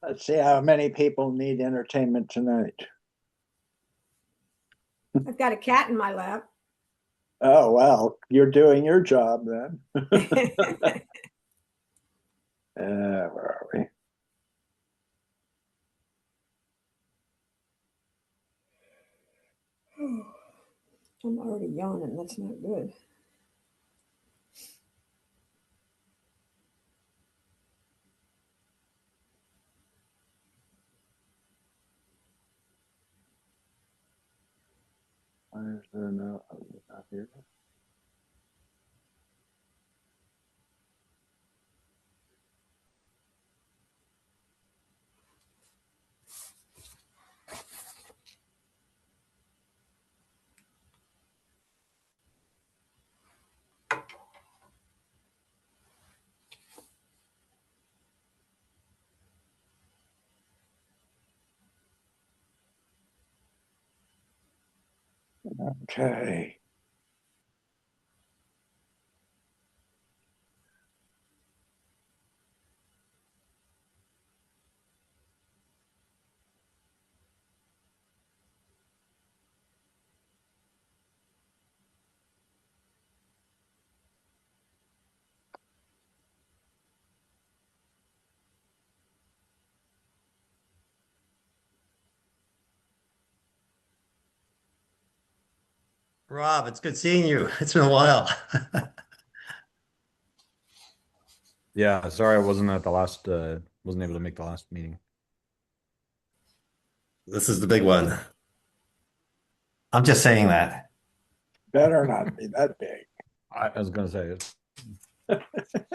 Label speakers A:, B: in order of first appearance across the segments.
A: Let's see how many people need entertainment tonight.
B: I've got a cat in my lap.
A: Oh, well, you're doing your job then. Where are we?
B: I'm already yawning. That's not good.
A: Why is there no not here? Okay.
C: Rob, it's good seeing you. It's been a while.
D: Yeah, sorry I wasn't at the last wasn't able to make the last meeting.
C: This is the big one. I'm just saying that.
A: Better not be that big.
D: I was gonna say it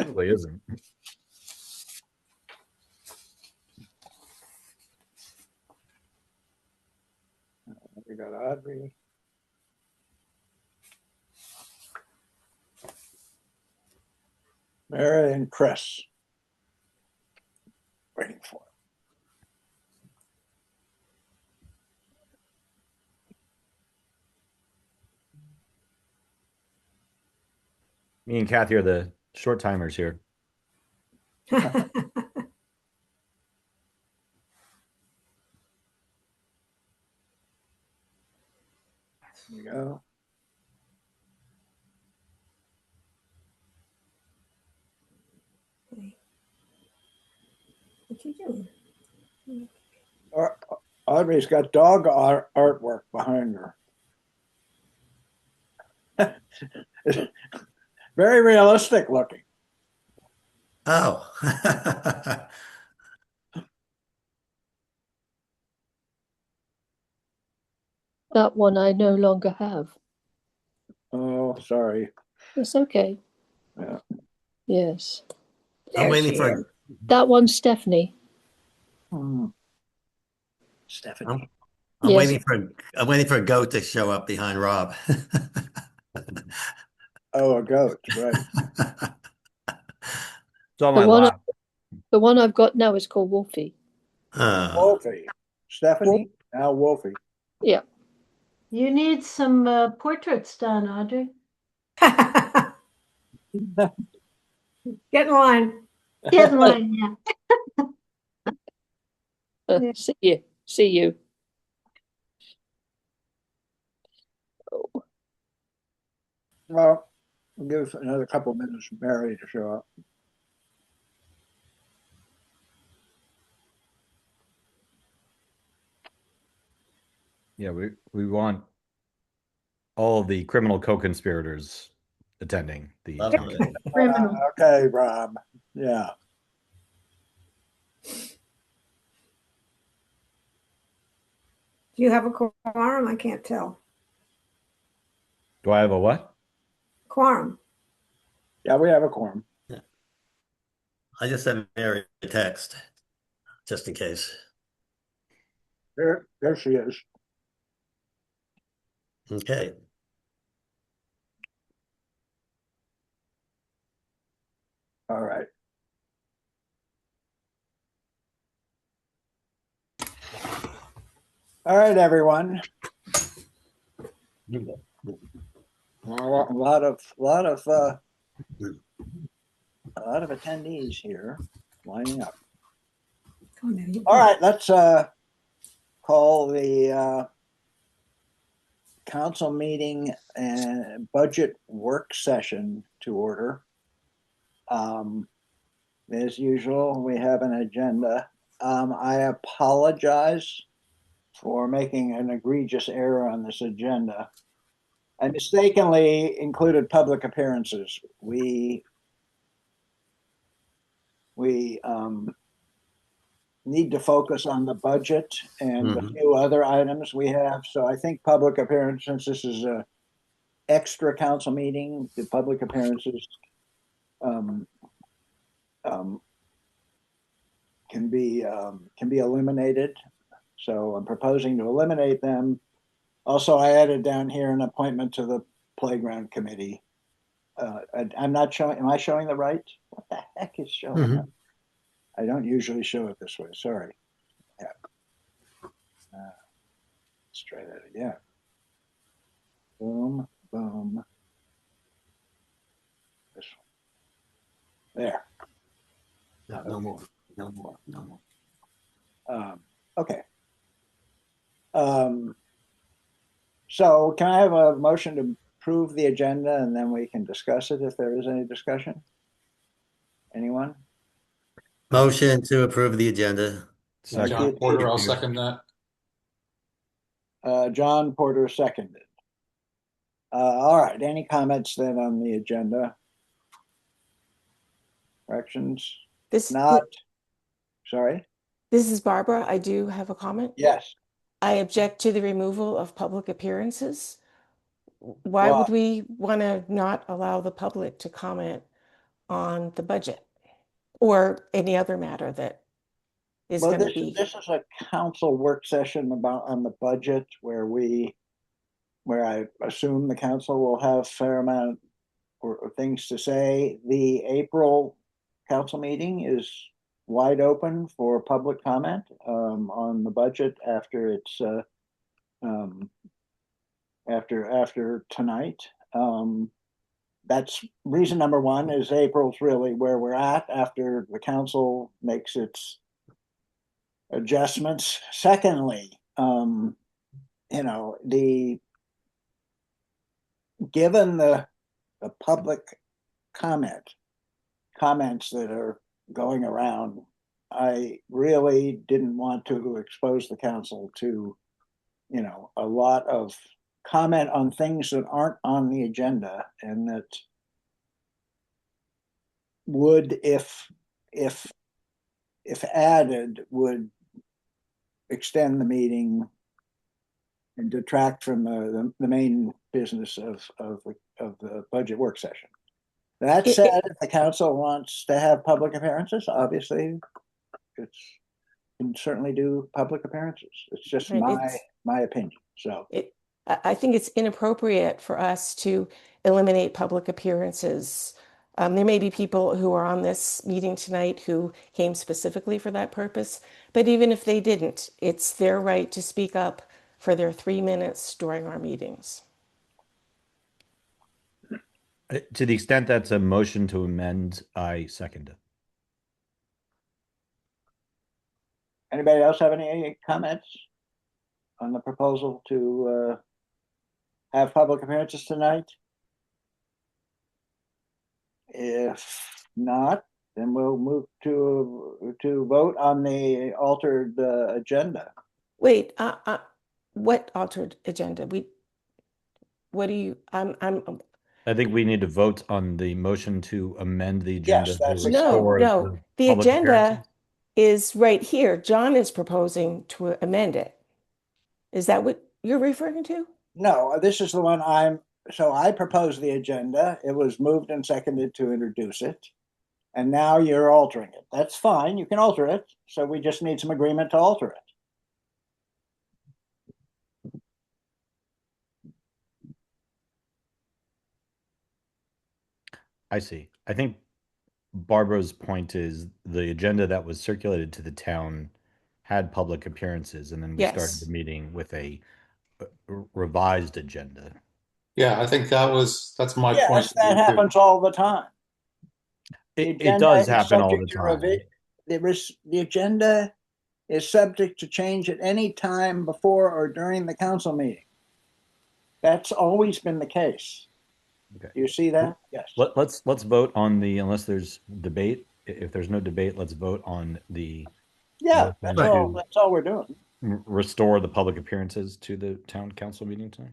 D: really isn't.
A: We got Audrey. Mary and Chris. Waiting for it.
D: Me and Kathy are the short timers here.
A: There we go.
B: What you doing?
A: Audrey's got dog artwork behind her. Very realistic looking.
C: Oh.
E: That one I no longer have.
A: Oh, sorry.
E: It's okay.
A: Yeah.
E: Yes.
C: I'm
B: There
C: waiting
B: she
C: for
B: is.
E: That one's Stephanie.
A: Stephanie.
C: I'm
E: Yes.
C: waiting for a goat to show up behind Rob.
A: Oh, a goat, right.
D: It's on
E: The
D: my
E: one,
D: lap.
E: the one I've got now is called Wolfie.
A: Wolfie. Stephanie, now Wolfie.
E: Yeah.
F: You need some portraits done, Audrey.
B: Get in line.
F: Get in line, yeah. Yeah.
E: See you. See you. Oh.
A: Well, we'll give us another couple of minutes for Mary to show up.
D: Yeah, we want all of the criminal co-conspirators attending the town
C: Lovely.
D: meeting.
F: Criminal.
A: Okay, Rob. Yeah.
B: Do you have a quorum? I can't tell.
D: Do I have a what?
B: Quorum.
A: Yeah, we have a quorum.
C: I just sent Mary a text, just in case.
A: There she is.
C: Okay.
A: All right. All right, everyone. A lot of attendees here lining up.
B: Go on, Eddie.
A: All right, let's call the council meeting and budget work session to order. As usual, we have an agenda. I apologize for making an egregious error on this agenda. I mistakenly included public appearances. We need to focus on the budget and a few other items we have. So I think public appearances, since this is a extra council meeting, the public appearances can be eliminated. So I'm proposing to eliminate them. Also, I added down here an appointment to the playground committee. I'm not showing, am I showing the right? What the heck is showing up? I don't usually show it this way, sorry. Yeah. Let's try that again. Boom, boom. This one. There.
C: No more.
A: Okay. So can I have a motion to approve the agenda and then we can discuss it if there is any discussion? Anyone?
C: Motion to approve the agenda.
A: Thank
D: Second.
A: you.
G: John Porter, I'll second that.
A: John Porter seconded. All right, any comments then on the agenda? Corrections?
H: This
A: Not, sorry?
H: this is Barbara. I do have a comment.
A: Yes.
H: I object to the removal of public appearances. Why
A: Well-
H: would we want to not allow the public to comment on the budget or any other matter that is
A: Well,
H: going to
A: this
H: be?
A: this is a council work session on the budget where I assume the council will have a fair amount of things to say. The April council meeting is wide open for public comment on the budget after it's after tonight. That's reason number one is April's really where we're at after the council makes its adjustments. Secondly, given the public comments that are going around, I really didn't want to expose the council to, a lot of comment on things that aren't on the agenda and that would, if added, would extend the meeting and detract from the main business of the budget work session. That said, if the council wants to have public appearances, obviously can certainly do public appearances. It's just
H: Right,
A: my opinion. So
H: I think it's inappropriate for us to eliminate public appearances. There may be people who are on this meeting tonight who came specifically for that purpose, but even if they didn't, it's their right to speak up for their 3 minutes during our meetings.
D: To the extent that's a motion to amend, I second it.
A: anybody else have any comments on the proposal to have public appearances tonight? If not, then we'll move to vote on the altered agenda.
H: Wait, what altered agenda? What do you,
D: I think we need to vote on the motion to amend the agenda.
A: Yes, that's
D: to
H: no,
D: restore
H: no, the
D: public
H: agenda
D: appearances.
H: is right here. John is proposing to amend it. Is that what you're referring to?
A: No, this is the one so I proposed the agenda. It was moved and seconded to introduce it. And now you're altering it. That's fine. You can alter it. So we just need some agreement to alter it.
D: I see. I think Barbara's point is the agenda that was circulated to the town had public appearances, and then we started
H: Yes.
D: the meeting with a revised agenda.
G: Yeah, I think that's my point
A: Yes,
G: of
A: that
G: view, too.
A: happens all the time. The
D: It
A: agenda
D: does
A: is
D: happen all the
A: subject to
D: time.
A: the agenda is subject to change at any time before or during the council meeting. That's always been the case.
D: Okay.
A: Do you see that? Yes.
D: Let's vote on the, unless there's debate. If there's no debate, let's vote on the
A: Yeah,
D: motion to
A: that's all we're doing.
D: restore the public appearances to the town council meeting tonight.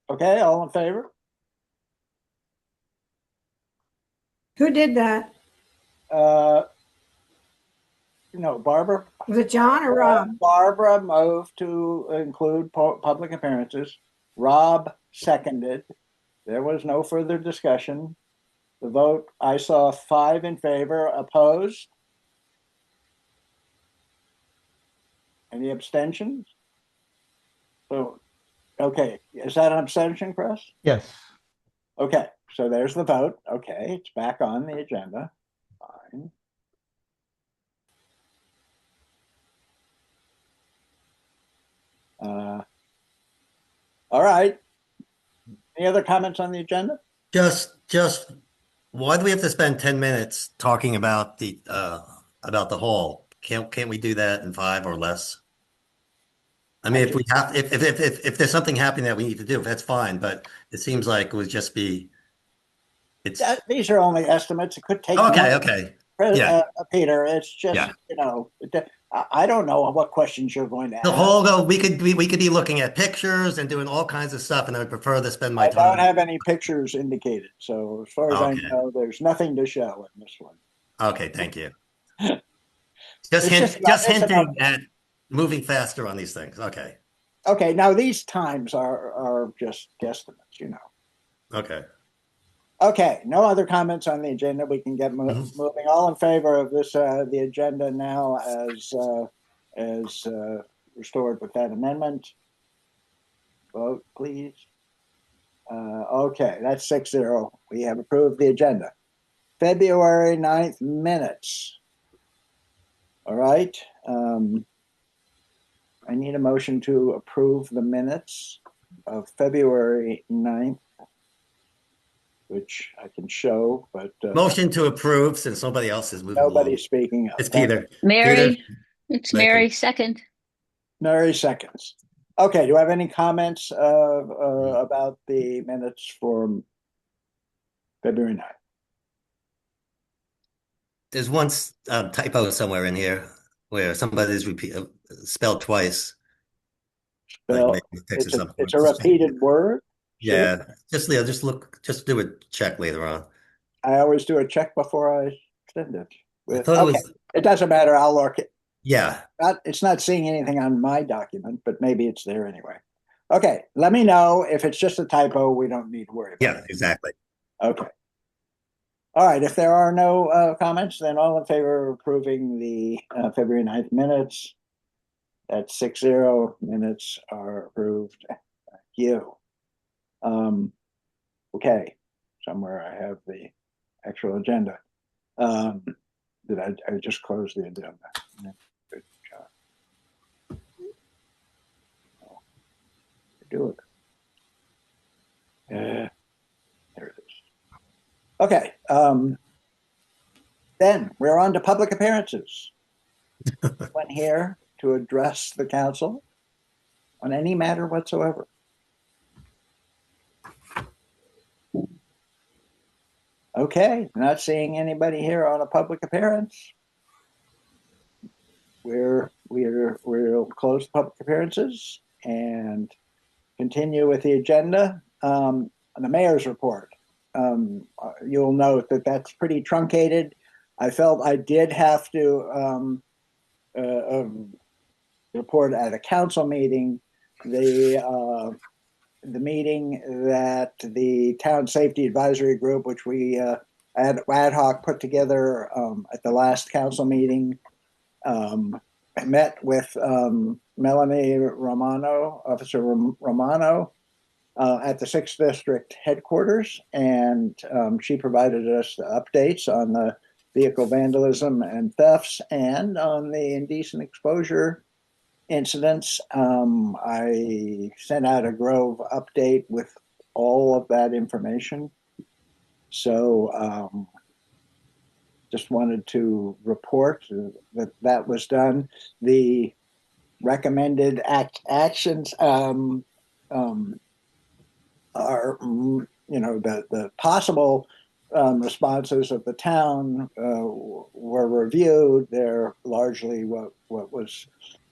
A: Okay, all in favor?
B: Who did that?
A: No, Barbara.
B: Was it John or Rob?
A: Barbara moved to include public appearances. Rob seconded. There was no further discussion. The vote, I saw 5 in favor, opposed. Any abstentions? So, okay, is that an abstention, Chris?
I: Yes.
A: Okay, so there's the vote. Okay, it's back on the agenda. Fine. All right. Any other comments on the agenda?
C: Just why do we have to spend 10 minutes talking about the hall? Can't we do that in 5 or less? I mean, if we have, if there's something happening that we need to do, that's fine. But it seems like it would just be. It's
A: These are only estimates. It could take.
C: okay.
A: months.
C: Okay. Yeah.
A: Peter, it's just,
C: Yeah.
A: I don't know what questions you're going to
C: The
A: ask.
C: whole though, we could be looking at pictures and doing all kinds of stuff, and I would prefer to spend my
A: I
C: time.
A: don't have any pictures indicated, so as far as
C: Okay.
A: I know, there's nothing to show in this one.
C: Okay, thank you.
A: It's
C: Just
A: about-
C: hinting at moving faster on these things. Okay.
A: Okay, now these times are just guesstimates,
C: Okay.
A: Okay, no other comments on the agenda. We can get moving. All in favor of this, the agenda now as restored with that amendment? Vote, please. Okay, that's 6-0. We have approved the agenda. February 9th minutes. All right. I need a motion to approve the minutes of February 9th, which I can show, but
C: Motion to approve since nobody else is moving along.
A: nobody's speaking.
C: It's Peter.
E: Mary,
C: Peter?
E: it's
C: Thank
E: Mary,
C: you.
E: second.
A: Mary seconds. Okay, do I have any comments about the minutes for February 9th?
C: There's one typo somewhere in here where somebody's spelled twice.
A: Well,
C: Like maybe fix it some
A: it's
C: point.
A: a repeated word.
C: Yeah, just do a check later on.
A: I always do a check before I send it.
C: I thought it
A: Okay,
C: was,
A: it doesn't matter. I'll look it.
C: yeah.
A: It's not seeing anything on my document, but maybe it's there anyway. Okay, let me know if it's just a typo. We don't need to worry about
C: Yeah,
A: it.
C: exactly.
A: Okay. All right, if there are no comments, then all in favor of approving the February 9th minutes. That's 6-0. Minutes are approved. Thank you. Okay, somewhere I have the actual agenda. Did I just close the agenda? Good job. Oh, do it. There it is. Okay. Then we're on to public appearances. Went here to address the council on any matter whatsoever. Okay, not seeing anybody here on a public appearance. We'll close public appearances and continue with the agenda. The mayor's report. You'll note that that's pretty truncated. I felt I did have to report at a council meeting the meeting that the Town Safety Advisory Group, which we ad hoc put together at the last council meeting, met with Melanie Romano, Officer Romano, at the 6th District headquarters, and she provided us the updates on the vehicle vandalism and thefts and on the indecent exposure incidents. I sent out a Grove update with all of that information. So just wanted to report that that was done. The recommended actions are, the possible responses of the town were reviewed. They're largely what was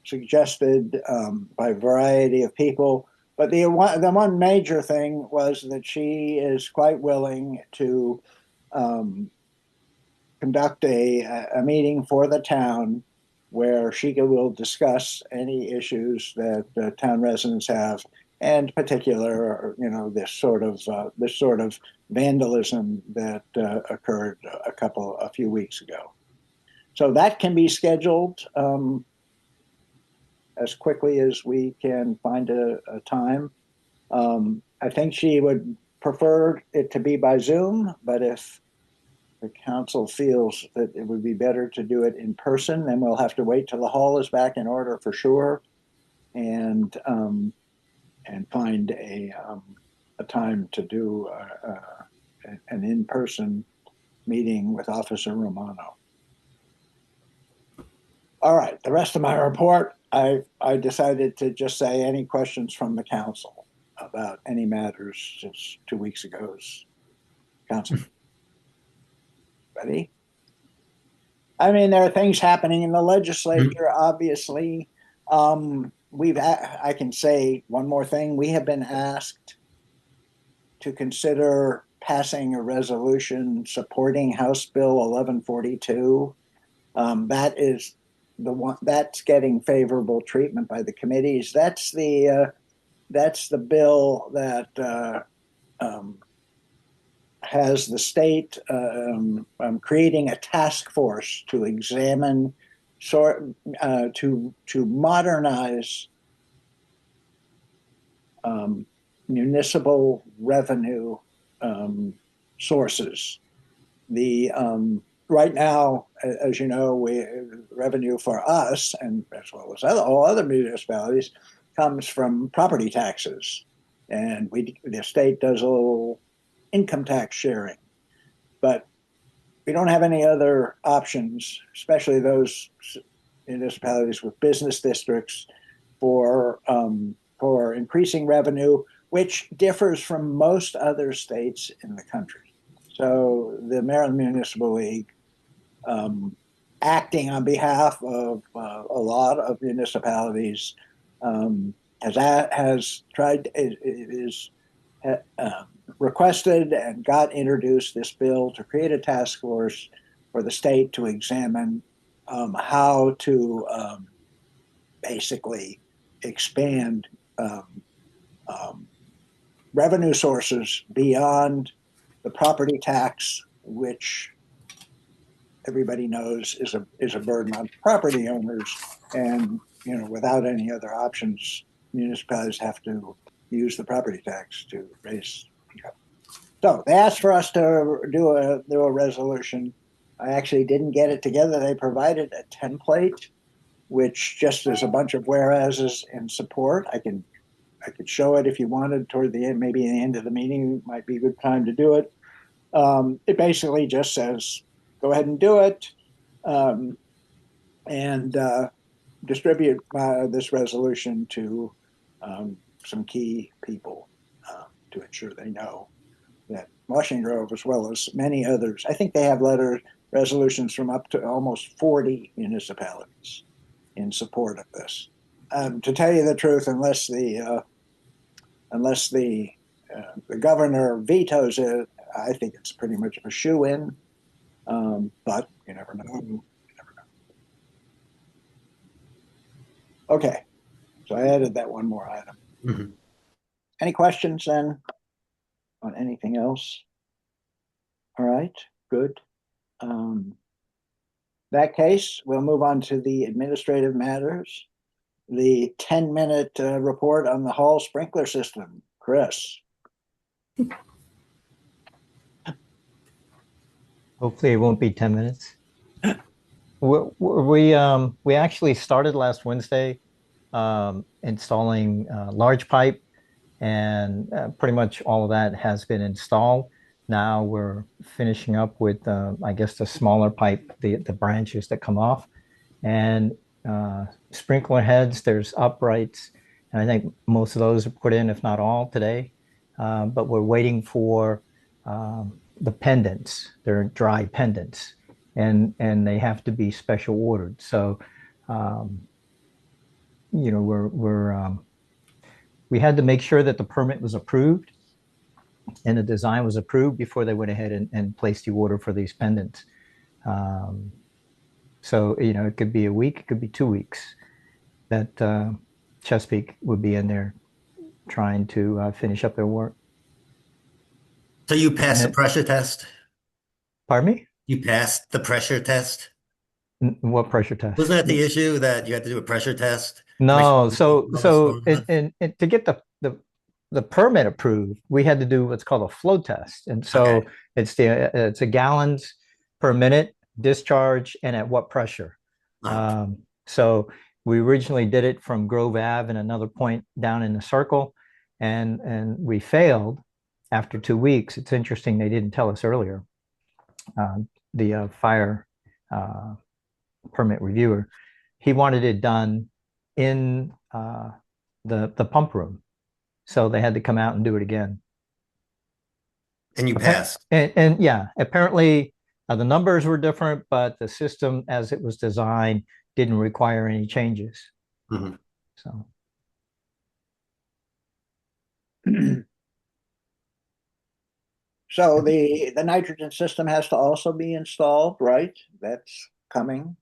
A: suggested by a variety of people. But the one major thing was that she is quite willing to conduct a meeting for the town where she will discuss any issues that town residents have, and particular, this sort of vandalism that occurred a few weeks ago. So that can be scheduled as quickly as we can find a time. I think she would prefer it to be by Zoom, but if the council feels that it would be better to do it in person, then we'll have to wait till the hall is back in order for sure, and find a time to do an in-person meeting with Officer Romano. All right, the rest of my report, I decided to just say any questions from the council about any matters since 2 weeks ago's council. Ready? I mean, there are things happening in the legislature, obviously. I can say one more thing. We have been asked to consider passing a resolution supporting House Bill 1142. That is the one that's getting favorable treatment by the committees. That's the bill that has the state creating a task force to examine, to modernize municipal revenue sources. The right now, as you know, revenue for us, and as well as all other municipalities, comes from property taxes, and the state does a little income tax sharing, but we don't have any other options, especially those municipalities with business districts, for increasing revenue, which differs from most other states in the country. So the Maryland Municipal League, acting on behalf of a lot of municipalities, has tried requested and got introduced this bill to create a task force for the state to examine how to basically expand revenue sources beyond the property tax, which everybody knows is a burden on property owners, and without any other options, municipalities have to use the property tax to raise income. So they asked for us to do a resolution. I actually didn't get it together. They provided a template, which just is a bunch of whereases in support. I could show it if you wanted toward the end, maybe at the end of the meeting might be a good time to do it. It basically just says, go ahead and do it, and distribute this resolution to some key people to ensure they know that Washington Grove, as well as many others, I think they have resolutions from up to almost 40 municipalities in support of this. To tell you the truth, unless the governor vetoes it, I think it's pretty much a shoe-in. But you never know. Okay, so I added that one more item.
C: Mhm.
A: Any questions then on anything else? All right, good. That case, we'll move on to the administrative matters. The 10-minute report on the hall sprinkler system. Chris.
I: Hopefully it won't be 10 minutes. We actually started last Wednesday installing large pipe, and pretty much all of that has been installed. Now we're finishing up with, I guess, the smaller pipe, the branches that come off, and sprinkler heads. There's uprights, and I think most of those are put in, if not all, today. But we're waiting for the pendants. They're dry pendants, and they have to be special ordered. So, you know, we had to make sure that the permit was approved and the design was approved before they went ahead and placed the order for these pendants. So, you know, it could be a week, it could be 2 weeks that Chesapeake would be in there trying to finish up their work.
C: So you passed the pressure test?
I: Pardon me?
C: You passed the pressure test?
I: What pressure test?
C: Wasn't that the issue that you had to do a pressure test?
I: No,
C: To make sure-
I: and to get the permit approved, we had to do what's called a flow test, and so
C: Okay.
I: it's a gallons per minute discharge and at what pressure. So we originally did it from Grove Ave and another point down in the circle, and we failed after 2 weeks. It's interesting they didn't tell us earlier. The fire permit reviewer, he wanted it done in the pump room, so they had to come out and do it again.
C: And you passed.
I: And yeah, apparently the numbers were different, but the system as it was designed didn't require any changes.
C: Mhm.
I: So
A: So the nitrogen system has to also be installed, right? That's coming.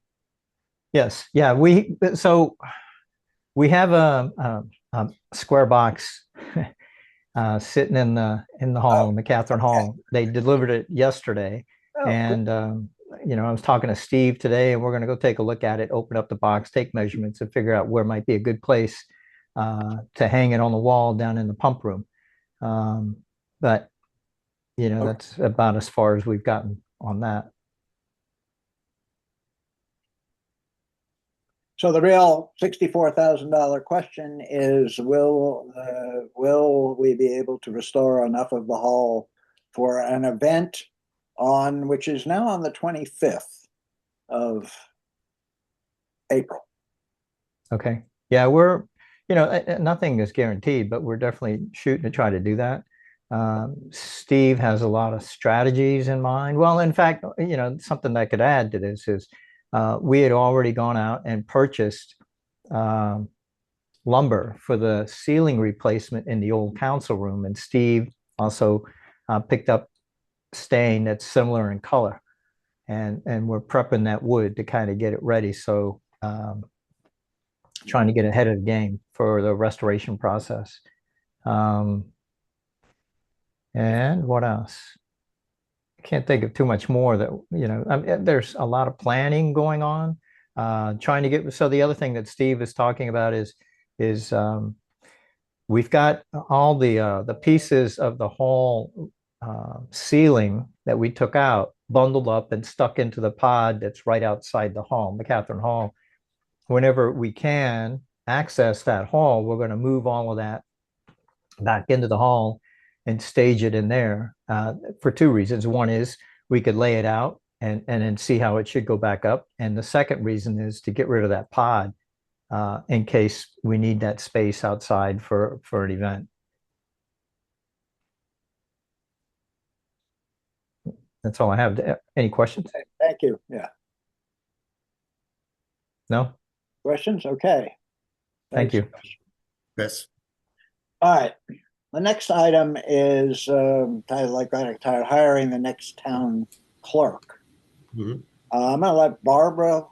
I: yes, yeah, so we have a square box sitting in the hall, in the Catherine Hall. They delivered it yesterday,
A: Oh,
I: and you know, I was talking to Steve today, and we're going to go take a look at it, open up the box, take measurements, and figure out where might be a good place to hang it on the wall down in the pump room. But you know, that's about as far as we've gotten on that.
A: So the real $64,000 question is, will we be able to restore enough of the hall for an event which is now on the 25th of April?
I: Okay. Yeah, we're, you know, nothing is guaranteed, but we're definitely shooting to try to do that. Steve has a lot of strategies in mind. Well, in fact, you know, something that I could add to this is we had already gone out and purchased lumber for the ceiling replacement in the old council room, and Steve also picked up stain that's similar in color, and we're prepping that wood to kind of get it ready. So trying to get ahead of the game for the restoration process. And what else? I can't think of too much more that, you know, I mean, there's a lot of planning going on, trying to get, so the other thing that Steve is talking about is we've got all the pieces of the hall ceiling that we took out, bundled up and stuck into the pod that's right outside the hall, the Catherine Hall. Whenever we can access that hall, we're going to move all of that back into the hall and stage it in there for two reasons. One is we could lay it out and then see how it should go back up. And the second reason is to get rid of that pod in case we need that space outside for an event. That's all I have. Any questions?
A: Thank you. Yeah.
I: No?
A: Questions? Okay.
I: Thank you.
C: Chris.
A: All right. The next item is titled hiring the next town clerk.
C: Mhm.
A: I'm going to let Barbara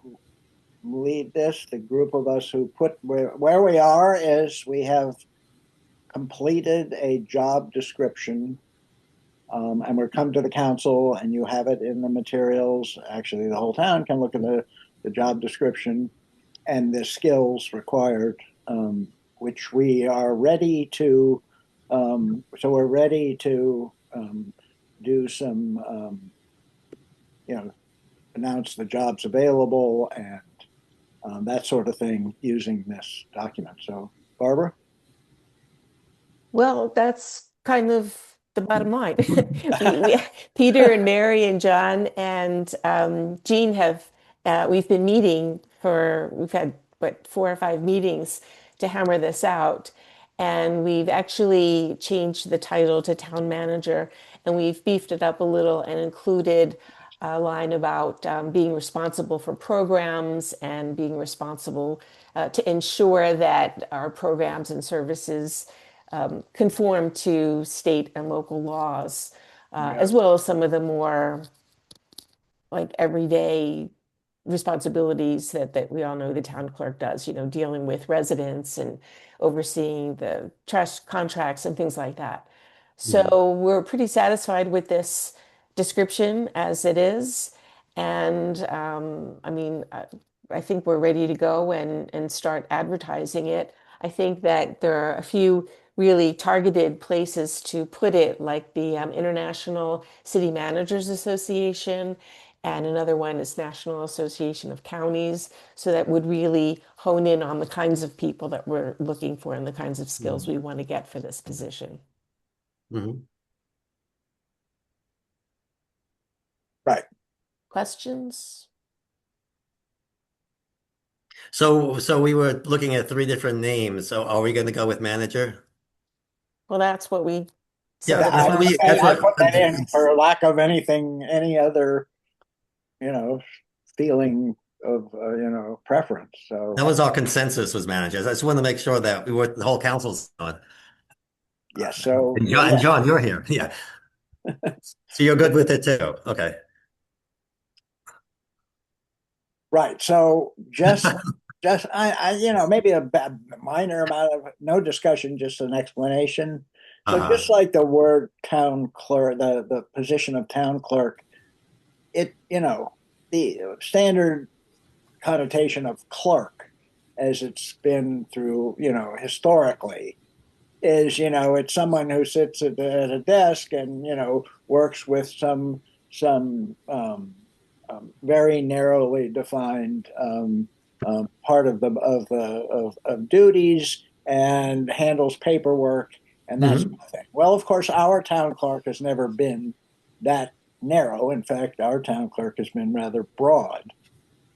A: lead this. The group of us who where we are is we have completed a job description, and we're come to the council, and you have it in the materials. Actually, the whole town can look at the job description and the skills required, which we are ready to. So we're ready to do some, you know, announce the jobs available and that sort of thing using this document. So, Barbara?
H: Well, that's kind of the bottom line. Peter and Mary and John and Jean we've been meeting we've had, what, 4 or 5 meetings to hammer this out. And we've actually changed the title to town manager, and we've beefed it up a little and included a line about being responsible for programs and being responsible to ensure that our programs and services conform to state and local laws, as well as some of the more like everyday responsibilities that we all know the town clerk does, dealing with residents and overseeing the trash contracts and things like that. So we're pretty satisfied with this description as it is. And I think we're ready to go and start advertising it. I think that there are a few really targeted places to put it, like the International City Managers Association, and another one is National Association of Counties. So that would really hone in on the kinds of people that we're looking for and the kinds of skills we want to get for this position.
C: Mhm.
A: Right.
H: Questions?
C: So we were looking at 3 different names. So are we going to go with manager?
H: Well, that's what we
C: Yeah,
H: said.
C: that's what we. That's
A: I
C: what.
A: put that in for lack of any other, feeling of, preference. So,
C: That was our consensus was managers. I just want to make sure that the whole council's on.
A: yes. So,
C: And John, you're here. Yeah. So you're good with it too. Okay.
A: right. So maybe a minor amount of no discussion, just an explanation. So
C: Uh-huh.
A: just like the word town clerk, the position of town clerk, the standard connotation of clerk as it's been through, historically is, it's someone who sits at a desk and, works with some very narrowly defined part of duties and handles paperwork, and that's nothing. Well, of course, our town clerk has never been that narrow. In fact, our town clerk has been rather broad.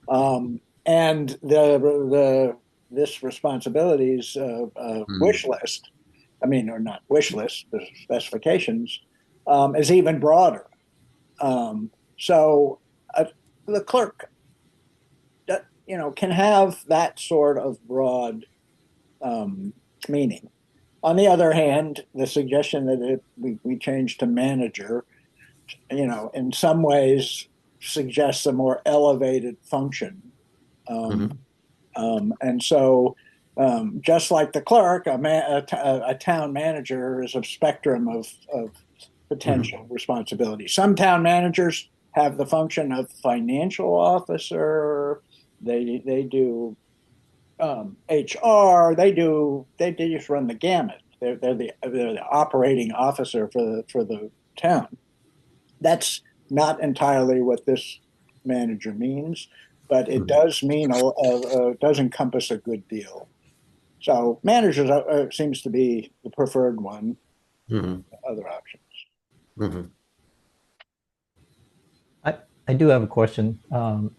A: And this responsibilities wish list, or not wish list, the specifications, is even broader. So the clerk, can have that sort of broad meaning. On the other hand, the suggestion that we change to manager, in some ways suggests a more elevated function. And so, just like the clerk, a town manager is a spectrum of potential responsibility. Some town managers have the function of financial officer. They do HR. They just run the gamut. They're the operating officer for the town. That's not entirely what this manager means, but it does mean does encompass a good deal. So managers seems to be the preferred one. Other options.
I: I do have a question.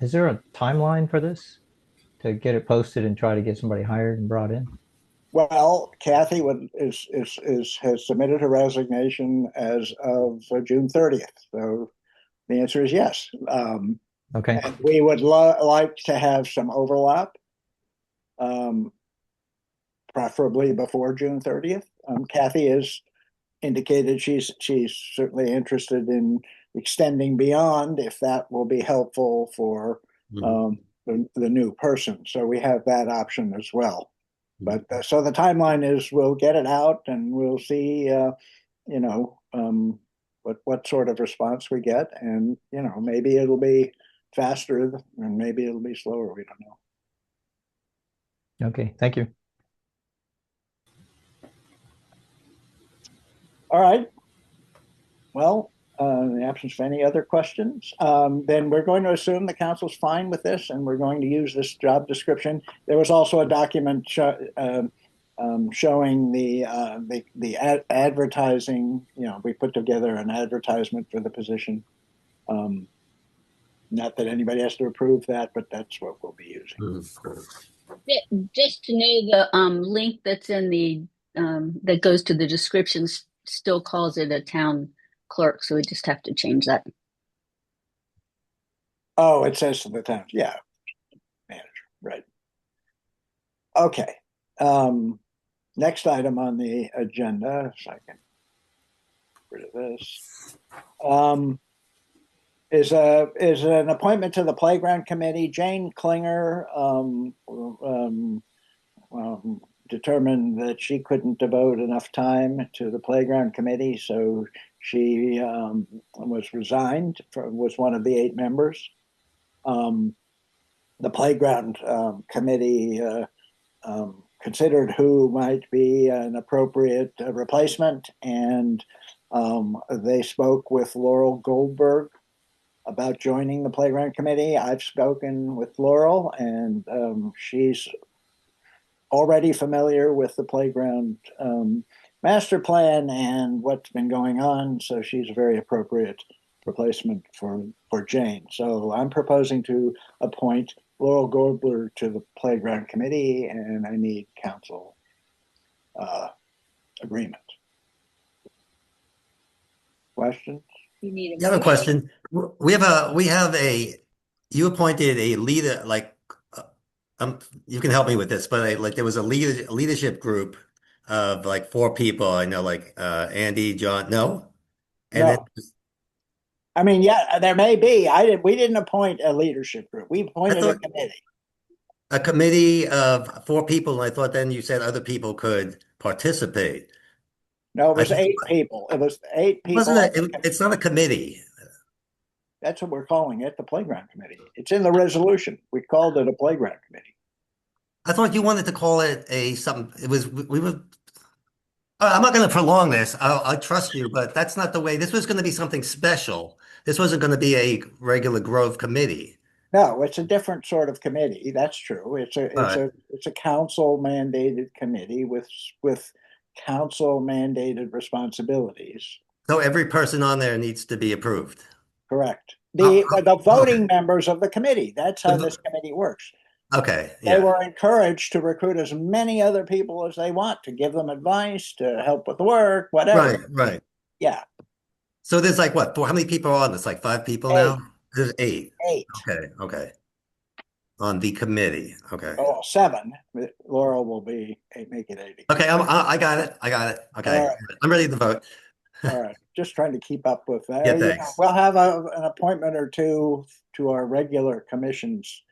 I: Is there a timeline for this to get it posted and try to get somebody hired and brought in?
A: Well, Kathy has submitted her resignation as of June 30th. So the answer is yes.
I: Okay.
A: And we would like to have some overlap, preferably before June 30th. Kathy has indicated she's certainly interested in extending beyond if that will be helpful for the new person. So we have that option as well. But so the timeline is we'll get it out and we'll see, what sort of response we get, and maybe it'll be faster and maybe it'll be slower. We don't know.
I: Okay. Thank you.
A: All right. Well, In the absence of any other questions, then we're going to assume the council's fine with this, and we're going to use this job description. There was also a document showing the advertising. You know, we put together an advertisement for the position. Not that anybody has to approve that, but that's what we'll be using.
J: Just to know, the link that's in the that goes to the descriptions still calls it a town clerk, so we just have to change that.
A: Oh, it says to the town, yeah, manager, right. Okay. Next item on the agenda, if I can get rid of this, is an appointment to the playground committee. Jane Klinger determined that she couldn't devote enough time to the playground committee, so she was resigned, was one of the 8 members. The playground committee considered who might be an appropriate replacement, and they spoke with Laurel Goldberg about joining the playground committee. I've spoken with Laurel, and she's already familiar with the playground master plan and what's been going on, so she's a very appropriate replacement for Jane. So I'm proposing to appoint Laurel Goldberg to the playground committee, and I need council agreement. Questions?
J: You
C: I have a question. You appointed a leader, like, you can help me with this, but there was a leadership group of like 4 people. I know, like Andy, John, no? And
A: No. I mean, yeah, there may be. We didn't appoint a leadership group. We appointed a committee.
C: A committee of 4 people, and I thought then you said other people could participate.
A: No, it was 8 people. It was 8 people.
C: It's not a committee.
A: That's what we're calling it, the playground committee. It's in the resolution. We called it a playground committee.
C: I thought you wanted to call it something. We were. I'm not going to prolong this. I trust you, but that's not the way. This was going to be something special. This wasn't going to be a regular Grove committee.
A: No, it's a different sort of committee. That's true. It's a council mandated committee with council mandated responsibilities.
C: So every person on there needs to be approved.
A: Correct. The voting members of the committee. That's how this committee works.
C: Okay. Yeah.
A: They were encouraged to recruit as many other people as they want, to give them advice, to help with the work, whatever.
C: Right.
A: Yeah.
C: So there's like what? How many people are on this? Like 5 people now? There's 8.
A: 8.
C: Okay. On the committee. Okay.
A: Oh, 7. Laurel will make it 8.
C: Okay, I got it. Okay.
A: Right.
C: I'm ready to vote.
A: All right. Just trying to keep up with that.
C: Yeah, thanks.
A: We'll have an appointment or 2 to our regular commissions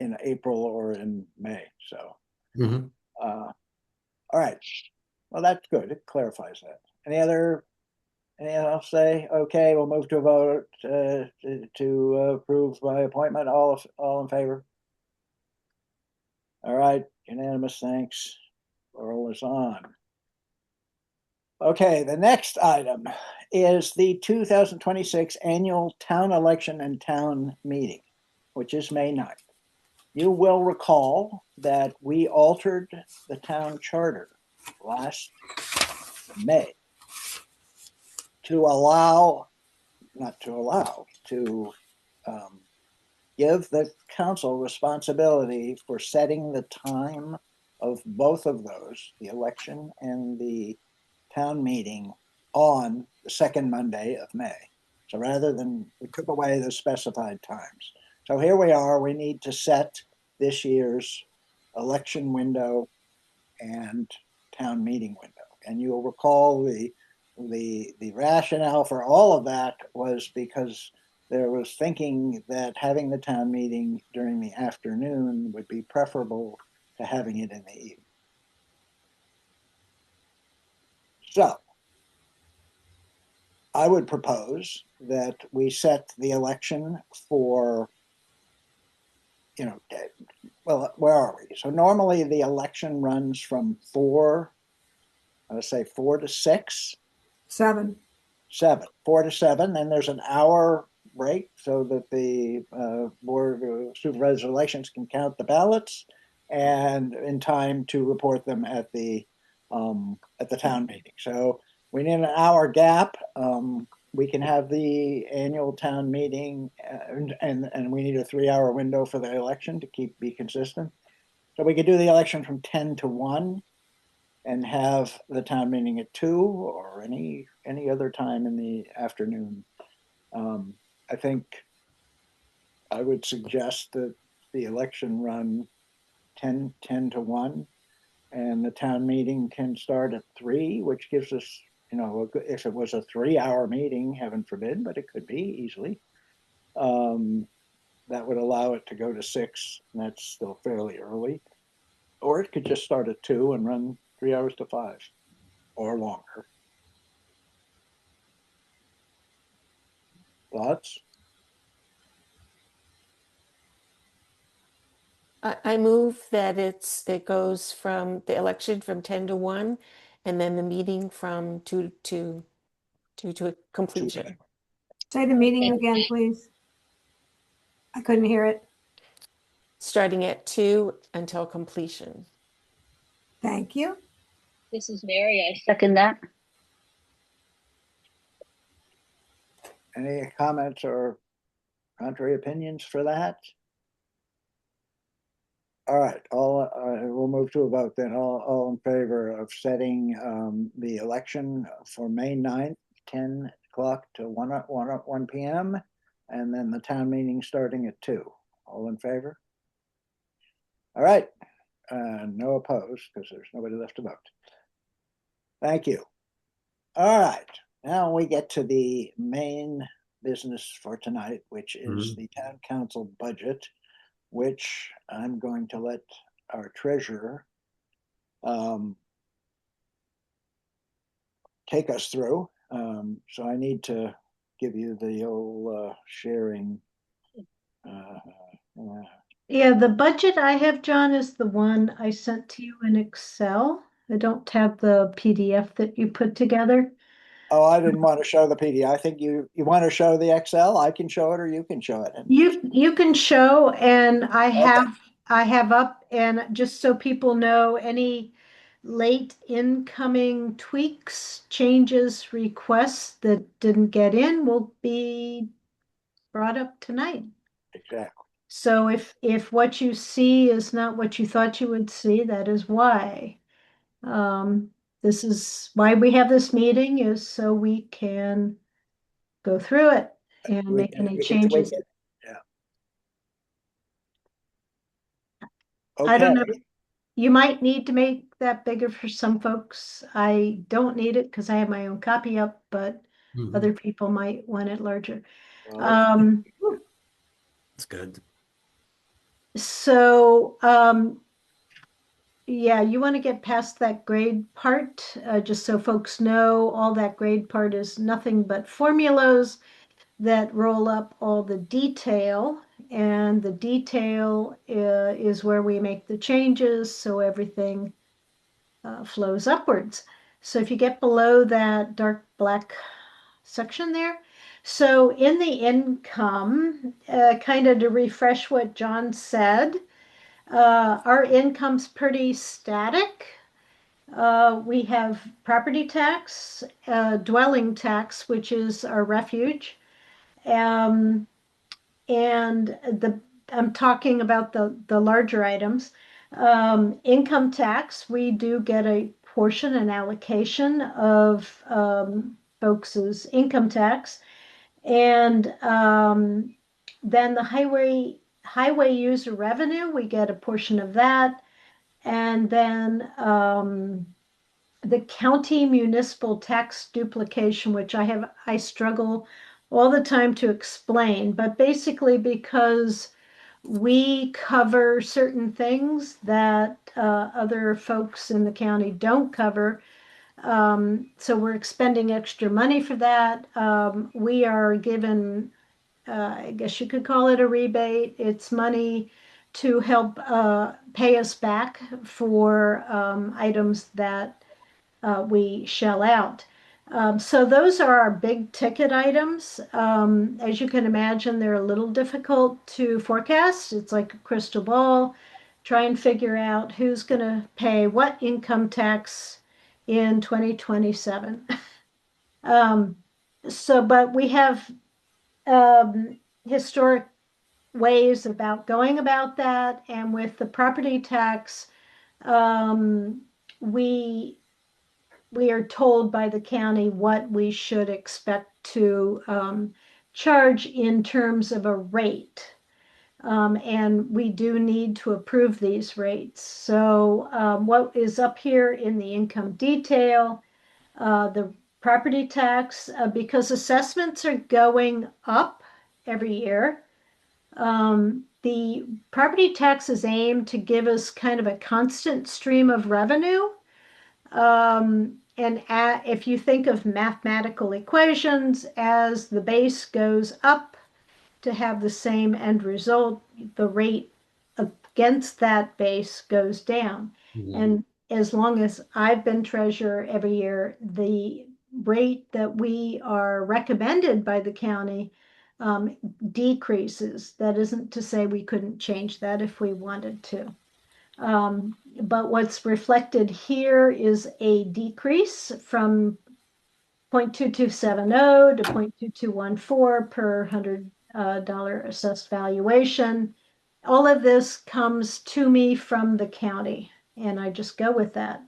A: in April or in May. So, all right. Well, that's good. It clarifies that. Anything else to say? Okay, we'll move to a vote to approve my appointment. All in favor? All right, unanimous. Thanks. Laurel is on. Okay, the next item is the 2026 annual town election and town meeting, which is May 9th. You will recall that we altered the town charter last May to give the council responsibility for setting the time of both of those, the election and the town meeting, on the second Monday of May. So rather than, we took away the specified times. So here we are, we need to set this year's election window and town meeting window. And you'll recall the rationale for all of that was because there was thinking that having the town meeting during the afternoon would be preferable to having it in the evening. So I would propose that we set the election for, well, where are we? So normally the election runs from 4 to 6.
B: 7.
A: 7, 4 to 7, then there's an hour break so that the Board of Supervisors of Elections can count the ballots and in time to report them at the town meeting. So we need an hour gap. We can have the annual town meeting and we need a 3-hour window for the election to be consistent. So we could do the election from 10 to 1 and have the town meeting at 2 or any other time in the afternoon. I think I would suggest that the election run 10 to 1 and the town meeting can start at 3, which gives us, if it was a 3-hour meeting, heaven forbid, but it could be easily. That would allow it to go to 6, and that's still fairly early. Or it could just start at 2 and run 3 hours to 5 or longer. Thoughts?
H: I move that it goes from the election from 10 to 1 and then the meeting from 2 to completion.
B: Say the meeting again, please. I couldn't hear it.
H: Starting at 2 until completion.
B: Thank you.
J: This is Mary. I second that.
A: Any comments or contrary opinions for that? All right, we'll move to a vote then. All in favor of setting the election for May 9th, 10 o'clock to 1 p.m. and then the town meeting starting at 2. All in favor? All right, no opposed because there's nobody left to vote. Thank you. All right, now we get to the main business for tonight, which is the town council budget, which I'm going to let our treasurer take us through. So I need to give you the old sharing.
F: Yeah, the budget I have, John, is the one I sent to you in Excel. I don't have the PDF that you put together.
A: Oh, I didn't want to show the PDF. I think you want to show the Excel. I can show it, or you can show it.
F: You can show, and I have up, and just so people know, any late incoming tweaks, changes, requests that didn't get in will be brought up tonight.
A: Exactly.
F: So if what you see is not what you thought you would see, that is why. This is why we have this meeting, is so we can go through it and make any changes.
A: Yeah.
F: I don't know.
A: Okay.
F: You might need to make that bigger for some folks. I don't need it because I have my own copy up, but other people might want it larger.
A: Well,
C: That's good.
F: So, yeah, you want to get past that grade part, just so folks know all that grade part is nothing but formulas that roll up all the detail, and the detail is where we make the changes, so everything flows upwards. So if you get below that dark black section there, so in the income, kind of to refresh what John said, our income's pretty static. We have property tax, dwelling tax, which is our refuge. And I'm talking about the larger items. Income tax, we do get a portion, an allocation of folks' income tax. And then the highway user revenue, we get a portion of that. And then the county municipal tax duplication, which I struggle all the time to explain, but basically because we cover certain things that other folks in the county don't cover. So we're expending extra money for that. We are given, I guess you could call it a rebate. It's money to help pay us back for items that we shell out. So those are our big ticket items. As you can imagine, they're a little difficult to forecast. It's like a crystal ball. Try and figure out who's going to pay what income tax in 2027. But we have historic ways about going about that. And with the property tax, um, we we are told by the county what we should expect to charge in terms of a rate. And we do need to approve these rates. So what is up here in the income detail, the property tax, because assessments are going up every year. The property tax is aimed to give us kind of a constant stream of revenue. And if you think of mathematical equations, as the base goes up to have the same end result, the rate against that base goes down. And as long as I've been treasurer every year, the rate that we are recommended by the county decreases. That isn't to say we couldn't change that if we wanted to. But what's reflected here is a decrease from 0.2270 to 0.2214 per $100 assessed valuation. All of this comes to me from the county, and I just go with that.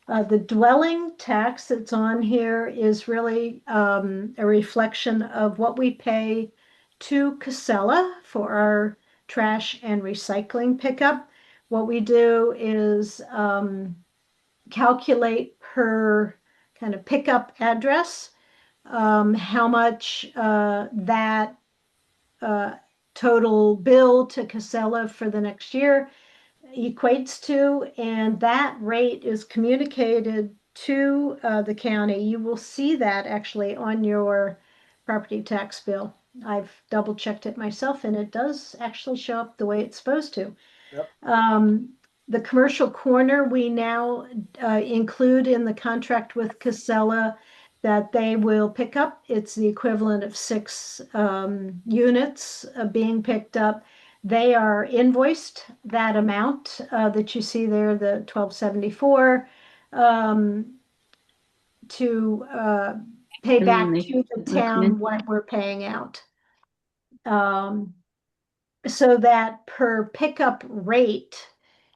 F: The dwelling tax that's on here is really a reflection of what we pay to Casella for our trash and recycling pickup. What we do is calculate per kind of pickup address how much that total bill to Casella for the next year equates to, and that rate is communicated to the county. You will see that actually on your property tax bill. I've double checked it myself, and it does actually show up the way it's supposed to.
A: Yep.
F: The commercial corner we now include in the contract with Casella that they will pick up. It's the equivalent of 6 units being picked up. They are invoiced that amount that you see there, the 1274, to pay
J: And
F: back
J: then they
F: to the
J: come
F: town
J: in.
F: what we're paying out. So that per pickup rate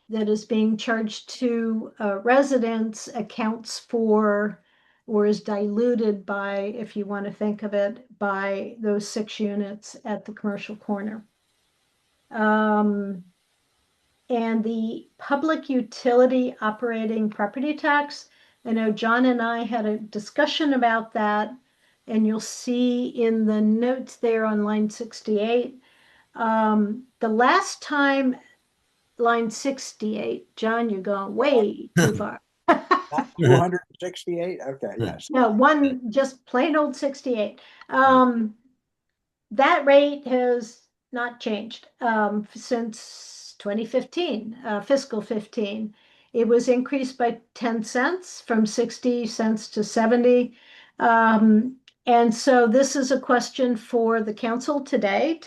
F: that is being charged to residents accounts for or is diluted by, if you want to think of it, by those 6 units at the commercial corner. And the public utility operating property tax, I know John and I had a discussion about that, and you'll see in the notes there on line 68. The last time, line 68, John, you're going way too far.
A: Not 268? Okay, yes.
F: No, one just plain old 68. That rate has not changed since 2015, fiscal 15. It was increased by 10 cents from 60 cents to 70. And so this is a question for the council tonight.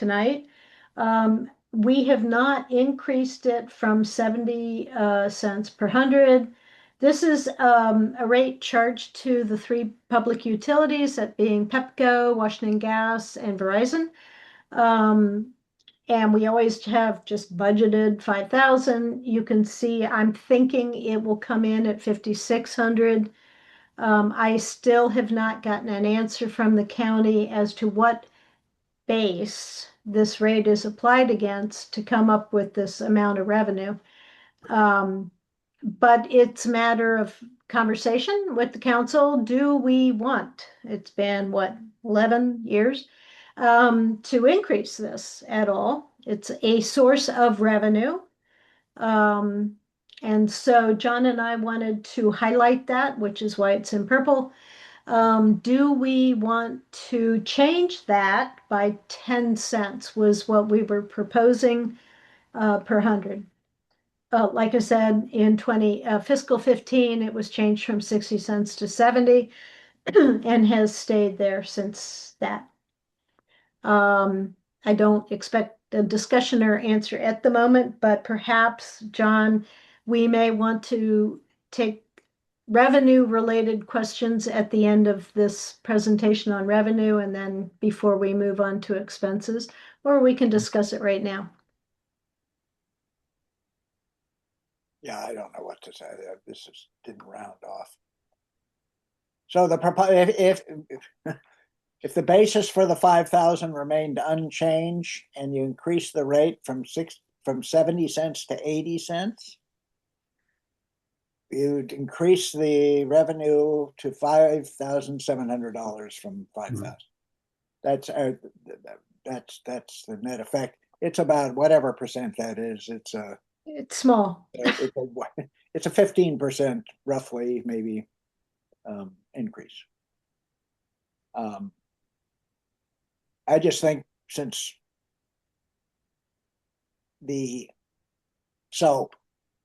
F: We have not increased it from 70 cents per 100. This is a rate charged to the 3 public utilities, that being Pepco, Washington Gas, and Verizon. And we always have just budgeted 5,000. You can see I'm thinking it will come in at 5,600. I still have not gotten an answer from the county as to what base this rate is applied against to come up with this amount of revenue. But it's a matter of conversation with the council. Do we want, it's been what, 11 years, to increase this at all? It's a source of revenue. And so John and I wanted to highlight that, which is why it's in purple. Do we want to change that by 10 cents was what we were proposing per 100. Like I said, in fiscal 15, it was changed from 60 cents to 70. and has stayed there since that. I don't expect a discussion or answer at the moment, but perhaps, John, we may want to take revenue-related questions at the end of this presentation on revenue and then before we move on to expenses, or we can discuss it right now.
A: Yeah, I don't know what to say. This didn't round off. So if the basis for the 5,000 remained unchanged and you increase the rate from 70 cents to 80 cents, you'd increase the revenue to $5,700 from 5,000. That's the net effect. It's about whatever percent that is.
F: It's small.
A: It's a 15% roughly, maybe, increase. I just think so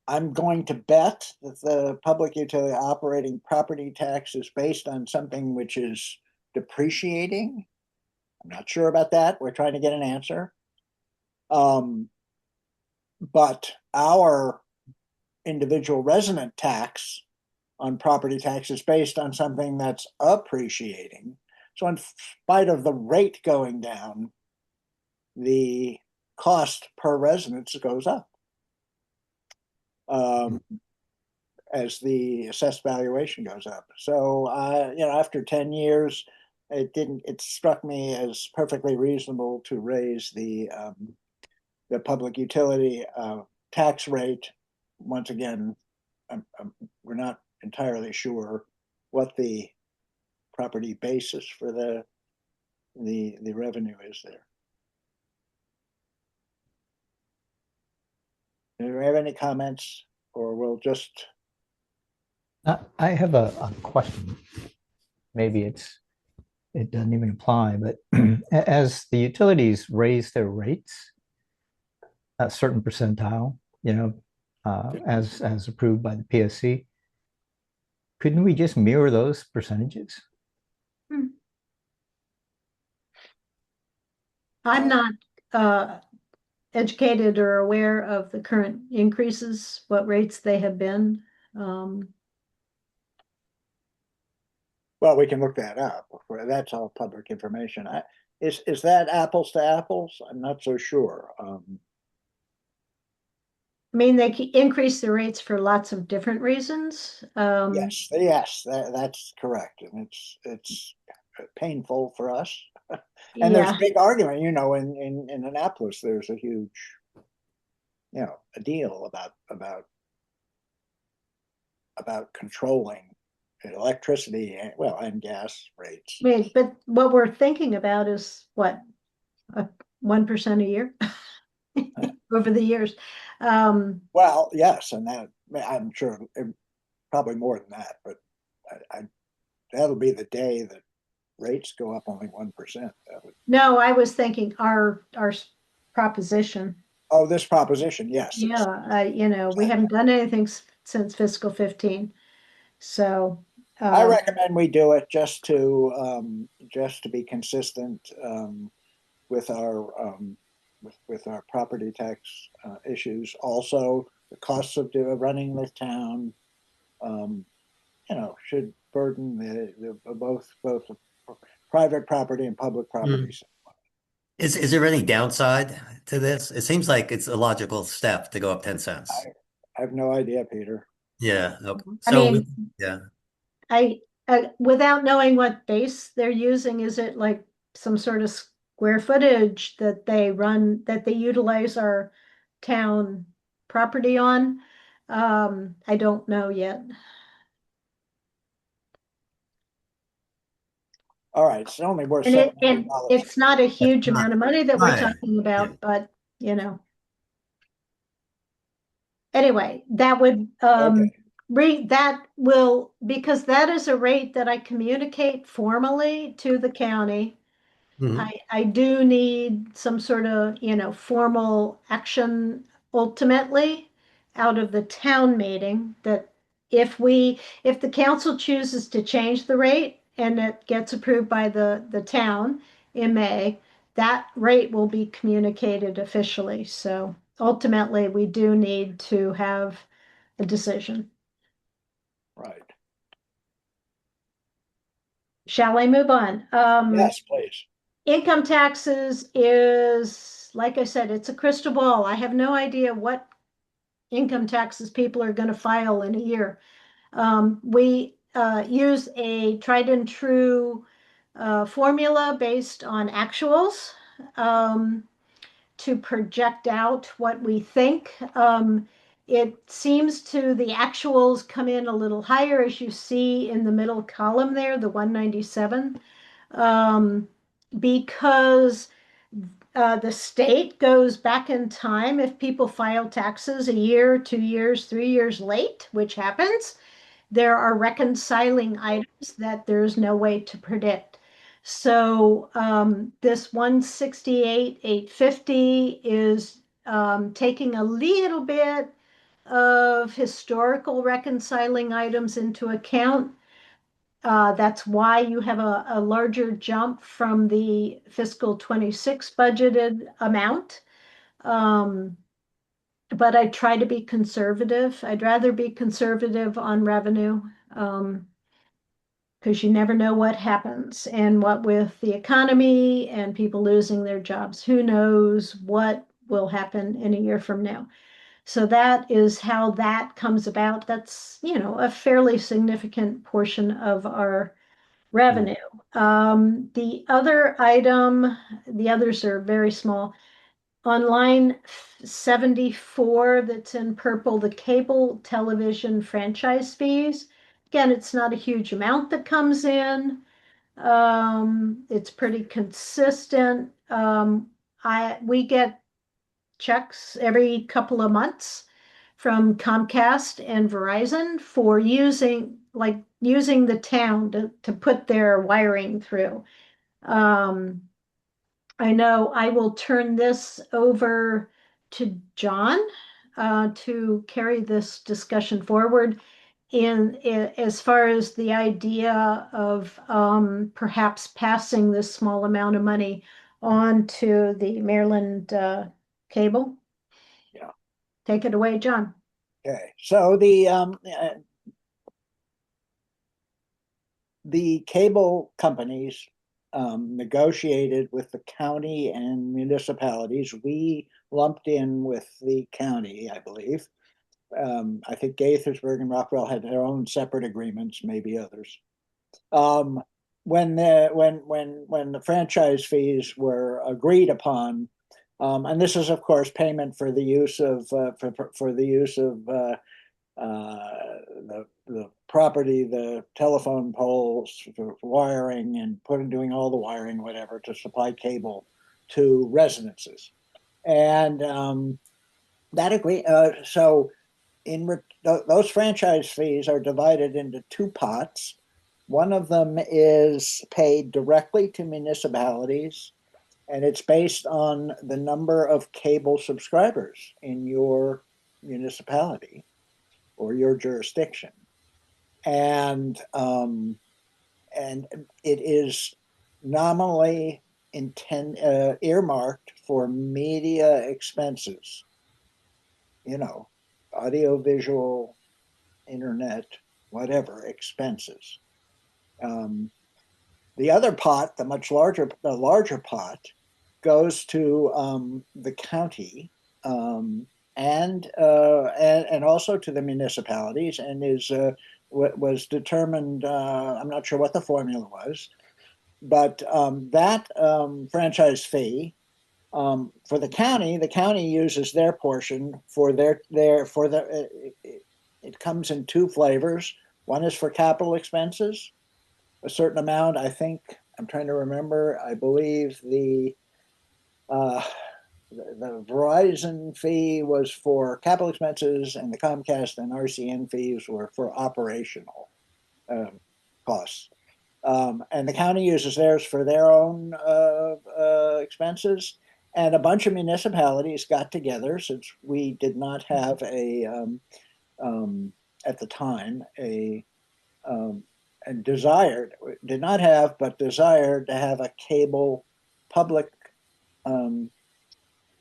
A: I'm going to bet that the public utility operating property tax is based on something which is depreciating. I'm not sure about that. We're trying to get an answer. But our individual resident tax on property tax is based on something that's appreciating. So in spite of the rate going down, the cost per residence goes up as the assessed valuation goes up. So, after 10 years, it struck me as perfectly reasonable to raise the public utility tax rate. Once again, we're not entirely sure what the property basis for the revenue is there. Do we have any comments, or we'll just?
I: I have a question. Maybe it doesn't even apply, but as the utilities raise their rates a certain percentile, as approved by the PSC, couldn't we just mirror those percentages?
F: I'm not educated or aware of the current increases, what rates they have been.
A: Well, we can look that up. That's all public information. Is that apples to apples? I'm not so sure.
F: I mean, they increase the rates for lots of different reasons.
A: Yes, that's correct, and it's painful for us. And there's a big argument, in Annapolis, there's a huge, a deal about controlling electricity and gas rates.
F: Wait, but what we're thinking about is what, 1% a year over the years.
A: Well, yes, and that I'm sure probably more than that, but that'll be the day that rates go up only 1%.
F: No, I was thinking our proposition.
A: Oh, this proposition, yes.
F: Yeah, we haven't done anything since fiscal 15. So
A: I recommend we do it just to be consistent with our property tax issues. Also, the costs of running the town, should burden the both private property and public property.
C: Is there any downside to this? It seems like it's a logical step to go up 10 cents.
A: I have no idea, Peter.
C: Yeah. Okay.
F: I without knowing what base they're using, is it like some sort of square footage that they utilize our town property on? I don't know yet.
A: All right, it's only worth
F: and
A: $700.
F: It's not a huge amount of money that we're talking about, but anyway, that would because that is a rate that I communicate formally to the county. I do need some sort of formal action ultimately out of the town meeting, that if the council chooses to change the rate, and it gets approved by the town in May, that rate will be communicated officially. So ultimately, we do need to have a decision.
A: Right.
F: Shall I move on?
A: Yes, please.
F: Income taxes is, like I said, it's a crystal ball. I have no idea what income taxes people are going to file in a year. We use a tried and true formula based on actuals to project out what we think. It seems to the actuals come in a little higher, as you see in the middle column there, the 197, because the state goes back in time if people file taxes a year, 2 years, 3 years late, which happens. There are reconciling items that there's no way to predict. So this 168,850 is taking a little bit of historical reconciling items into account. That's why you have a larger jump from the fiscal 26 budgeted amount. But I try to be conservative. I'd rather be conservative on revenue because you never know what happens. And what with the economy and people losing their jobs, who knows what will happen in a year from now. So that is how that comes about. That's, a fairly significant portion of our revenue. The other item, the others are very small. On line 74, that's in purple, the cable television franchise fees. Again, it's not a huge amount that comes in. It's pretty consistent. We get checks every couple of months from Comcast and Verizon for using the town to put their wiring through. I know I will turn this over to John to carry this discussion forward as far as the idea of perhaps passing this small amount of money on to the Maryland cable.
A: Yeah.
F: Take it away, John.
A: Okay. So the cable companies negotiated with the county and municipalities. We lumped in with the county, I believe. I think Gaithersburg and Rockwell had their own separate agreements, maybe others. When the franchise fees were agreed upon, and this is of course payment for the use of the property, the telephone poles, for wiring, and doing all the wiring, whatever, to supply cable to residences, and so those franchise fees are divided into two pots. One of them is paid directly to municipalities, and it's based on the number of cable subscribers in your municipality or your jurisdiction. And it is nominally earmarked for media expenses, audio, visual, internet, whatever expenses. The other pot, the larger pot, goes to the county and also to the municipalities, and was determined. I'm not sure what the formula was, but that franchise fee for the county uses their portion for it comes in two flavors. One is for capital expenses, a certain amount. I think I'm trying to remember. I believe the Verizon fee was for capital expenses, and the Comcast and RCN fees were for operational costs. And the county uses theirs for their own expenses. And a bunch of municipalities got together, since we did not have at the time, and did not have, but desired to have a public um,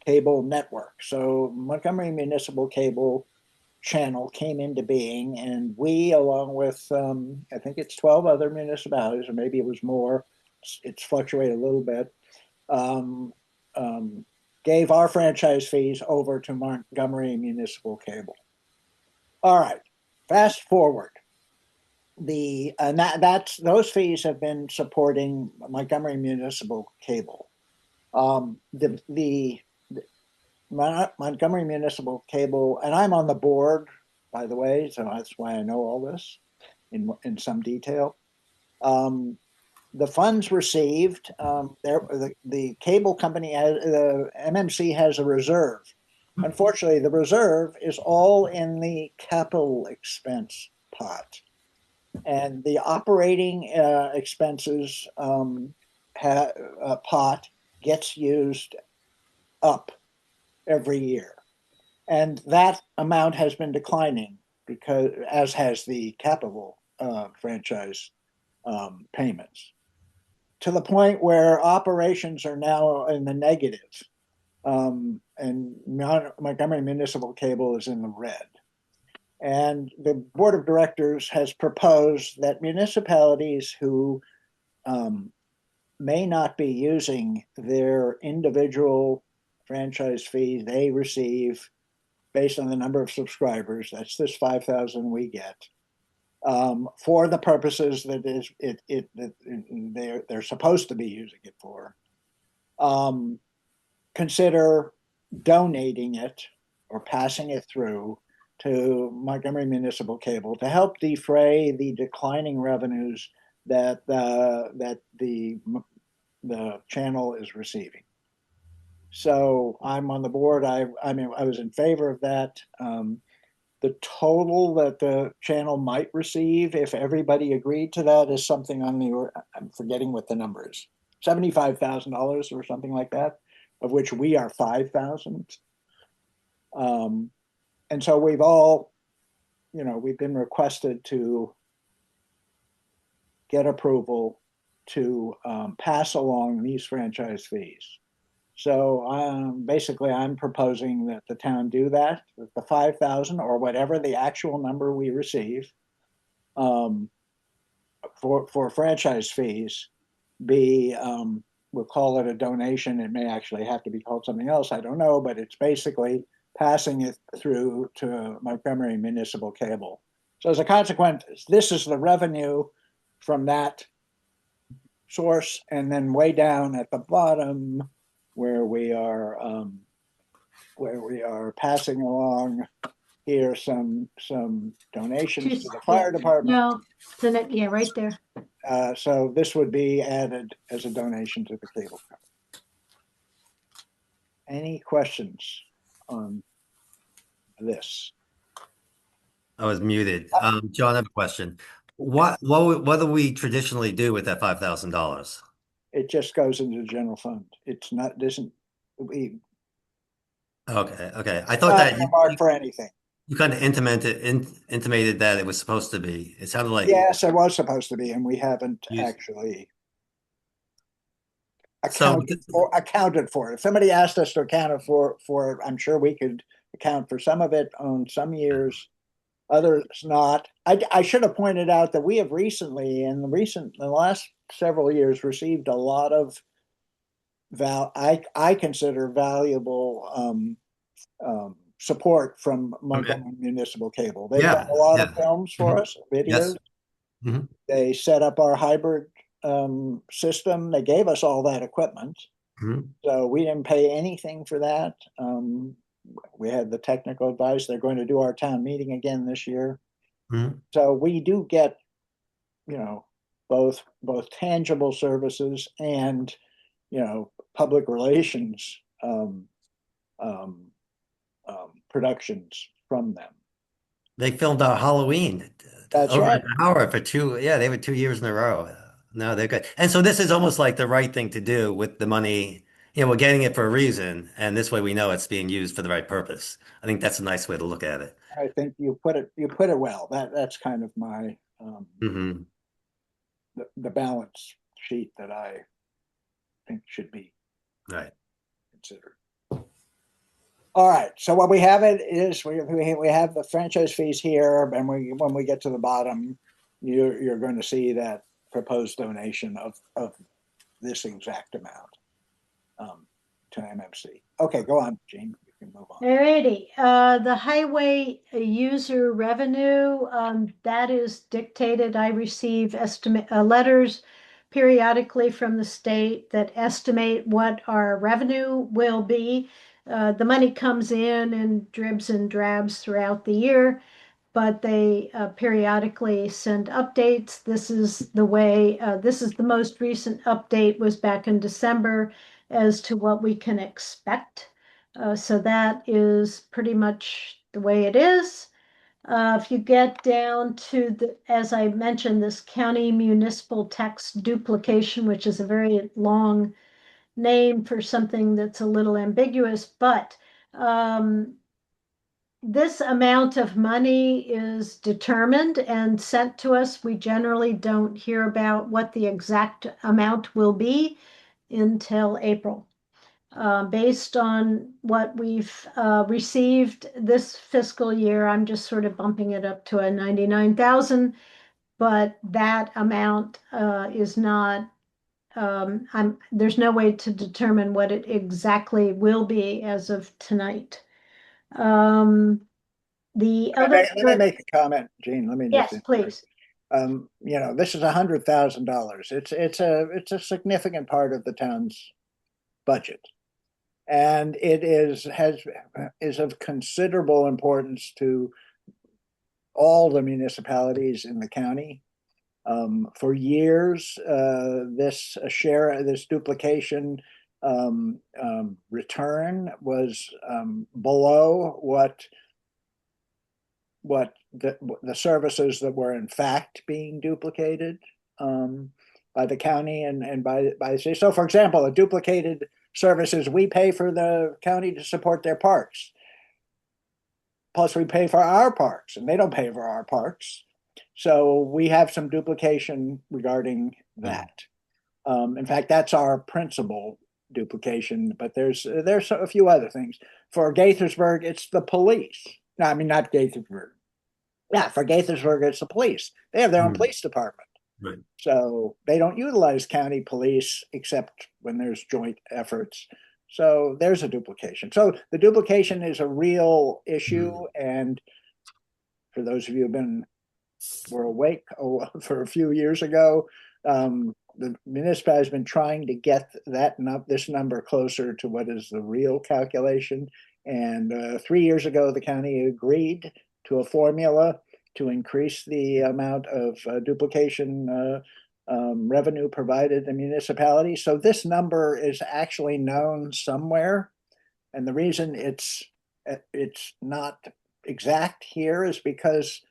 A: cable network. So Montgomery Municipal Cable Channel came into being, and we, along with I think it's 12 other municipalities, or maybe it was more, it's fluctuated a little bit, um, gave our franchise fees over to Montgomery Municipal Cable. All right, fast forward. Those fees have been supporting Montgomery Municipal Cable. The Montgomery Municipal Cable, and I'm on the board, by the way, so that's why I know all this in some detail. The funds received, the cable company, the MMC has a reserve. Unfortunately, the reserve is all in the capital expense pot, and the operating expenses pot gets used up every year. And that amount has been declining, because as has the capital franchise payments, to the point where operations are now in the negative. And Montgomery Municipal Cable is in the red. And the board of directors has proposed that municipalities who may not be using their individual franchise fee they receive based on the number of subscribers, that's this 5,000 we get, for the purposes that they're supposed to be using it for, consider donating it or passing it through to Montgomery Municipal Cable to help defray the declining revenues that the channel is receiving. So I'm on the board. I was in favor of that. The total that the channel might receive, if everybody agreed to that, is something on the, I'm forgetting what the number is, $75,000 or something like that, of which we are 5,000. And so we've all, we've been requested to get approval to pass along these franchise fees. So basically, I'm proposing that the town do that, with the 5,000 or whatever the actual number we receive for franchise fees be, we'll call it a donation. It may actually have to be called something else. I don't know, but it's basically passing it through to Montgomery Municipal Cable. So as a consequence, this is the revenue from that source, and then way down at the bottom, where we are passing along here some donations to the fire department.
F: No, yeah, right there.
A: So this would be added as a donation to the cable company. Any questions on this?
C: I was muted. John, I have a question. What do we traditionally do with that $5,000?
A: It just goes into the general fund. It's not, doesn't, we
C: Okay. I thought that
A: marked for anything.
C: you kind of intimated that it was supposed to be. It sounded like
A: Yes, it was supposed to be, and we haven't actually accounted for it. If somebody asked us to account for it, I'm sure we could account for some of it on some years, others not. I should have pointed out that we have recently, in the last several years, received a lot of I consider valuable support from Montgomery Municipal Cable. They've done a lot of films for us, videos.
C: Yes. Mm-hmm.
A: They set up our hybrid system. They gave us all that equipment.
C: Mm-hmm.
A: So we didn't pay anything for that. We had the technical advice. They're going to do our town meeting again this year.
C: Mm-hmm.
A: So we do get, both tangible services and, public relations productions from them.
C: They filmed our Halloween.
A: That's right.
C: An hour for they were 2 years in a row. No, they're good. And so this is almost like the right thing to do with the money. We're getting it for a reason, and this way we know it's being used for the right purpose. I think that's a nice way to look at it.
A: I think you put it well. That's kind of my
C: mm-hmm.
A: the balance sheet that I think should be
C: Right.
A: considered. All right, so what we have it is we have the franchise fees here, and when we get to the bottom, you're going to see that proposed donation of this exact amount to MMC. Okay, go on, Gene. You can move on.
F: Alrighty, the highway user revenue, that is dictated. I receive estimate letters periodically from the state that estimate what our revenue will be. The money comes in dribs and drabs throughout the year, but they periodically send updates. This is the way, this is the most recent update was back in December as to what we can expect. So that is pretty much the way it is. If you get down to the, as I mentioned, this county municipal tax duplication, which is a very long name for something that's a little ambiguous, but this amount of money is determined and sent to us. We generally don't hear about what the exact amount will be until April. Based on what we've received this fiscal year, I'm just sort of bumping it up to a 99,000, but that amount is not, there's no way to determine what it exactly will be as of tonight. The other.
A: Let me make a comment, Gene. Let me just.
F: Yes, please.
A: This is $100,000. It's a significant part of the town's budget. And it is of considerable importance to all the municipalities in the county. For years, this duplication return was below what the services that were in fact being duplicated by the county and by the city. So, for example, a duplicated services, we pay for the county to support their parks. Plus we pay for our parks and they don't pay for our parks. So we have some duplication regarding that. In fact, that's our principal duplication, but there's a few other things. For Gaithersburg, it's the police. No, I mean, not Gaithersburg. Yeah, for Gaithersburg, it's the police. They have their own police department.
C: Right.
A: So they don't utilize county police except when there's joint efforts. So there's a duplication. So the duplication is a real issue. And for those of you who were awake for a few years ago, the municipality has been trying to get this number closer to what is the real calculation. And 3 years ago, the county agreed to a formula to increase the amount of duplication revenue provided to municipalities. So this number is actually known somewhere. And the reason it's not exact here is because,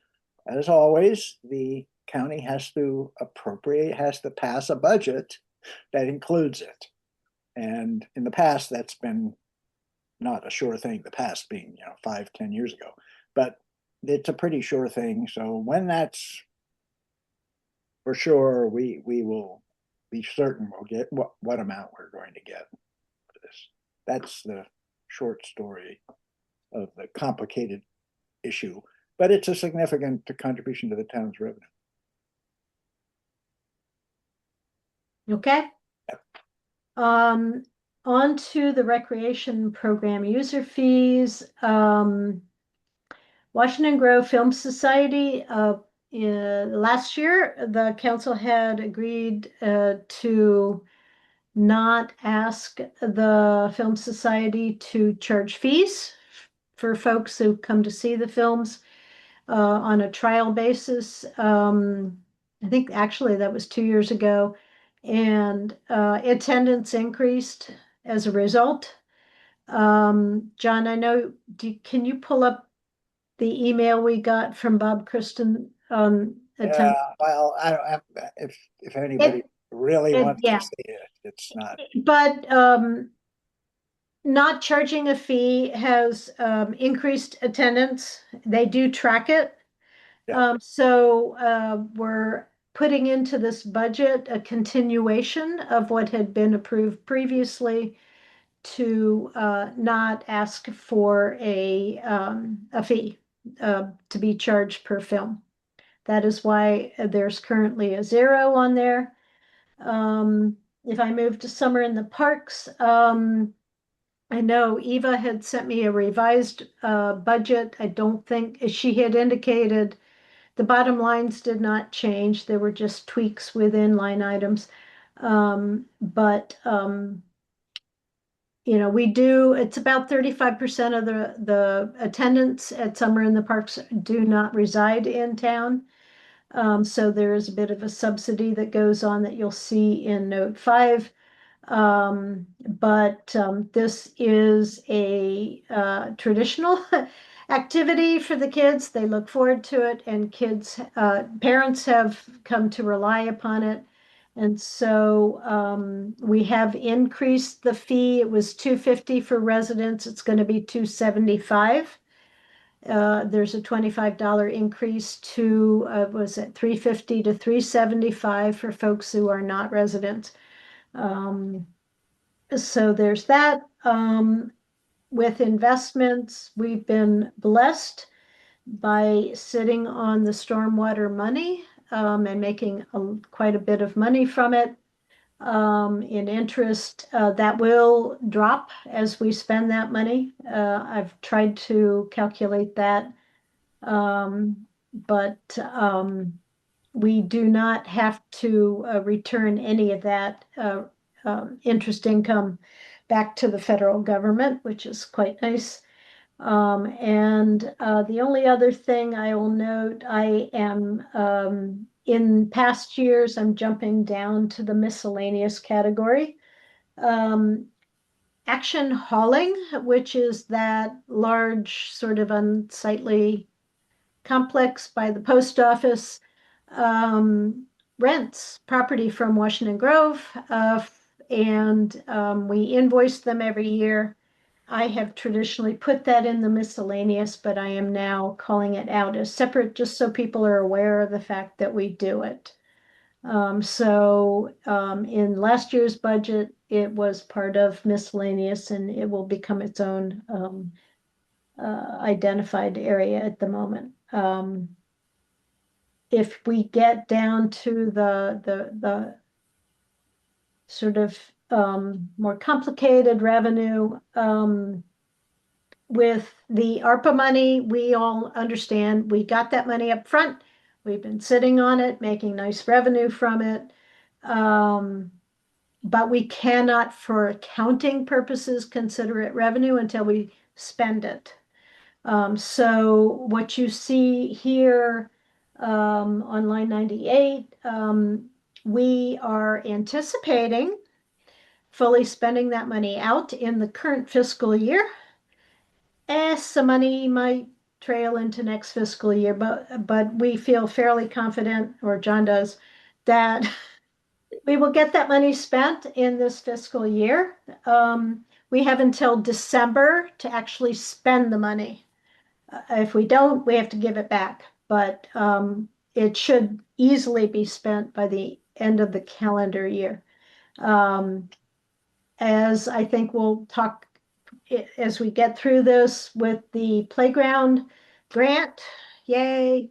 A: as always, the county has to pass a budget that includes it. And in the past, that's been not a sure thing, the past being 5-10 years ago. But it's a pretty sure thing. So when that's for sure, we will be certain we'll get what amount we're going to get for this. That's the short story of the complicated issue, but it's a significant contribution to the town's revenue.
F: Okay. On to the recreation program user fees. Washington Grove Film Society, last year, the council had agreed to not ask the Film Society to charge fees for folks who come to see the films on a trial basis. I think actually that was 2 years ago. And attendance increased as a result. John, I know, can you pull up the email we got from Bob Kristen on attendance?
A: Well, I don't have, if anybody really wants to see it, it's not.
F: But not charging a fee has increased attendance. They do track it.
A: Yeah.
F: So we're putting into this budget a continuation of what had been approved previously to not ask for a fee to be charged per film. That is why there's currently a 0 on there. If I move to Summer in the Parks, I know Eva had sent me a revised budget. I don't think she had indicated the bottom lines did not change. There were just tweaks within line items. You know, we do, it's about 35% of the attendants at Summer in the Parks do not reside in town. So there is a bit of a subsidy that goes on that you'll see in note 5. This is a traditional activity for the kids. They look forward to it, and parents have come to rely upon it. And so we have increased the fee. It was $250 for residents. It's going to be $275. There's a $25 increase to was it $350 to $375 for folks who are not residents. So there's that. With investments, we've been blessed by sitting on the stormwater money and making quite a bit of money from it in interest. That will drop as we spend that money. I've tried to calculate that, we do not have to return any of that interest income back to the federal government, which is quite nice. The only other thing I will note, I am in past years, I'm jumping down to the miscellaneous category. Action hauling, which is that large sort of unsightly complex by the post office, rents property from Washington Grove, and we invoice them every year. I have traditionally put that in the miscellaneous, but I am now calling it out as separate just so people are aware of the fact that we do it. In last year's budget, it was part of miscellaneous, and it will become its own identified area at the moment. If we get down to the sort of more complicated revenue, with the ARPA money, we all understand we got that money up front. We've been sitting on it, making nice revenue from it. But we cannot, for accounting purposes, consider it revenue until we spend it. So what you see here on line 98, we are anticipating fully spending that money out in the current fiscal year. Some money might trail into next fiscal year, but we feel fairly confident, or John does, that we will get that money spent in this fiscal year. We have until December to actually spend the money. If we don't, we have to give it back, but it should easily be spent by the end of the calendar year. As I think we'll talk as we get through this with the playground grant, yay.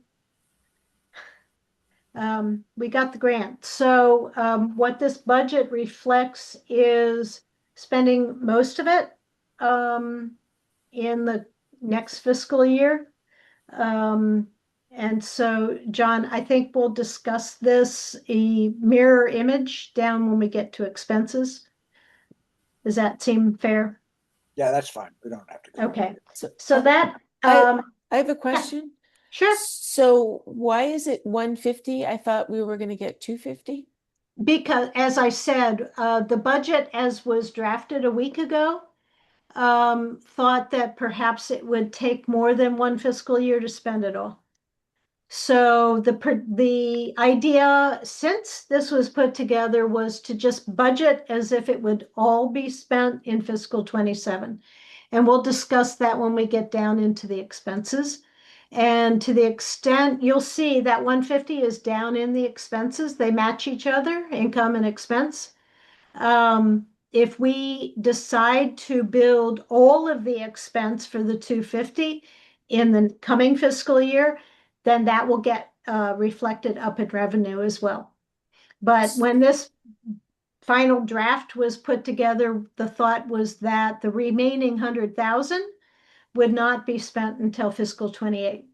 F: We got the grant. So what this budget reflects is spending most of it in the next fiscal year. And so, John, I think we'll discuss this a mirror image down when we get to expenses. Does that seem fair?
A: Yeah, that's fine. We don't have to go.
F: Okay. So that
H: I have a question.
F: Sure.
H: So why is it 150? I thought we were going to get 250.
F: Because, as I said, the budget as was drafted a week ago thought that perhaps it would take more than one fiscal year to spend it all. So the idea, since this was put together, was to just budget as if it would all be spent in fiscal 27. And we'll discuss that when we get down into the expenses. And to the extent you'll see that 150 is down in the expenses, they match each other, income and expense. If we decide to build all of the expense for the 250 in the coming fiscal year, then that will get reflected up in revenue as well. But when this final draft was put together, the thought was that the remaining 100,000 would not be spent until fiscal 28.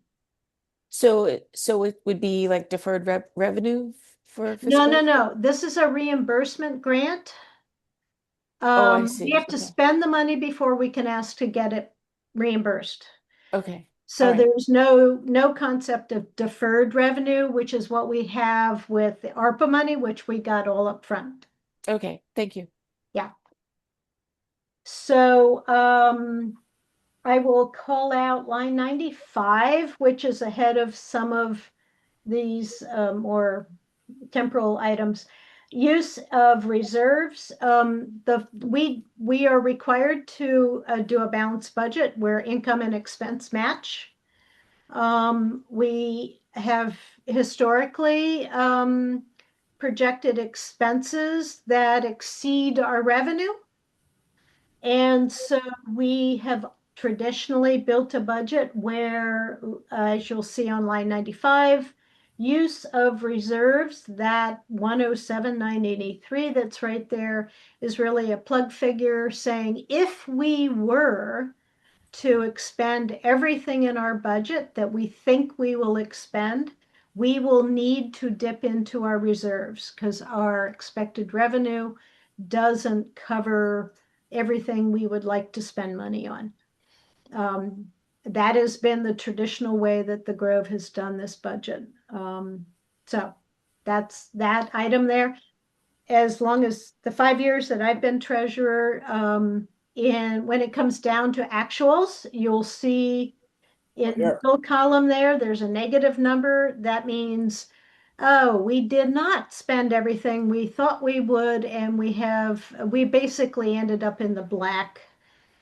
H: So it would be like deferred revenue for
F: No,
H: fiscal?
F: no. This is a reimbursement grant.
H: Oh, I
F: We
H: see.
F: have to
H: Okay.
F: spend the money before we can ask to get it reimbursed.
H: Okay.
F: So
H: All right.
F: there's no concept of deferred revenue, which is what we have with the ARPA money, which we got all up front.
H: Okay. Thank you.
F: So I will call out line 95, which is ahead of some of these more temporal items. Use of reserves. We are required to do a balanced budget where income and expense match. We have historically projected expenses that exceed our revenue. And so we have traditionally built a budget where, as you'll see on line 95, use of reserves, that 107,983 that's right there is really a plug figure saying if we were to expend everything in our budget that we think we will expend, we will need to dip into our reserves because our expected revenue doesn't cover everything we would like to spend money on. That has been the traditional way that the Grove has done this budget. So that's that item there. As long as the 5 years that I've been treasurer, and when it comes down to actuals, you'll see in the
A: Here.
F: middle column there's a negative number. That means, oh, we did not spend everything we thought we would, and we basically ended up in the black,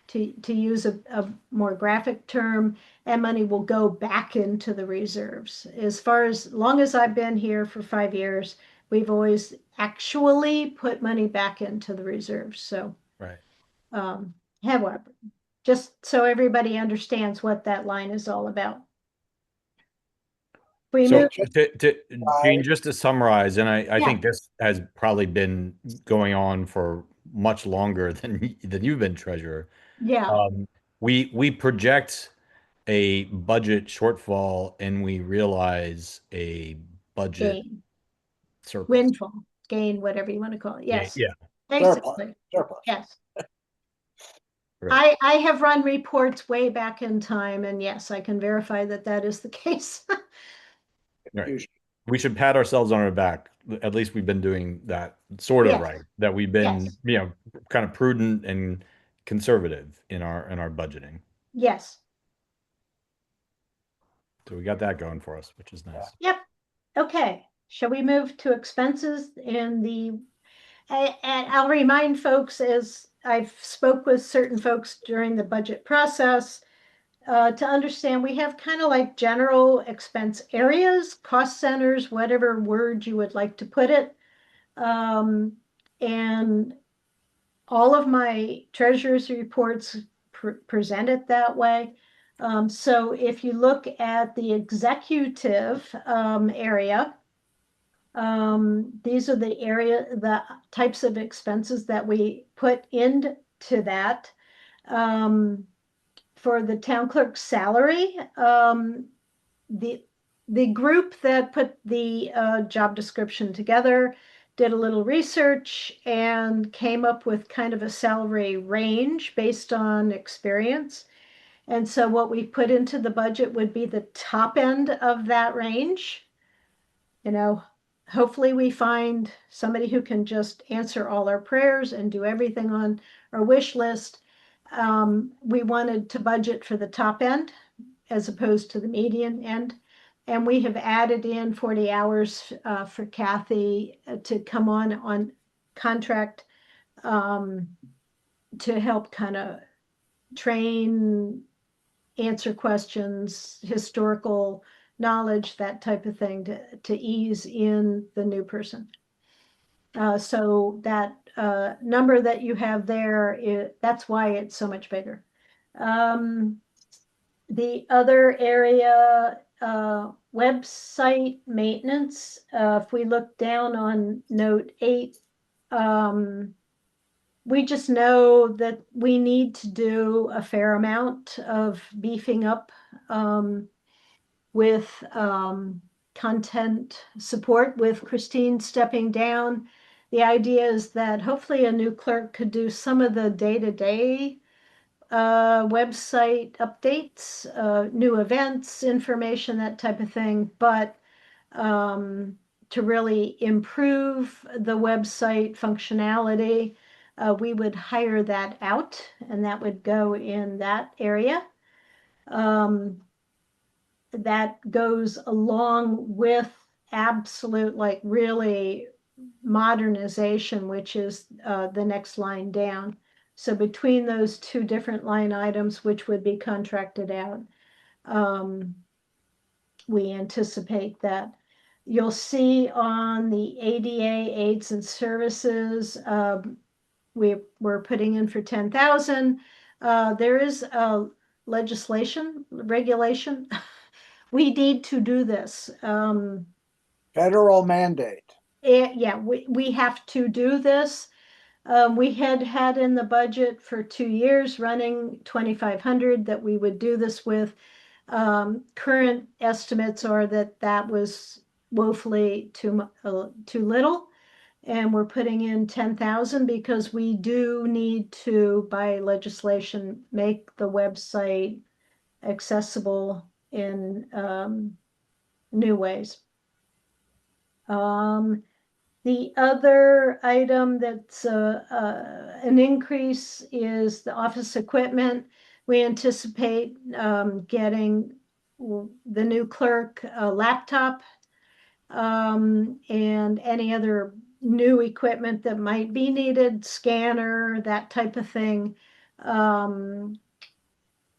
F: to use a more graphic term, and money will go back into the reserves. As long as I've been here for 5 years, we've always actually put money back into the reserves. So,
D: Right.
F: however, just so everybody understands what that line is all about. We
D: So
F: move,
D: Gene, just to summarize, and I
F: Yeah.
D: think this has probably been going on for much longer than you've been treasurer.
F: yeah,
D: We project a budget shortfall and we realize a budget
F: gain,
D: surplus.
F: windfall, gain, whatever you want to call it. Yes,
D: Yeah.
F: basically,
A: Surplus.
F: yes.
D: Right.
F: I have run reports way back in time, and yes, I can verify that that is the case.
D: Right.
A: Usually.
D: We should pat ourselves on our back. At least we've been doing that sort of
F: Yes.
D: right. That we've been,
F: Yes.
D: kind of prudent and conservative in our budgeting.
F: Yes.
D: So we got that going for us, which is nice.
F: Yep. Okay. Shall we move to expenses and I'll remind folks, as I've spoke with certain folks during the budget process, to understand we have kind of like general expense areas, cost centers, whatever word you would like to put it. And all of my treasurer's reports present it that way. So if you look at the executive area, these are the types of expenses that we put into that. For the town clerk's salary, the group that put the job description together did a little research and came up with kind of a salary range based on experience. And so what we put into the budget would be the top end of that range. Hopefully we find somebody who can just answer all our prayers and do everything on our wish list. We wanted to budget for the top end as opposed to the median end. And we have added in 40 hours for Kathy to come on contract to help kind of train answer questions, historical knowledge, that type of thing to ease in the new person. So that number that you have there, that's why it's so much bigger. The other area, website maintenance, if we look down on note 8, we just know that we need to do a fair amount of beefing up with content support with Christine stepping down. The idea is that hopefully a new clerk could do some of the day-to-day website updates, new events, information, that type of thing. But to really improve the website functionality, we would hire that out, and that would go in that area. That goes along with absolute, like, really modernization, which is the next line down. So between those two different line items, which would be contracted out, we anticipate that. You'll see on the ADA aids and services, we're putting in for 10,000. There is a regulation. We need to do this.
A: Federal mandate.
F: Yeah, we have to do this. We had in the budget for 2 years running 2,500 that we would do this with. Current estimates are that was woefully too little, and we're putting in 10,000 because we do need to, by legislation, make the website accessible in new ways. The other item that's an increase is the office equipment. We anticipate getting the new clerk a laptop and any other new equipment that might be needed, scanner, that type of thing,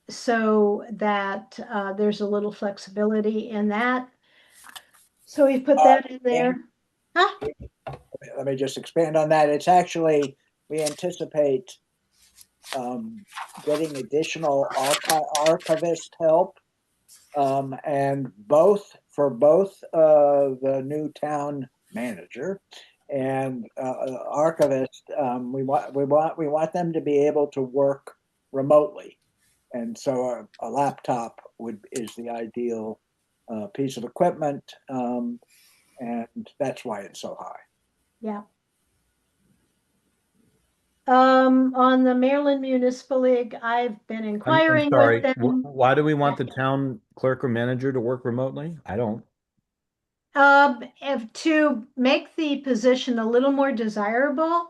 F: so that there's a little flexibility in that. So we put that in there. Huh?
A: Let me just expand on that. It's actually, we anticipate getting additional archivist help, and for both the new town manager and archivist. We want them to be able to work remotely, and so a laptop is the ideal piece of equipment, and that's why it's so high.
F: Yeah. On the Maryland Municipal League, I've been
D: I'm
F: inquiring
D: sorry.
F: with them.
D: Why do we want the town clerk or manager to work remotely? I don't.
F: To make the position a little more desirable,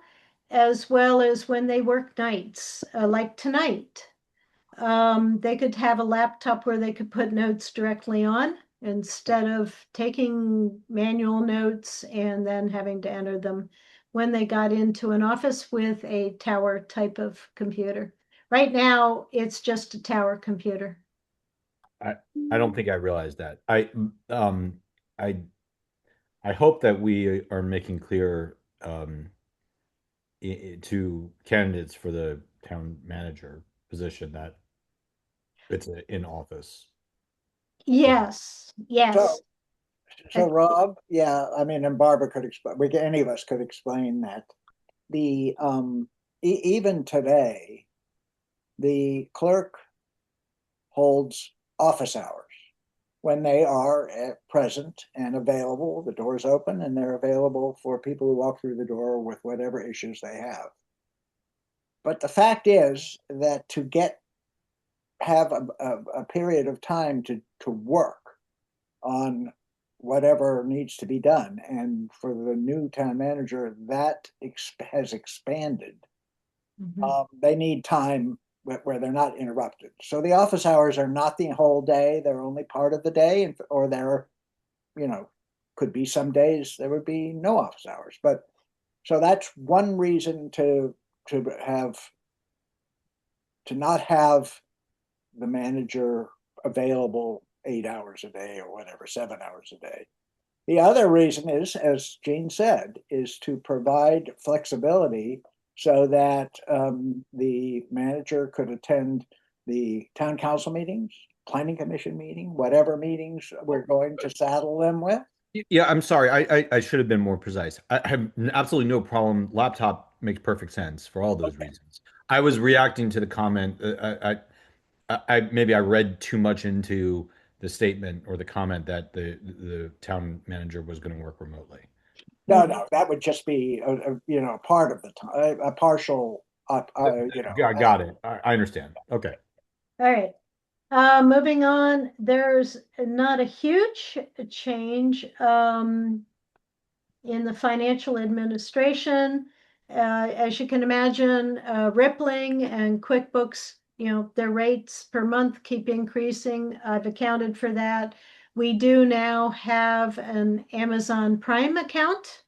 F: as well as when they work nights, like tonight. They could have a laptop where they could put notes directly on instead of taking manual notes and then having to enter them when they got into an office with a tower type of computer. Right now, it's just a tower computer.
D: I don't think I realized that. I hope that we are making clear to candidates for the town manager position that it's in office.
F: Yes, yes.
A: So Rob, yeah, I mean, and Barbara could explain. Any of us could explain that. The even today, the clerk holds office hours when they are present and available. The door's open and they're available for people who walk through the door with whatever issues they have. But the fact is that to have a period of time to work on whatever needs to be done, and for the new town manager, that has expanded. They need time where they're not interrupted. So the office hours are not the whole day. They're only part of the day, or there, could be some days there would be no office hours. But so that's one reason to not have the manager available 8 hours a day or whatever, 7 hours a day. The other reason is, as Jean said, is to provide flexibility so that the manager could attend the town council meetings, planning commission meeting, whatever meetings we're going to saddle them with.
D: Yeah, I'm sorry. I should have been more precise. I have absolutely no problem. Laptop makes perfect sense for all those reasons. I was reacting to the comment. Maybe I read too much into the statement or the comment that the town manager was going to work remotely.
A: No, that would just be part of the time, a partial.
D: I got it. I understand. Okay.
F: All right. Moving on, there's not a huge change in the financial administration. As you can imagine, Rippling and QuickBooks, their rates per month keep increasing. I've accounted for that. We do now have an Amazon Prime account,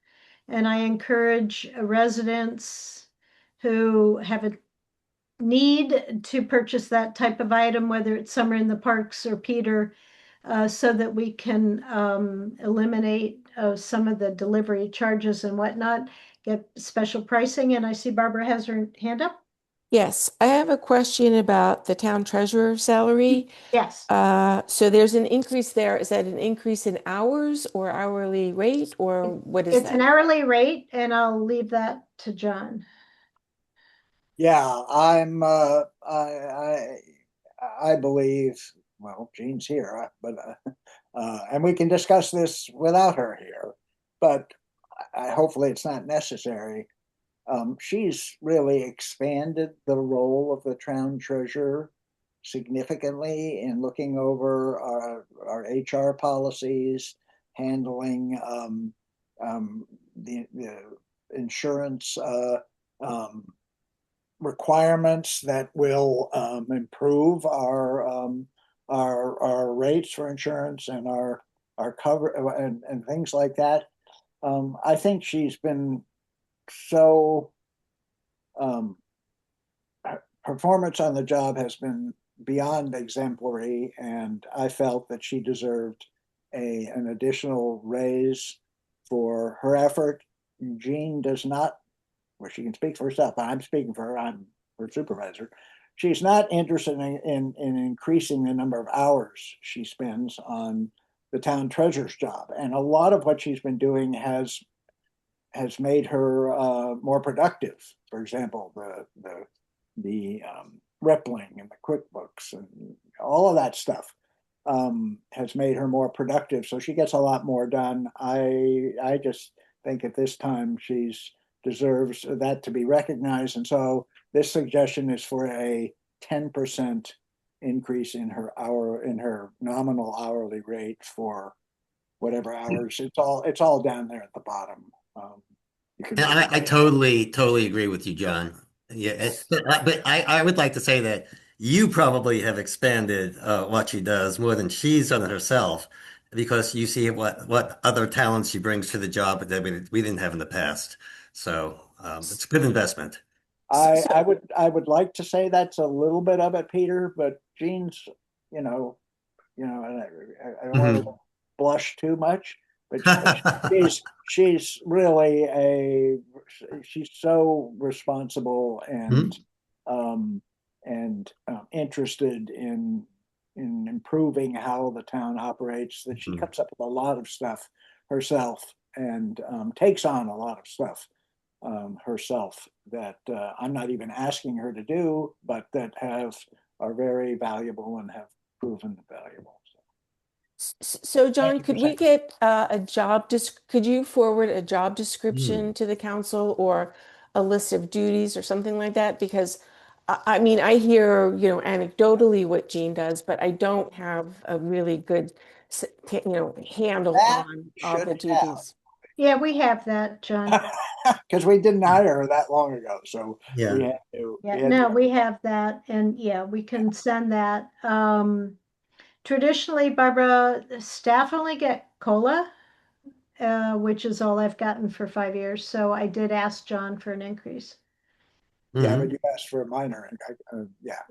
F: and I encourage residents who have a need to purchase that type of item, whether it's Summer in the Parks or Peter, so that we can eliminate some of the delivery charges and whatnot, get special pricing. And I see Barbara has her hand up.
H: Yes, I have a question about the town treasurer salary.
F: Yes.
H: So there's an increase there. Is that an increase in hours or hourly rate, or what is
F: It's
H: that?
F: an hourly rate, and I'll leave that to John.
A: Yeah, I believe, well, Jean's here, but and we can discuss this without her here, but hopefully it's not necessary. She's really expanded the role of the town treasurer significantly in looking over our HR policies, handling the insurance requirements that will improve our rates for insurance and our cover and things like that. I think she's been so performance on the job has been beyond exemplary, and I felt that she deserved an additional raise for her effort. Jean does not, well, she can speak for herself, but I'm speaking for her. I'm her supervisor. She's not interested in increasing the number of hours she spends on the town treasurer's job, and a lot of what she's been doing has made her more productive. For example, the Rippling and the QuickBooks and all of that stuff has made her more productive. So she gets a lot more done. I just think at this time she's deserves that to be recognized. And so this suggestion is for a 10% increase in her nominal hourly rate for whatever hours. It's all down there at the bottom.
C: And I totally agree with you, John. Yeah, but I would like to say that you probably have expanded what she does more than she's done it herself, because you see what other talents she brings to the job that we didn't have in the past. So it's a good investment.
A: I would like to say that's a little bit of it, Peter, but Jean's, and I don't want to blush too much, but she's really she's so responsible and interested in improving how the town operates, that she comes up with a lot of stuff herself and takes on a lot of stuff herself that I'm not even asking her to do, but that are very valuable and have proven valuable.
H: So John, could we get could you forward a job description to the council or a list of duties or something like that? Because I mean, I hear, anecdotally what Jean does, but I don't have a really good, handle on all the duties.
F: Yeah, we have that, John.
A: Because we didn't hire her that long ago, so
C: Yeah.
A: we had to.
F: We have that, and yeah, we can send that. Traditionally, Barbara, staff only get COLA, which is all I've gotten for 5 years. So I did ask John for an increase.
A: Yeah, but you asked for a minor, yeah,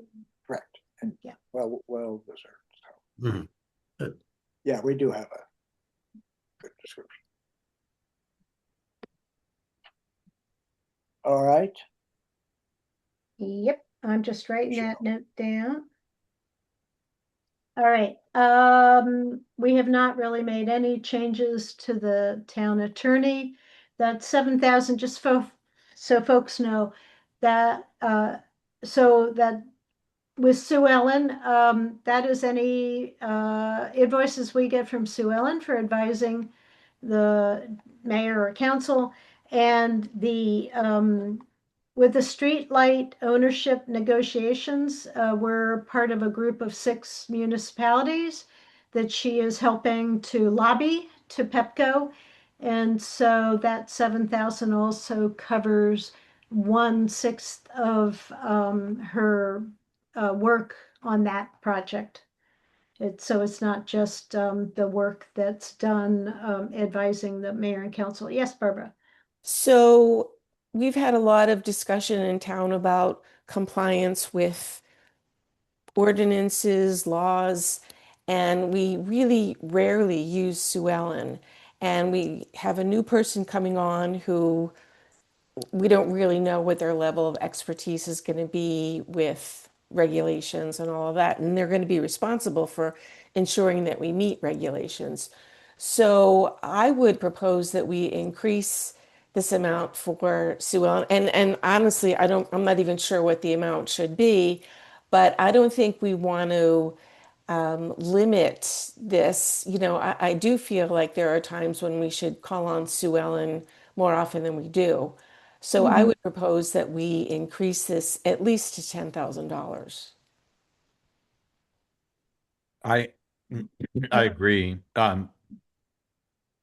A: correct. and
F: Yeah.
A: well deserved. So,
C: Mhm. Good.
A: yeah, we do have a good description. All right.
F: Yep, I'm just writing
A: Sure.
F: that note down. All right, we have not really made any changes to the town attorney. That 7,000, just so folks know that, so that with Sue Ellen, that is any, invoices we get from Sue Ellen for advising the mayor or council. And the, with the street light ownership negotiations, we're part of a group of 6 municipalities that she is helping to lobby to Pepco. And so that 7,000 also covers 1/6 of her work on that project. So it's not just the work that's done advising the mayor and council. Yes, Barbara.
H: So we've had a lot of discussion in town about compliance with ordinances, laws, and we really rarely use Sue Ellen. And we have a new person coming on who we don't really know what their level of expertise is going to be with regulations and all of that. And they're going to be responsible for ensuring that we meet regulations. So I would propose that we increase this amount for Sue Ellen. And honestly, I'm not even sure what the amount should be, but I don't think we want to limit this. I do feel like there are times when we should call on Sue Ellen more often than we do. So I would propose that we increase this at least to $10,000.
D: I agree. And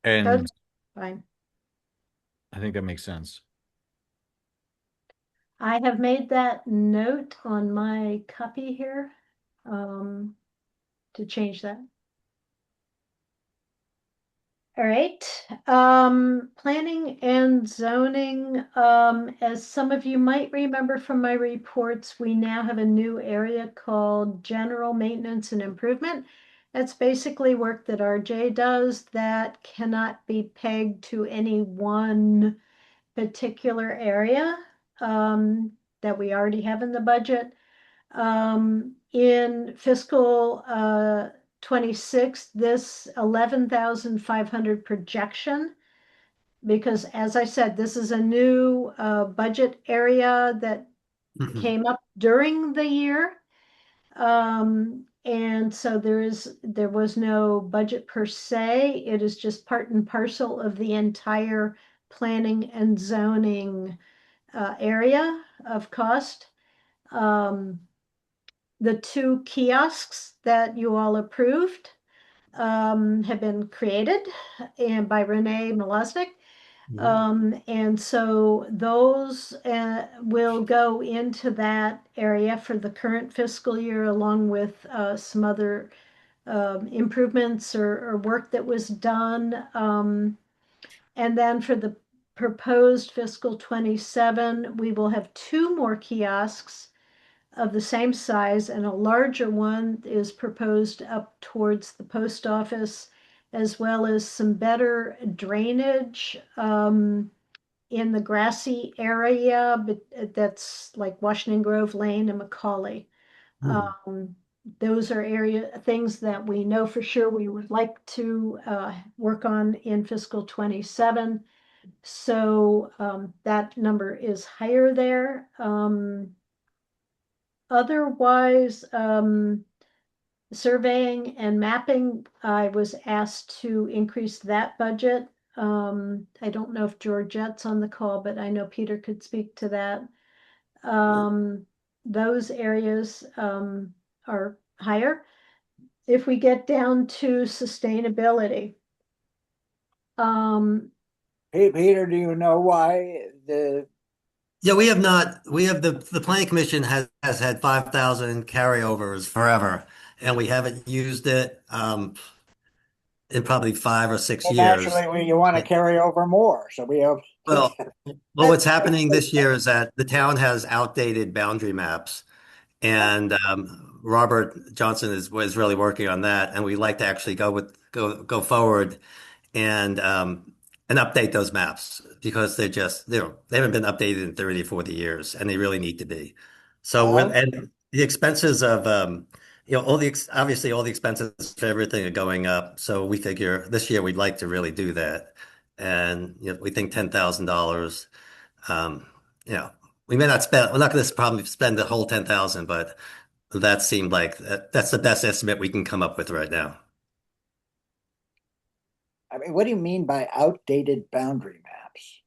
F: Good. Fine.
D: I think that makes sense.
F: I have made that note on my copy here to change that. All right, planning and zoning, as some of you might remember from my reports, we now have a new area called general maintenance and improvement. That's basically work that RJ does that cannot be pegged to any one particular area that we already have in the budget. In fiscal 26, this 11,500 projection, because as I said, this is a new budget area that
C: Mhm.
F: came up during the year. And so there was no budget per se. It is just part and parcel of the entire planning and zoning area of cost. The 2 kiosks that you all approved have been created and by Renee Malosnik. And so those will go into that area for the current fiscal year, along with some other improvements or work that was done. And then for the proposed fiscal 27, we will have 2 more kiosks of the same size, and a larger one is proposed up towards the post office, as well as some better drainage in the grassy area, but that's like Washington Grove Lane and Macaulay. Those are things that we know for sure we would like to work on in fiscal 27. So that number is higher there. Otherwise, surveying and mapping, I was asked to increase that budget. I don't know if Georgette's on the call, but I know Peter could speak to that. Those areas are higher. If we get down to sustainability,
A: Hey, Peter, do you know why
C: Yeah, we have not. We have the planning commission has had 5,000 carryovers forever, and we haven't used it in probably 5 or 6 years.
A: naturally you want to carry over more? So we have.
C: Well, what's happening this year is that the town has outdated boundary maps, and Robert Johnson was really working on that, and we'd like to actually go forward and update those maps because they're just, they haven't been updated in 30 or 40 years, and they really need to be. So and the expenses of obviously all the expenses for everything are going up. So we figure this year we'd like to really do that, and we think $10,000. Um, you know, we're not going to probably spend the whole 10,000, but that seemed like that's the best estimate we can come up with right now.
A: I mean, what do you mean by outdated boundary maps?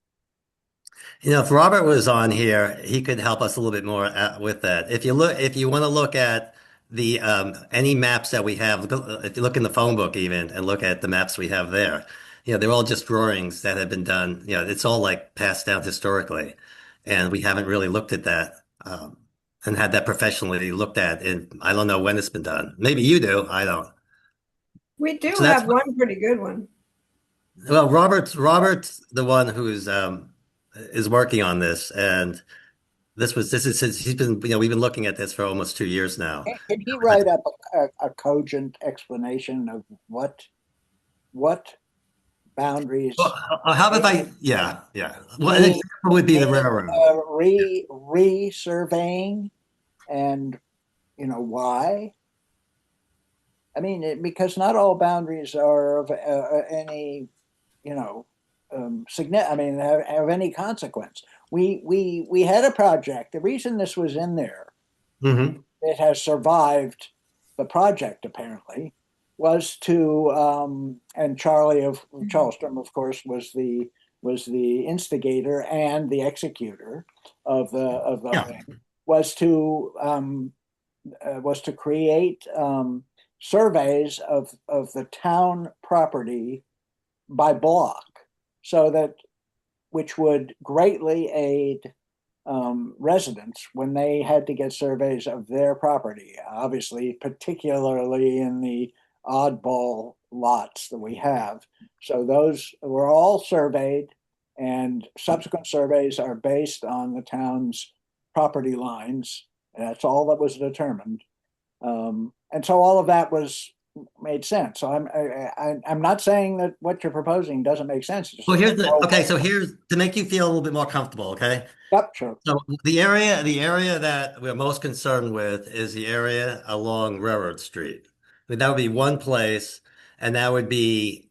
C: If Robert was on here, he could help us a little bit more with that. If you want to look at the any maps that we have, if you look in the phone book even and look at the maps we have there, they're all just drawings that have been done. It's all like passed down historically, and we haven't really looked at that and had that professionally looked at. And I don't know when it's been done. Maybe you do. I don't.
B: We do
C: So that's
B: have one pretty good one.
C: Well, Robert's the one who's is working on this, and this is since he's been we've been looking at this for almost 2 years now.
A: Can he write up a cogent explanation of what boundaries?
C: Well, how about yeah. Well, an example would be the railroad.
A: Resurveying, and why? I mean, because not all boundaries are of any significant. I mean, have any consequence. We had a project. The reason this was in there, it has survived the project apparently, was to and Charlie of Charleston, of course, was the instigator and the executor of the thing, was to create surveys of the town property by block, so that which would greatly aid residents when they had to get surveys of their property, obviously, particularly in the oddball lots that we have. So those were all surveyed, and subsequent surveys are based on the town's property lines. And that's all that was determined. And so all of that made sense. So I'm not saying that what you're proposing doesn't make sense.
C: Well, so here's to make you feel a little bit more comfortable, okay?
A: Yep, sure.
C: So the area that we're most concerned with is the area along Railroad Street. That would be one place, and that would be,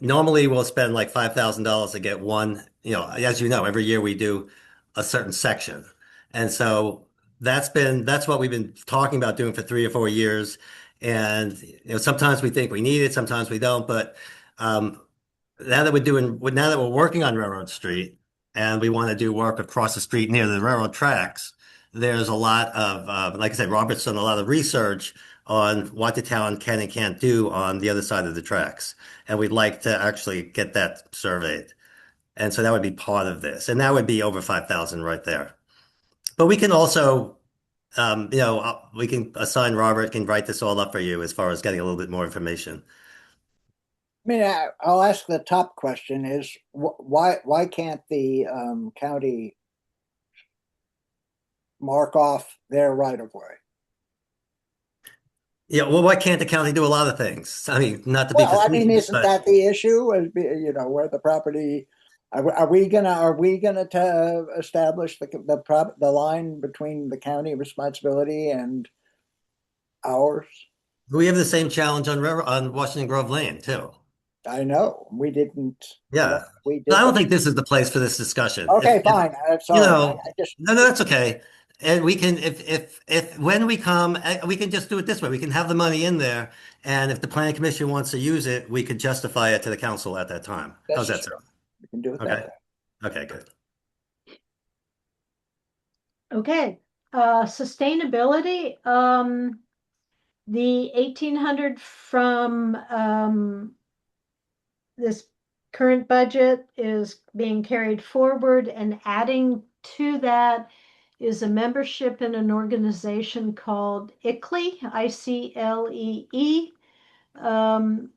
C: normally we'll spend like $5,000 to get one, as every year we do a certain section. And so that's what we've been talking about doing for 3 or 4 years. And sometimes we think we need it, sometimes we don't. But now that we're working on Railroad Street, and we want to do work across the street near the railroad tracks, there's a lot of, like I said, Robert's done a lot of research on what the town can and can't do on the other side of the tracks. And we'd like to actually get that surveyed. And so that would be part of this. And that would be over 5,000 right there. But we can also, we can assign Robert, can write this all up for you as far as getting a little bit more information.
A: I mean, I'll ask the top question is why can't the county mark off their right of way?
C: Yeah, well, why can't the county do a lot of things? I mean, not to be
A: Well, I mean,
C: facetious,
A: isn't that the issue? Where the property? Are we gonna establish the line between the county responsibility and ours?
C: we have the same challenge on Washington Grove Lane too.
A: I know we didn't.
C: Yeah,
A: we did.
C: But I don't think this is the place for this discussion.
A: Okay, fine. Sorry.
C: No, that's okay. And we can, if when we come, we can just do it this way. We can have the money in there, and if the planning commission wants to use it, we could justify it to the council at that time. How's that sound?
A: We can do it
C: Okay.
A: that way.
C: Okay, good.
F: Okay, sustainability, the 1,800 from this current budget is being carried forward, and adding to that is a membership in an organization called ICLEE, ICLEE.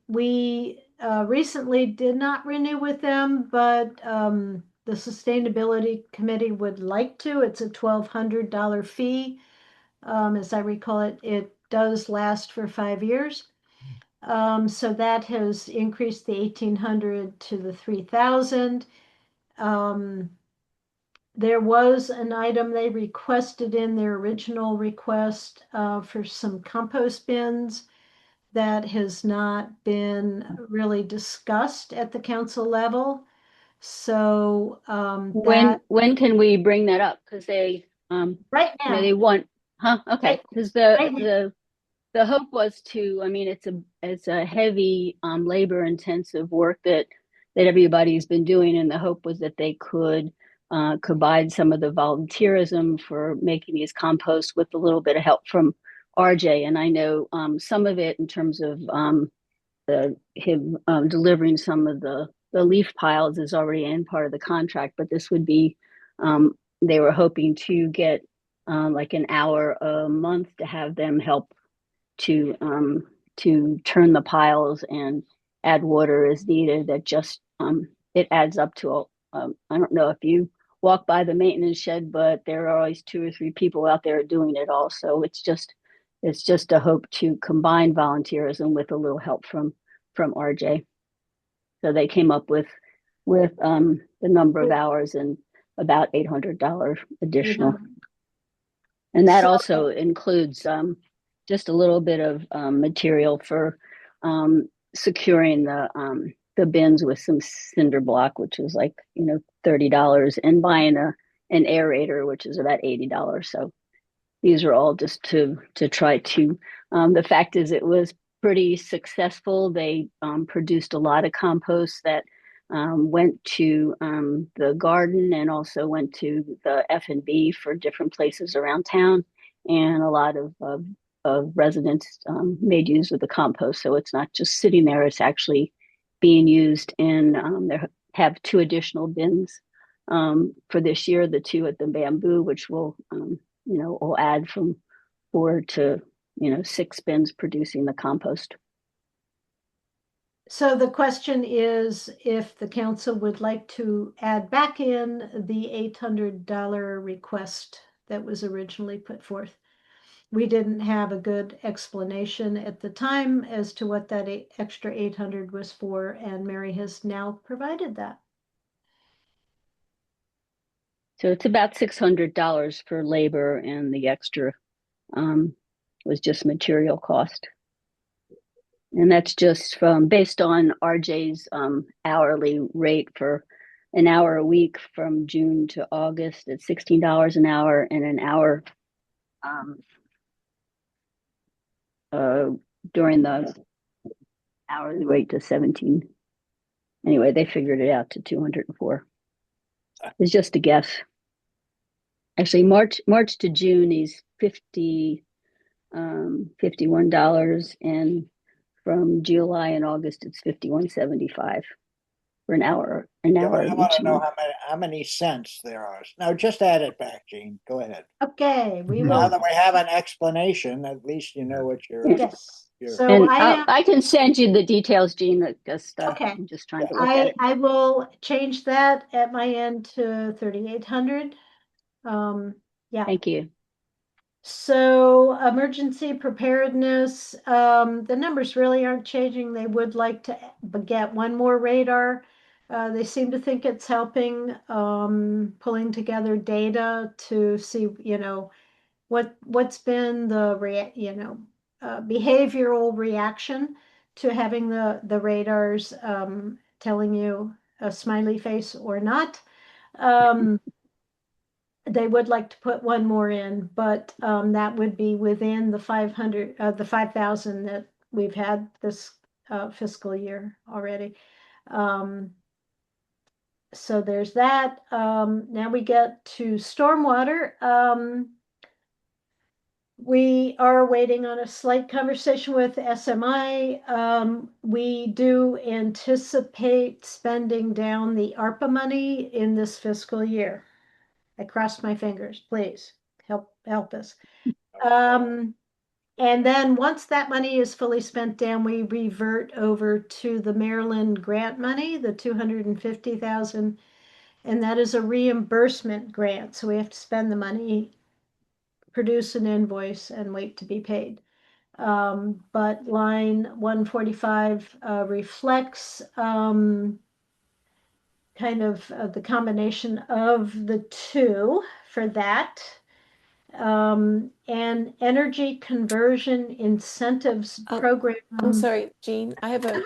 F: We recently did not renew with them, but the Sustainability Committee would like to. It's a $1,200 fee. As I recall it, it does last for 5 years. So that has increased the 1,800 to the 3,000. There was an item they requested in their original request for some compost bins that has not been really discussed at the council level. So
J: When can we bring that up? Because they
F: right
J: you know,
F: now,
J: they want, huh? Okay,
F: Right.
J: because
F: right now,
J: the hope was to, I mean, it's a heavy labor intensive work that everybody's been doing, and the hope was that they could combine some of the volunteerism for making these composts with a little bit of help from RJ. And I know some of it in terms of him delivering some of the leaf piles is already in part of the contract, but this would be they were hoping to get like an hour a month to have them help to turn the piles and add water as needed. That just it adds up to I don't know if you walk by the maintenance shed, but there are always 2 or 3 people out there doing it all. So it's just a hope to combine volunteerism with a little help from RJ. So they came up with the number of hours and about $800 additional. And that
F: So-
J: also includes just a little bit of material for securing the bins with some cinder block, which is like, $30, and buying an aerator, which is about $80. So these are all just to try to, the fact is it was pretty successful. They produced a lot of compost that went to the garden and also went to the F&B for different places around town. And a lot of residents made use of the compost. So it's not just sitting there, it's actually being used. And they have 2 additional bins for this year, the 2 at the Bamboo, which will will add from 4 to 6 bins producing the compost.
F: So the question is if the council would like to add back in the $800 request that was originally put forth. We didn't have a good explanation at the time as to what that extra 800 was for, and Mary has now provided that.
J: So it's about $600 for labor, and the extra was just material cost. And that's just based on RJ's hourly rate for an hour a week from June to August at $16 an hour, and an hour during the hourly rate to 17. Anyway, they figured it out to 204. It's just a guess. Actually, March to June, he's $51, and from July and August, it's $51.75 for an hour.
A: Yeah, but I want to know how many cents there are. No, just add it back, Jean. Go ahead.
F: Okay, we
A: Now
F: will.
A: that we have an explanation, at least you know what you're.
F: Yes. So
J: And
F: I
J: I can send you the details, Jean. That just
F: Okay.
J: I'm just trying to look at it.
F: I will change that at my end to 3,800. Yeah.
J: Thank you.
F: So emergency preparedness, the numbers really aren't changing. They would like to get one more radar. They seem to think it's helping, pulling together data to see, what's been the behavioral reaction to having the radars telling you a smiley face or not. They would like to put one more in, but that would be within the 5,000 that we've had this fiscal year already. So there's that. Now we get to stormwater. We are waiting on a slight conversation with SMI. We do anticipate spending down the ARPA money in this fiscal year. I crossed my fingers. Please help us. And then once that money is fully spent down, we revert over to the Maryland grant money, the 250,000, and that is a reimbursement grant. So we have to spend the money produce an invoice and wait to be paid. But line 145 reflects kind of the combination of the two for that. And energy conversion incentives program.
H: I'm sorry, Jean, I have a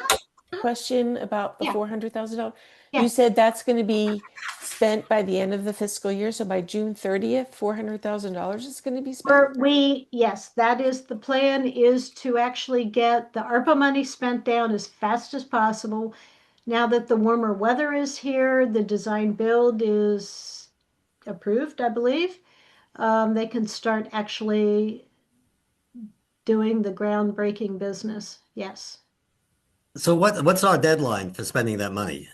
H: question about the
F: Yeah.
H: $400,000.
F: Yeah.
H: You said that's going to be spent by the end of the fiscal year, so by June 30th, $400,000 is going to be spent?
F: Yes, that is the plan, is to actually get the ARPA money spent down as fast as possible. Now that the warmer weather is here, the design build is approved, I believe. They can start actually doing the groundbreaking business. Yes.
C: So what's our deadline for spending that money?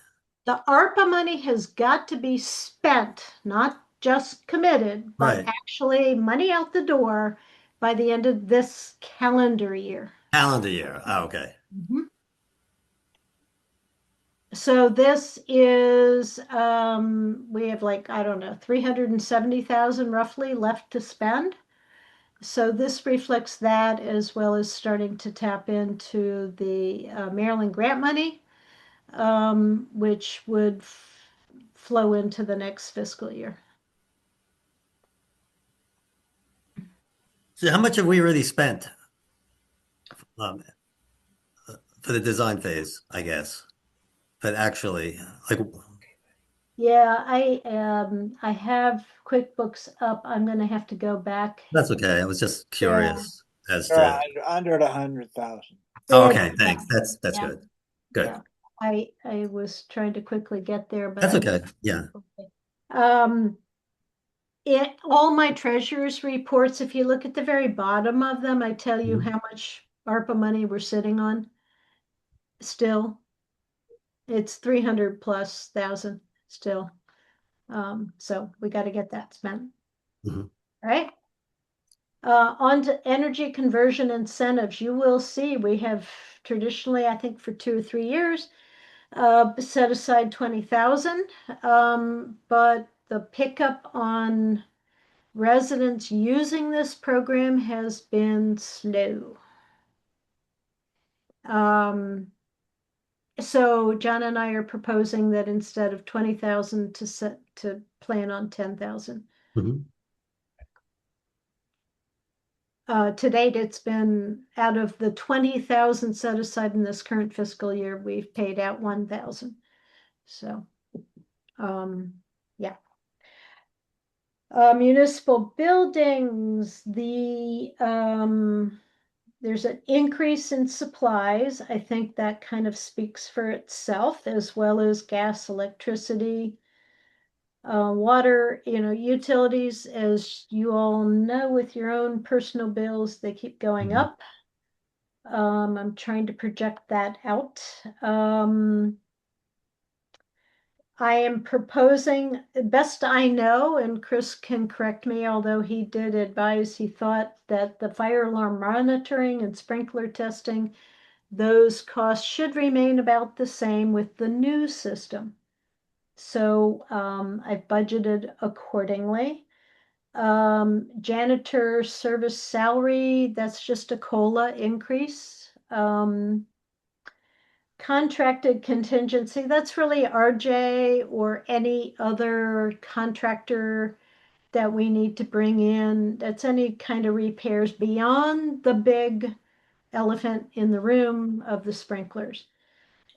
F: The ARPA money has got to be spent, not just committed, but
C: Right.
F: actually money out the door by the end of this calendar year.
C: Calendar year. Oh, okay.
F: So this is, we have like, I don't know, 370,000 roughly left to spend. So this reflects that, as well as starting to tap into the Maryland grant money, which would flow into the next fiscal year.
C: So how much have we already spent for the design phase, I guess? But actually, like,
F: Yeah, I have QuickBooks up. I'm gonna have to go back.
C: that's okay. I was just curious as to.
A: Under 100,000.
C: Oh, okay, thanks. That's
F: Yeah.
C: good. Good.
F: Yeah. I was trying to quickly get there, but
C: That's
F: I
C: okay. Yeah.
F: All my treasurer's reports, if you look at the very bottom of them, I tell you how much ARPA money we're sitting on still. It's 300 plus thousand still. So we got to get that spent.
C: Mhm.
F: Right? On to energy conversion incentives. You will see we have traditionally, I think for 2 or 3 years, set aside 20,000. But the pickup on residents using this program has been slow. So John and I are proposing that instead of 20,000 to plan on 10,000.
C: Mhm.
F: To date, it's been out of the 20,000 set aside in this current fiscal year, we've paid out 1,000. So, yeah. Municipal buildings, there's an increase in supplies. I think that kind of speaks for itself, as well as gas, electricity, water, utilities, as you all know with your own personal bills, they keep going up. I'm trying to project that out. I am proposing, best I know, and Chris can correct me, although he did advise, he thought that the fire alarm monitoring and sprinkler testing, those costs should remain about the same with the new system. So I've budgeted accordingly. Janitor service salary, that's just a COLA increase. Contracted contingency, that's really RJ or any other contractor that we need to bring in. That's any kind of repairs beyond the big elephant in the room of the sprinklers.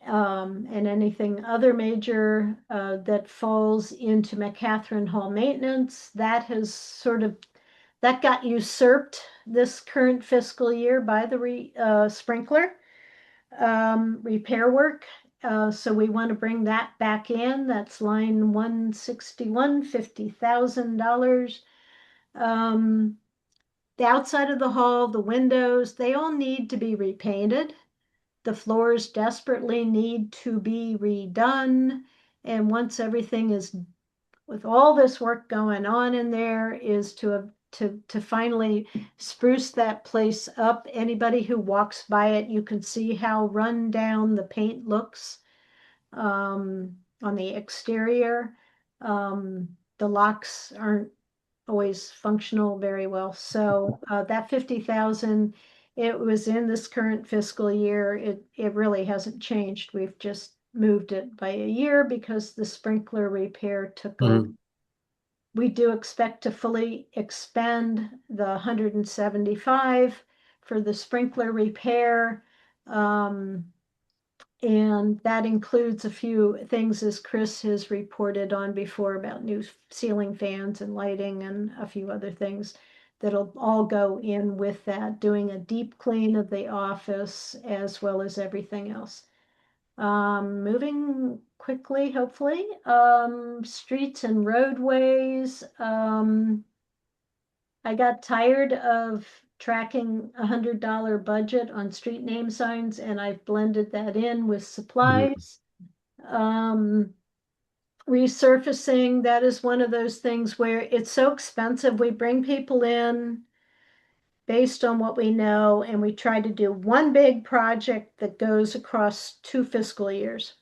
F: And anything other major that falls into McCatherine Hall maintenance, that got usurped this current fiscal year by the sprinkler repair work. So we want to bring that back in. That's line 161, $50,000. The outside of the hall, the windows, they all need to be repainted. The floors desperately need to be redone. And once everything is, with all this work going on in there, is to finally spruce that place up. Anybody who walks by it, you can see how run down the paint looks on the exterior. The locks aren't always functional very well. So that 50,000, it was in this current fiscal year. It really hasn't changed. We've just moved it by a year because the sprinkler repair took over. We do expect to fully expend the 175 for the sprinkler repair. And that includes a few things, as Chris has reported on before, about new ceiling fans and lighting and a few other things that'll all go in with that, doing a deep clean of the office as well as everything else. Moving quickly, hopefully. Streets and roadways. I got tired of tracking $100 budget on street name signs, and I've blended that in with supplies. Resurfacing, that is one of those things where it's so expensive. We bring people in based on what we know, and we try to do one big project that goes across 2 fiscal years.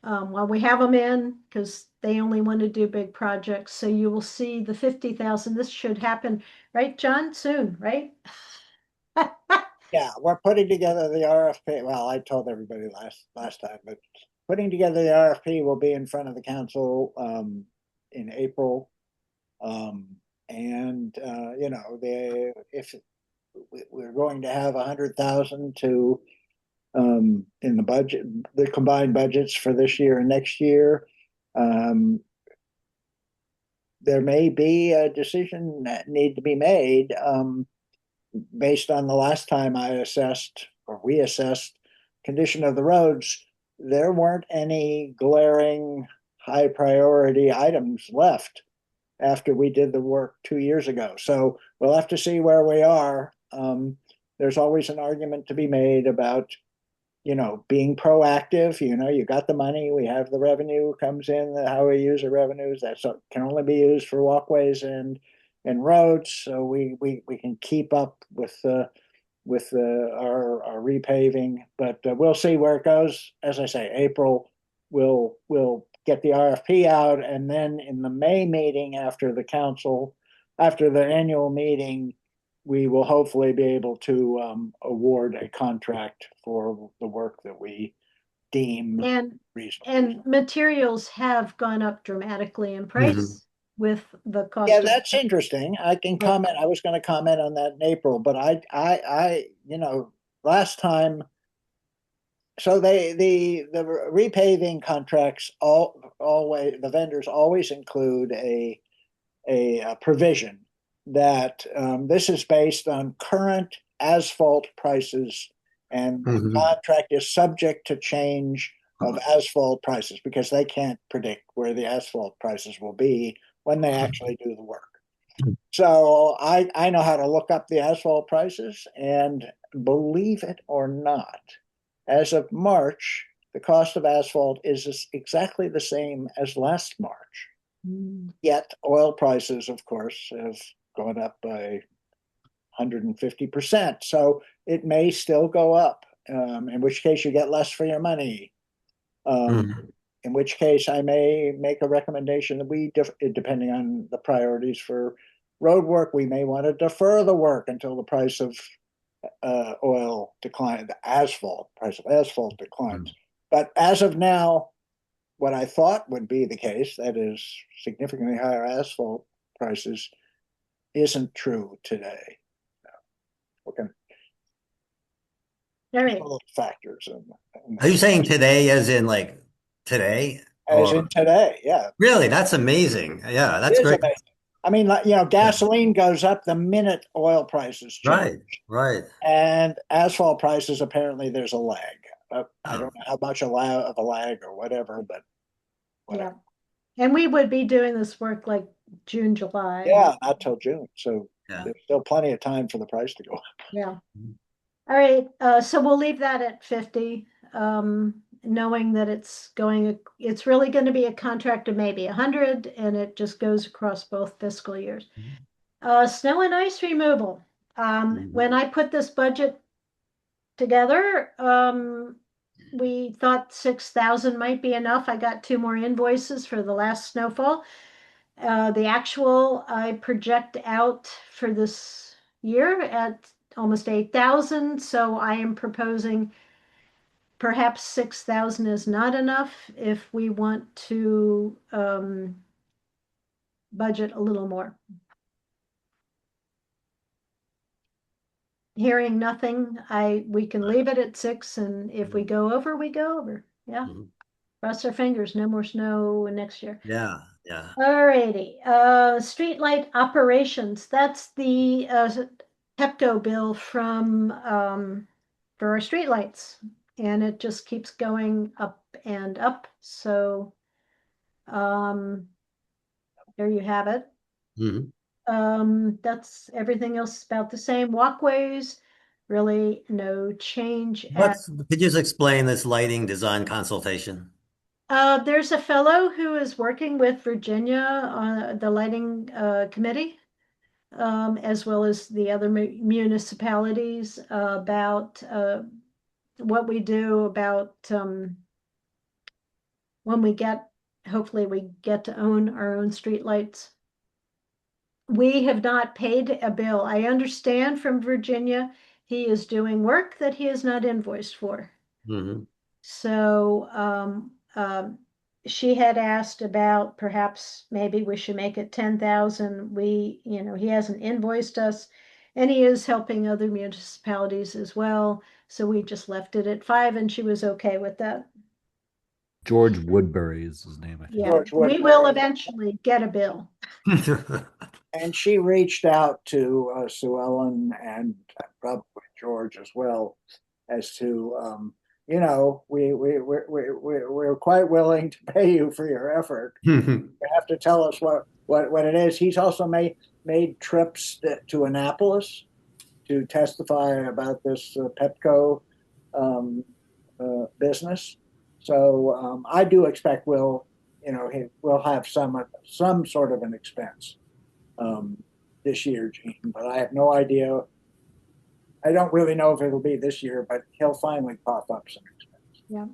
F: While we have them in, because they only want to do big projects. So you will see the 50,000. This should happen, right, John? Soon, right?
A: Yeah, we're putting together the RFP. Well, I told everybody last time, but putting together the RFP will be in front of the council in April. You know, if we're going to have 100,000 to in the budget, the combined budgets for this year and next year. There may be a decision that need to be made based on the last time I assessed, or we assessed, condition of the roads. There weren't any glaring high priority items left after we did the work 2 years ago. So we'll have to see where we are. There's always an argument to be made about, you know, being proactive. You know, you got the money, we have the revenue comes in, the highway user revenues, that can only be used for walkways and roads. So we can keep up with our repaving, but we'll see where it goes. As I say, April we'll get the RFP out, and then in the May meeting after the annual meeting, we will hopefully be able to award a contract for the work that we deem reasonable.
F: And materials have gone up dramatically in price with the cost.
A: Yeah, that's interesting. I can comment. I was going to comment on that in April, but I you know, last time. So the repaving contracts always, the vendors always include a provision that this is based on current asphalt prices, and the contract is subject to change of asphalt prices because they can't predict where the asphalt prices will be when they actually do the work. So I know how to look up the asphalt prices, and believe it or not, as of March, the cost of asphalt is exactly the same as last March. Yet oil prices, of course, have gone up by 150%. So it may still go up, in which case you get less for your money. In which case I may make a recommendation that depending on the priorities for road work, we may want to defer the work until the price of oil decline, the price of asphalt declines. But as of now, what I thought would be the case, that is significantly higher asphalt prices, isn't true today. Okay.
F: All right.
A: Factors.
C: Are you saying today as in like today?
A: As in today, yeah.
C: Really? That's amazing. Yeah, that's great.
A: Amazing. I mean, you know, gasoline goes up the minute oil prices change.
C: Right.
A: And asphalt prices, apparently there's a lag. I don't know how much of a lag or whatever, but whatever.
F: Yeah. And we would be doing this work like June, July.
A: Yeah, not till June. So there's still plenty of time for the price to go up.
F: Yeah. All right. So we'll leave that at 50, knowing that it's really going to be a contract of maybe 100, and it just goes across both fiscal years. Snow and ice removal. When I put this budget together, we thought 6,000 might be enough. I got 2 more invoices for the last snowfall. The actual I project out for this year at almost 8,000. So I am proposing perhaps 6,000 is not enough if we want to budget a little more. Hearing nothing, we can leave it at 6, and if we go over, we go over. Yeah.
C: Mhm.
F: Cross our fingers, no more snow next year.
C: Yeah, yeah.
F: Alrighty, streetlight operations, that's the Pepco bill from for our streetlights. And it just keeps going up and up, so there you have it.
C: Mhm.
F: That's everything else about the same. Walkways, really no change at
C: Could you just explain this lighting design consultation?
F: there's a fellow who is working with Virginia on the lighting committee, as well as the other municipalities about what we do about when we hopefully we get to own our own streetlights. We have not paid a bill. I understand from Virginia, he is doing work that he is not invoiced for.
C: Mhm.
F: So she had asked about perhaps maybe we should make it 10,000. He hasn't invoiced us, and he is helping other municipalities as well. So we just left it at 5, and she was okay with that.
D: George Woodbury is his name, I think.
F: Yeah,
A: George
F: we will eventually get a bill.
A: And she reached out to Sue Ellen and probably George as well as to, we're quite willing to pay you for your effort. You have to tell us what it is. He's also made trips to Annapolis to testify about this Pepco business. So I do expect we'll have some sort of an expense this year, Gene, but I have no idea. I don't really know if it'll be this year, but he'll finally pop up some expense.
F: Yeah.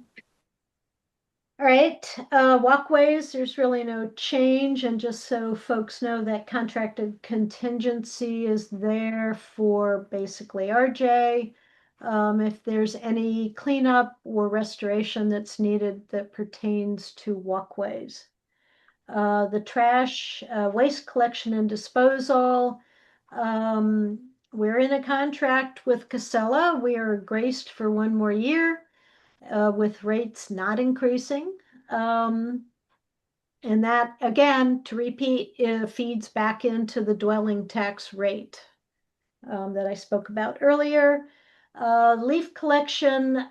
F: All right, walkways, there's really no change. And just so folks know, that contracted contingency is there for basically RJ. If there's any cleanup or restoration that's needed that pertains to walkways. The trash, waste collection and disposal. We're in a contract with Casella. We are graced for 1 more year with rates not increasing. And that, again, to repeat, feeds back into the dwelling tax rate that I spoke about earlier. Leaf collection,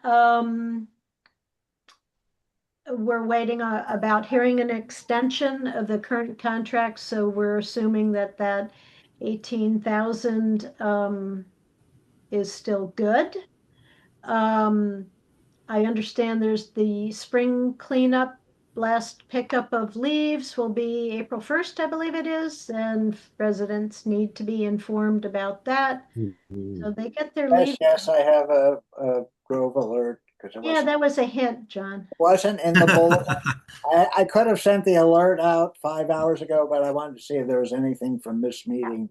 F: we're waiting about hearing an extension of the current contract, so we're assuming that 18,000 is still good. I understand there's the spring cleanup. Last pickup of leaves will be April 1st, I believe it is, and residents need to be informed about that. So they get their leaves.
A: Yes, I have a Grove alert because
F: Yeah, that was a hint, John.
A: wasn't in the bulletin. I could have sent the alert out 5 hours ago, but I wanted to see if there was anything from this meeting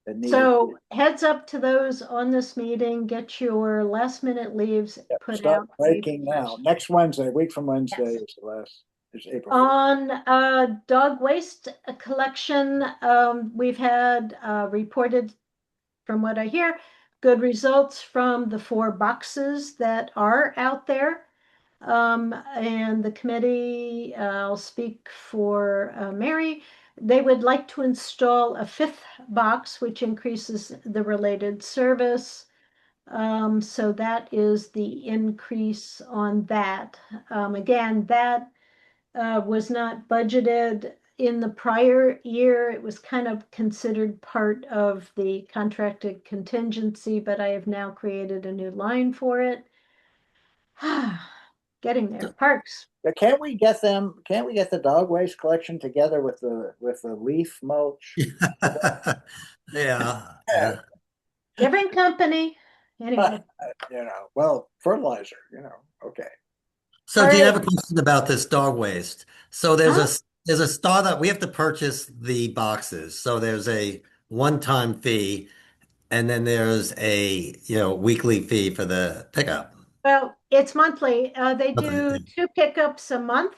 A: that needed.
F: So heads up to those on this meeting, get your last minute leaves put
A: Start
F: out.
A: breaking now. Next Wednesday, a week from Wednesday
F: Yes.
A: is the last. Is April 1st.
F: On dog waste collection, we've had reported, from what I hear, good results from the 4 boxes that are out there. And the committee, I'll speak for Mary, they would like to install a 5th box, which increases the related service. So that is the increase on that. Again, that was not budgeted in the prior year. It was kind of considered part of the contracted contingency, but I have now created a new line for it. Getting there. Parks.
A: But can't we get the dog waste collection together with the leaf mulch?
C: Yeah.
F: Different company. Anyway.
A: Fertilizer, okay.
C: So, do you have a question about this dog waste? So there's there's a startup. We have to purchase the boxes. So there's a one-time fee, and then there's a, weekly fee for the pickup.
F: Well, it's monthly. They do
C: Okay.
F: 2 pickups a month.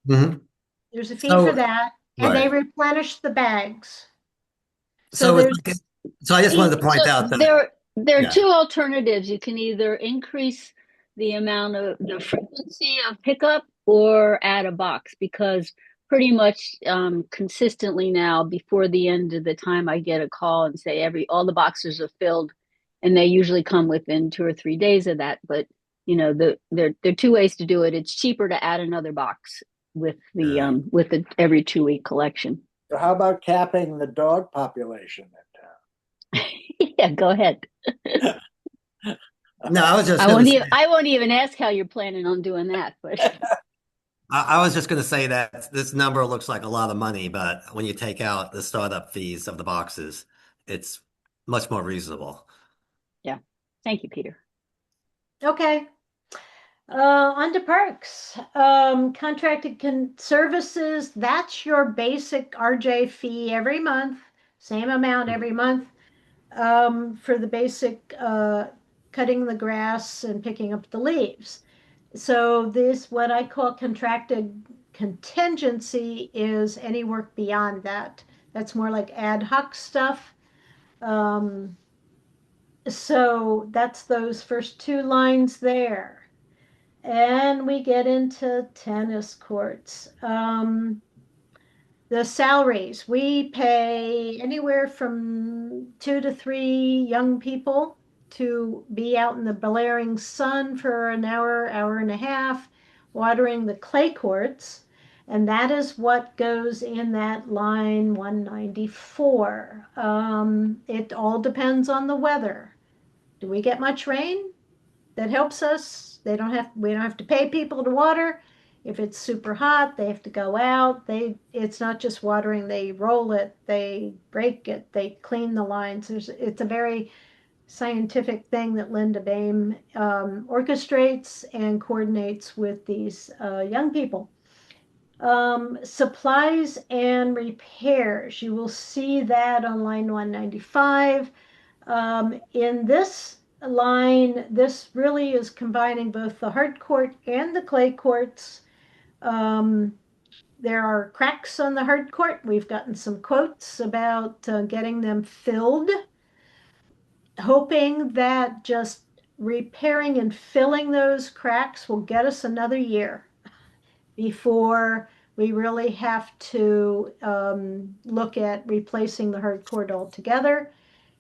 C: Mhm.
F: There's a fee for
C: So,
F: that, and they
C: right.
F: replenish the bags. So
C: So it's,
F: there's
C: so I just wanted to
J: So
C: point out that,
J: there are
C: yeah.
J: two alternatives. You can either increase the amount of the frequency of pickup or add a box, because pretty much consistently now, before the end of the time, I get a call and say all the boxes are filled, and they usually come within 2 or 3 days of that. But there are two ways to do it. It's cheaper to add another box with the every 2 week collection.
A: So how about capping the dog population in town?
J: Yeah, go ahead.
C: No, I was just going to say,
J: I won't even ask how you're planning on doing that, but
C: I was just going to say that this number looks like a lot of money, but when you take out the startup fees of the boxes, it's much more reasonable.
J: yeah. Thank you, Peter.
F: okay. On to parks. Contracted services, that's your basic RJ fee every month, same amount every month. For the basic cutting the grass and picking up the leaves. So this, what I call contracted contingency, is any work beyond that. That's more like ad hoc stuff. So that's those first 2 lines there. And we get into tennis courts. The salaries, we pay anywhere from 2 to 3 young people to be out in the blaring sun for an hour, hour and a half, watering the clay courts. And that is what goes in that line 194. It all depends on the weather. Do we get much rain? That helps us. We don't have to pay people to water. If it's super hot, they have to go out. It's not just watering, they roll it, they break it, they clean the lines. It's a very scientific thing that Linda Baim orchestrates and coordinates with these young people. Supplies and repairs, you will see that on line 195. In this line, this really is combining both the hard court and the clay courts. There are cracks on the hard court. We've gotten some quotes about getting them filled, hoping that just repairing and filling those cracks will get us another year before we really have to look at replacing the hard court altogether.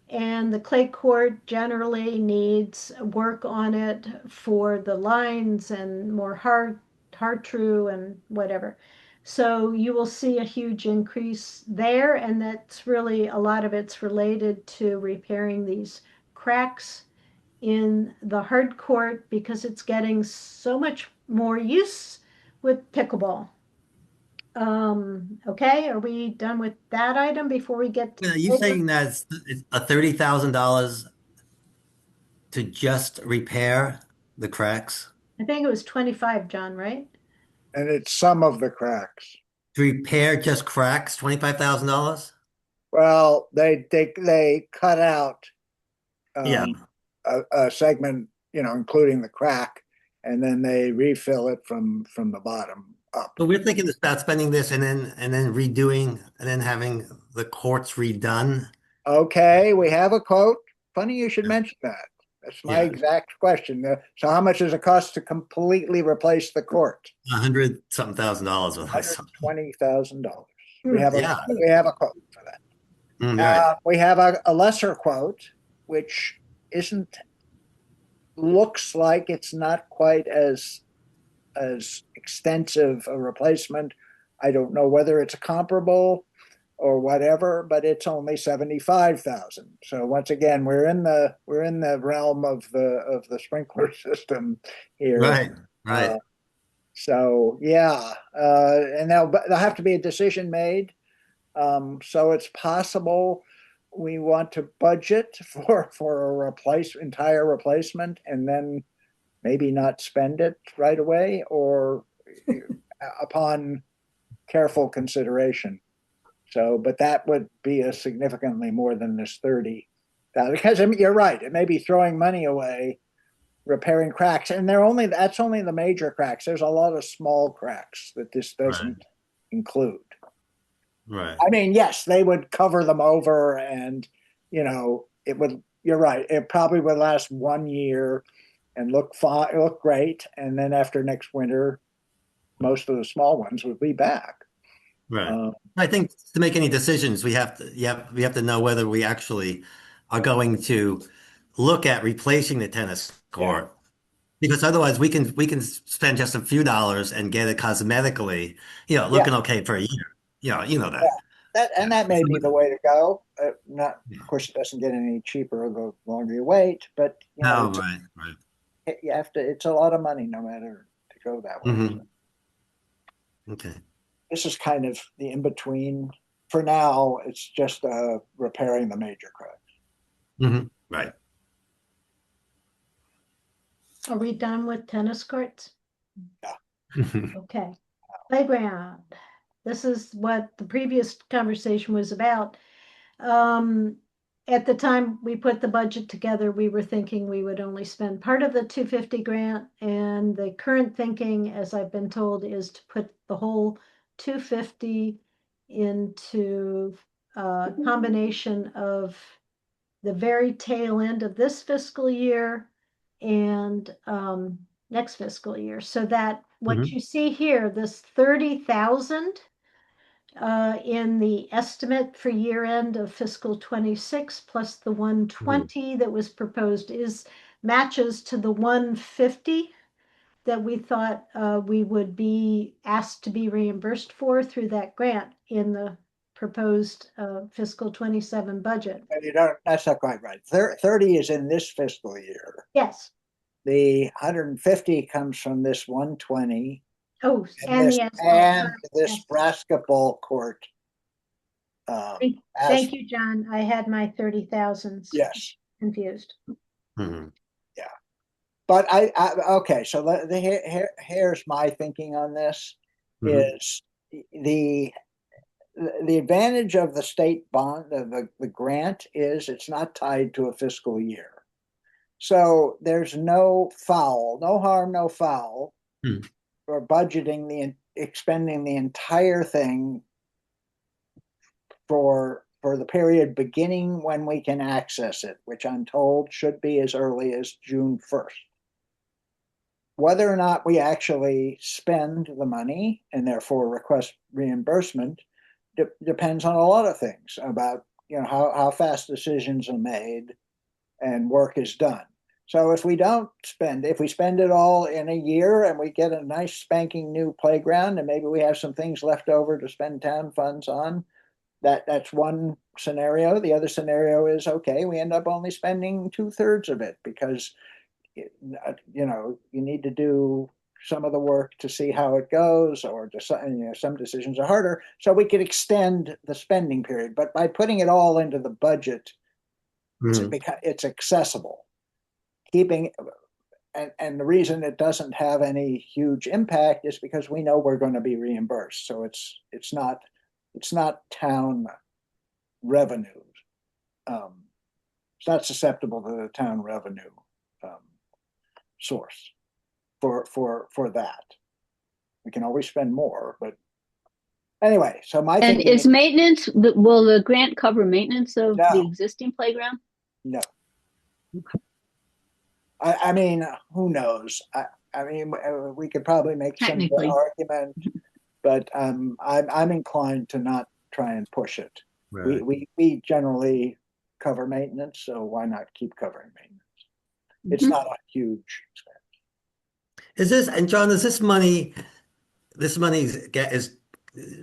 F: And the clay court generally needs work on it for the lines and more hard true and whatever. So you will see a huge increase there, and that's really a lot of it's related to repairing these cracks in the hard court because it's getting so much more use with pickleball. Okay, are we done with that item before we get to
C: Are you saying that it's a $30,000 to just repair the cracks?
F: I think it was 25, John, right?
A: And it's some of the cracks.
C: To repair just cracks, $25,000?
A: Well, they cut out
C: Yeah.
A: a segment, including the crack, and then they refill it from the bottom up.
C: But we're thinking about spending this and then redoing and then having the courts redone.
A: Okay, we have a quote. Funny you should mention that. That's my
C: Yeah.
A: exact question. So how much does it cost to completely replace the court?
C: $100-something thousand with
A: $120,000. We have
C: Yeah.
A: we have a quote for that.
C: Right.
A: We have a lesser quote, which looks like it's not quite as extensive a replacement. I don't know whether it's comparable or whatever, but it's only 75,000. So once again, we're in the realm of the sprinkler system here.
C: Right. Right.
A: So yeah, and there'll have to be a decision made. So it's possible we want to budget for a entire replacement and then maybe not spend it right away, or upon careful consideration. So, but that would be a significantly more than this 30. Because I mean, you're right, it may be throwing money away, repairing cracks, and that's only the major cracks. There's a lot of small cracks that this doesn't include.
C: Right.
A: I mean, yes, they would cover them over, and it would. You're right. It probably would last 1 year and look fine, look great, and then after next winter, most of the small ones would be back.
C: Right. I think to make any decisions, we have to know whether we actually are going to look at replacing the tennis court, because otherwise we can spend just a few dollars and get it cosmetically, looking okay for a year. You know that.
A: That may be the way to go. Of course, it doesn't get any cheaper the longer you wait, but
C: Right.
A: you have to. It's a lot of money, no matter to go that way.
C: Mhm. Okay.
A: This is kind of the in between. For now, it's just repairing the major cracks.
C: Right.
F: Are we done with tennis courts?
A: Yeah.
F: Okay. Playground. This is what the previous conversation was about. At the time we put the budget together, we were thinking we would only spend part of the 250 grant, and the current thinking, as I've been told, is to put the whole 250 into a combination of the very tail end of this fiscal year and next fiscal year, so that what you see here, this 30,000 in the estimate for year end of fiscal 26 plus the 120 that was proposed matches to the 150 that we thought we would be asked to be reimbursed for through that grant in the proposed fiscal 27 budget.
A: But that's not quite right. 30 is in this fiscal year.
F: Yes.
A: The 150 comes from this 120.
F: Oh,
A: and
F: the
A: this basketball court.
F: Thank you, John. I had my 30,000 confused.
A: Yeah, but okay. So here's my thinking on this: is the advantage of the state bond, the grant, is it's not tied to a fiscal year. So there's no harm, no foul. For budgeting expending the entire thing for the period beginning when we can access it, which I'm told should be as early as June 1st. Whether or not we actually spend the money and therefore request reimbursement depends on a lot of things about how fast decisions are made and work is done. So if we spend it all in a year and we get a nice spanking new playground, and maybe we have some things left over to spend town funds on, that's one scenario. The other scenario is, okay, we end up only spending 2/3 of it because you need to do some of the work to see how it goes, or some decisions are harder. So we could extend the spending period, but by putting it all into the budget, it's accessible. And the reason it doesn't have any huge impact is because we know we're going to be reimbursed. So it's not town revenue. It's not susceptible to the town revenue source for that. We can always spend more, but anyway. So
J: is maintenance? Will the grant cover maintenance of the existing playground?
A: No. I mean, who knows? I mean, we could probably make some argument, but I'm inclined to not try and push it. Right. We generally cover maintenance, so why not keep covering maintenance? It's not a huge expense.
C: John, is this money? This money is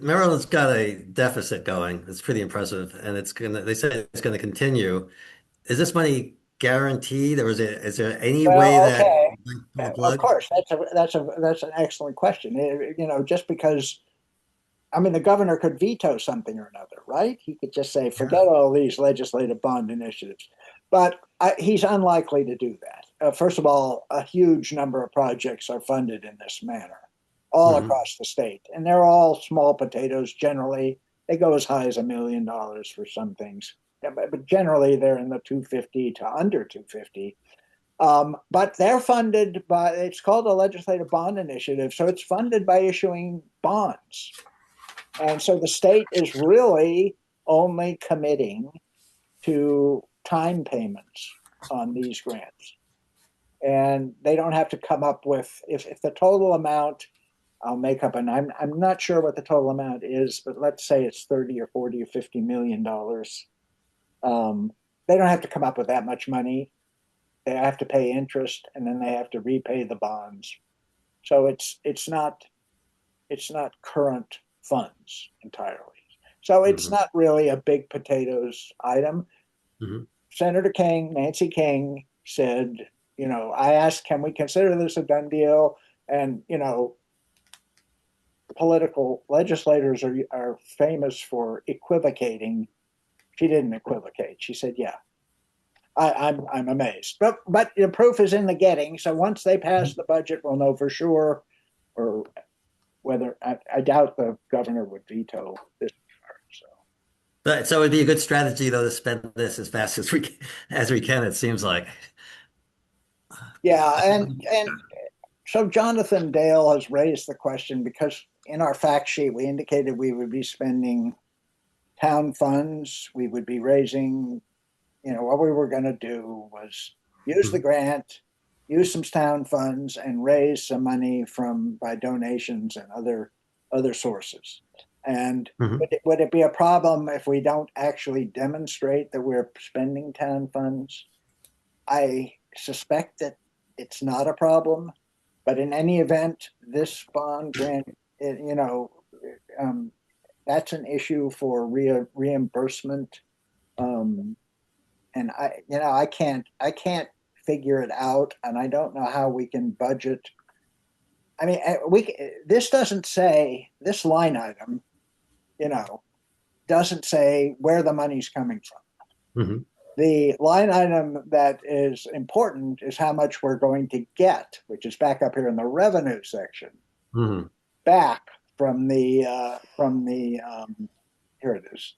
C: Maryland's got a deficit going. It's pretty impressive, and they say it's gonna continue. Is this money guaranteed, or is there any way that?
A: Of course, that's an excellent question. Just because, I mean, the governor could veto something or another, right? He could just say, forget all these legislative bond initiatives, but he's unlikely to do that. First of all, a huge number of projects are funded in this manner. all
C: Mhm.
A: across the state. And they're all small potatoes generally. They go as high as $1 million for some things. Yeah, but generally they're in the 250 to under 250. But they're funded by, it's called a legislative bond initiative. So it's funded by issuing bonds. And so the state is really only committing to time payments on these grants. And they don't have to come up with, if the total amount, I'll make up, and I'm not sure what the total amount is, but let's say it's 30 or 40 or $50 million. They don't have to come up with that much money. They have to pay interest, and then they have to repay the bonds. So it's not current funds entirely. So it's
C: Mhm.
A: not really a big potatoes item.
C: Mhm.
A: Senator King, Nancy King said, I asked, can we consider this a done deal? And, political legislators are famous for equivocating. She didn't equivocate. She said, yeah. I'm amazed. But the proof is in the getting. So once they pass the budget, we'll know for sure, or whether I doubt the governor would veto this.
C: So it'd be a good strategy though to spend this as fast as we can, it seems like.
A: Yeah, and so Jonathan Dale has raised the question because in our fact sheet we indicated we would be spending town funds. We would be raising, what we were going to do was use the grant, use some town funds, and raise some money by donations and other sources. And
C: Mhm.
A: would it be a problem if we don't actually demonstrate that we're spending town funds? I suspect that it's not a problem, but in any event, this bond grant, that's an issue for reimbursement. And I can't figure it out, and I don't know how we can budget. I mean, this doesn't say, this line item, doesn't say where the money's coming from.
C: Mhm.
A: The line item that is important is how much we're going to get, which is back up here in the revenue section,
C: Mhm.
A: back from the here it is,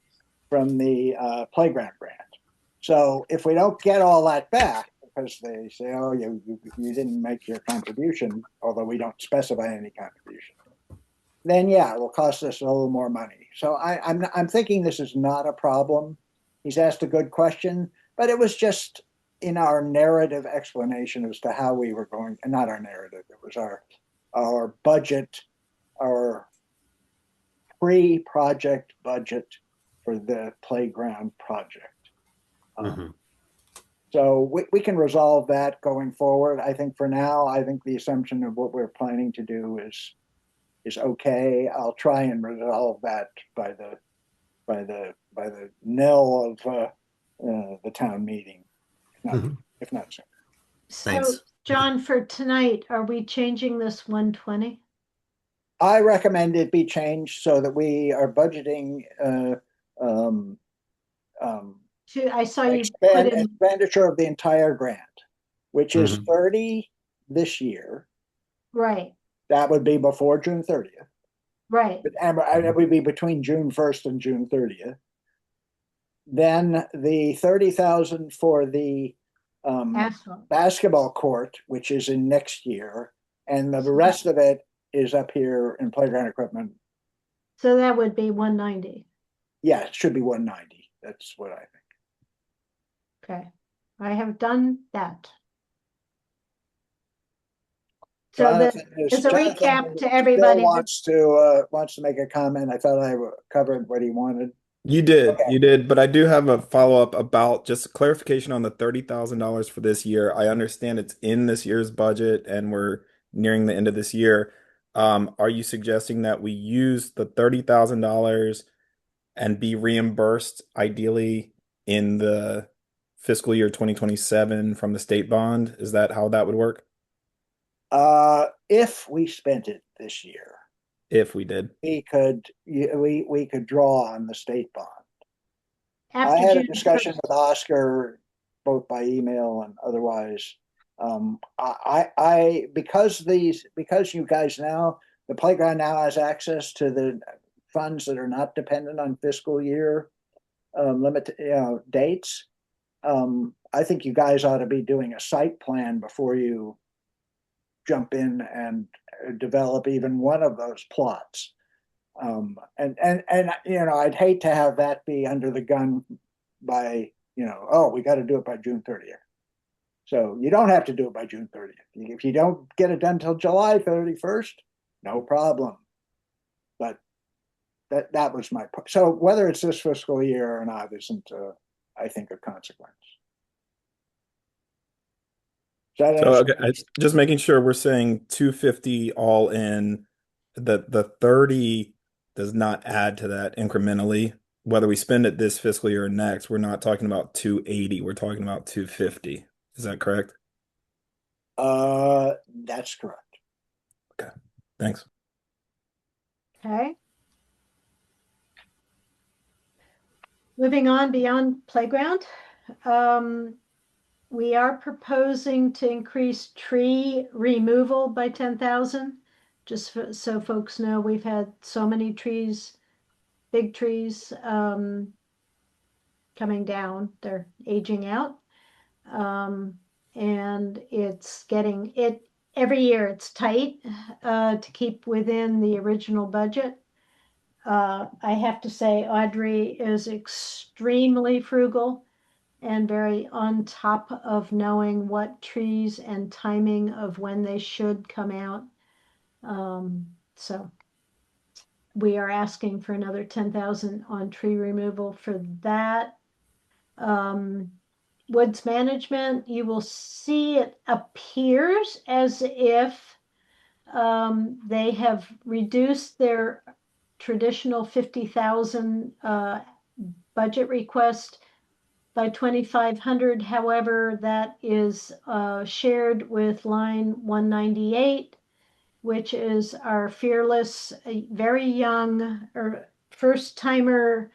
A: from the playground grant. So if we don't get all that back, because they say, oh, you didn't make your contribution, although we don't specify any contribution, then yeah, it will cost us a little more money. So I'm thinking this is not a problem. He's asked a good question, but it was just in our narrative explanation as to how we were going, and not our narrative, it was our budget, our pre-project budget for the playground project.
C: Mhm.
A: So we can resolve that going forward. I think for now, I think the assumption of what we're planning to do is okay. I'll try and resolve that by the nil of the town meeting,
C: Mhm.
A: if not sooner.
F: So,
C: Thanks.
F: John, for tonight, are we changing this 120?
A: I recommend it be changed so that we are budgeting
F: I saw you put in,
A: expenditure of the entire grant, which is
C: Mhm.
A: 30 this year.
F: right,
A: That would be before June 30th.
F: right.
A: And it would be between June 1st and June 30th. Then the 30,000 for the
F: Asphalt.
A: basketball court, which is in next year, and the rest of it is up here in playground equipment.
F: So that would be 190.
A: Yeah, it should be 190. That's what I think.
F: Okay, I have done that. So
A: Jonathan
F: as a
A: Jonathan
F: recap to
A: still
F: everybody,
A: wants to make a comment. I thought I covered what he wanted. Okay.
K: You did, but I do have a follow-up about just clarification on the $30,000 for this year. I understand it's in this year's budget and we're nearing the end of this year. Are you suggesting that we use the $30,000 and be reimbursed ideally in the fiscal year 2027 from the state bond? Is that how that would work?
A: If we spent it this year,
K: If we did.
A: we could draw on the state bond. I
F: after
A: had a
F: June
A: discussion
F: 1st,
A: with Oscar, both by email and otherwise. Because you guys now, the playground now has access to the funds that are not dependent on fiscal year dates. I think you guys ought to be doing a site plan before you jump in and develop even one of those plots. And I'd hate to have that be under the gun by, oh, we got to do it by June 30th. So you don't have to do it by June 30th. If you don't get it done till July 31st, no problem. But that was my point. So whether it's this fiscal year or not isn't, I think, a consequence.
K: So okay, just making sure we're saying 250 all in. The 30 does not add to that incrementally. Whether we spend it this fiscal year or next, we're not talking about 280. We're talking about 250. Is that correct?
A: That's correct.
K: Okay, thanks.
F: Okay. Moving on beyond playground, we are proposing to increase tree removal by 10,000. Just so folks know, we've had so many trees, big trees, coming down. They're aging out. And it's getting every year it's tight to keep within the original budget. I have to say Audrey is extremely frugal and very on top of knowing what trees and timing of when they should come out. So we are asking for another 10,000 on tree removal for that. Woods management, you will see it appears as if they have reduced their traditional 50,000 budget request by 2,500. However, that is shared with line 198, which is our fearless, very young or first timer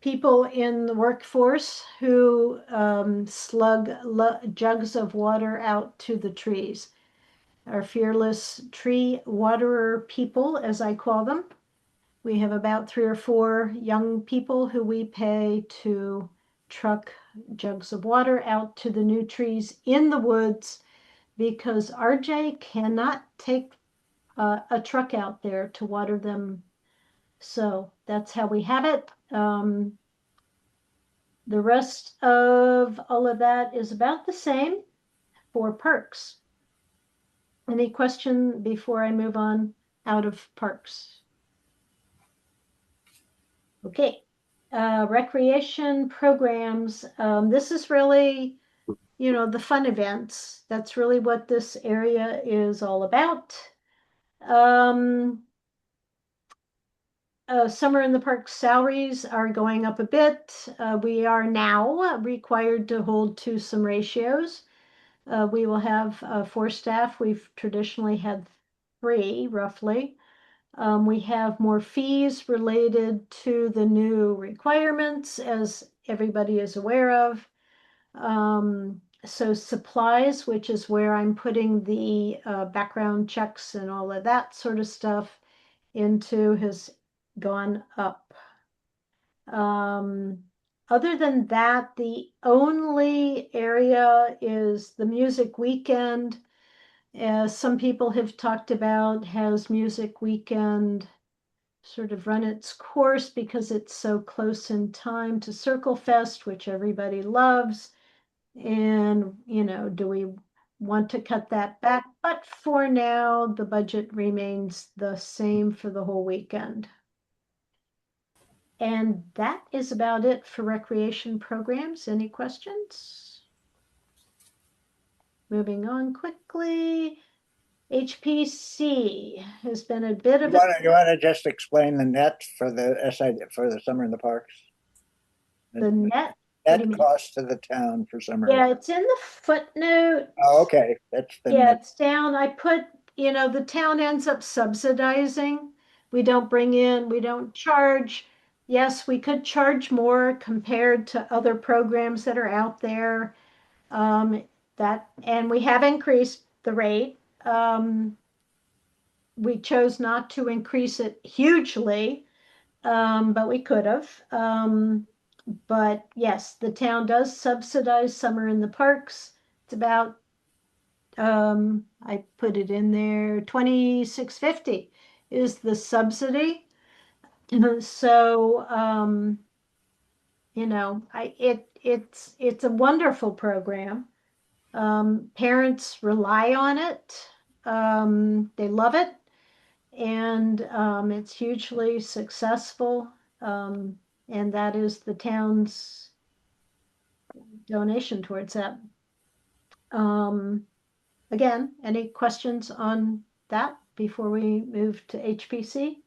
F: people in the workforce who slug jugs of water out to the trees. Our fearless tree waterer people, as I call them. We have about 3 or 4 young people who we pay to truck jugs of water out to the new trees in the woods because RJ cannot take a truck out there to water them. So that's how we have it. The rest of all of that is about the same for parks. Any question before I move on out of parks? Okay. Recreation programs. This is really, the fun events. That's really what this area is all about. Summer in the park salaries are going up a bit. We are now required to hold to some ratios. We will have 4 staff. We've traditionally had 3, roughly. We have more fees related to the new requirements, as everybody is aware of. So supplies, which is where I'm putting the background checks and all of that sort of stuff into, has gone up. Other than that, the only area is the music weekend. As some people have talked about, has music weekend sort of run its course because it's so close in time to Circle Fest, which everybody loves. And, do we want to cut that back? But for now, the budget remains the same for the whole weekend. And that is about it for recreation programs. Any questions? Moving on quickly. HPC has been a bit of
A: You want to just explain the net for the SID for the summer in the parks?
F: the net.
A: Net cost to the town for summer.
F: Yeah, it's in the footnote.
A: Oh, okay. That's the net.
F: It's down. I put, the town ends up subsidizing. We don't charge. Yes, we could charge more compared to other programs that are out there. And we have increased the rate. we chose not to increase it hugely, but we could have. But yes, the town does subsidize summer in the parks. It's about, I put it in there, 26.50 is the subsidy. So, it's a wonderful program. Parents rely on it. They love it, and it's hugely successful. And that is the town's donation towards that. Again, any questions on that before we move to HPC?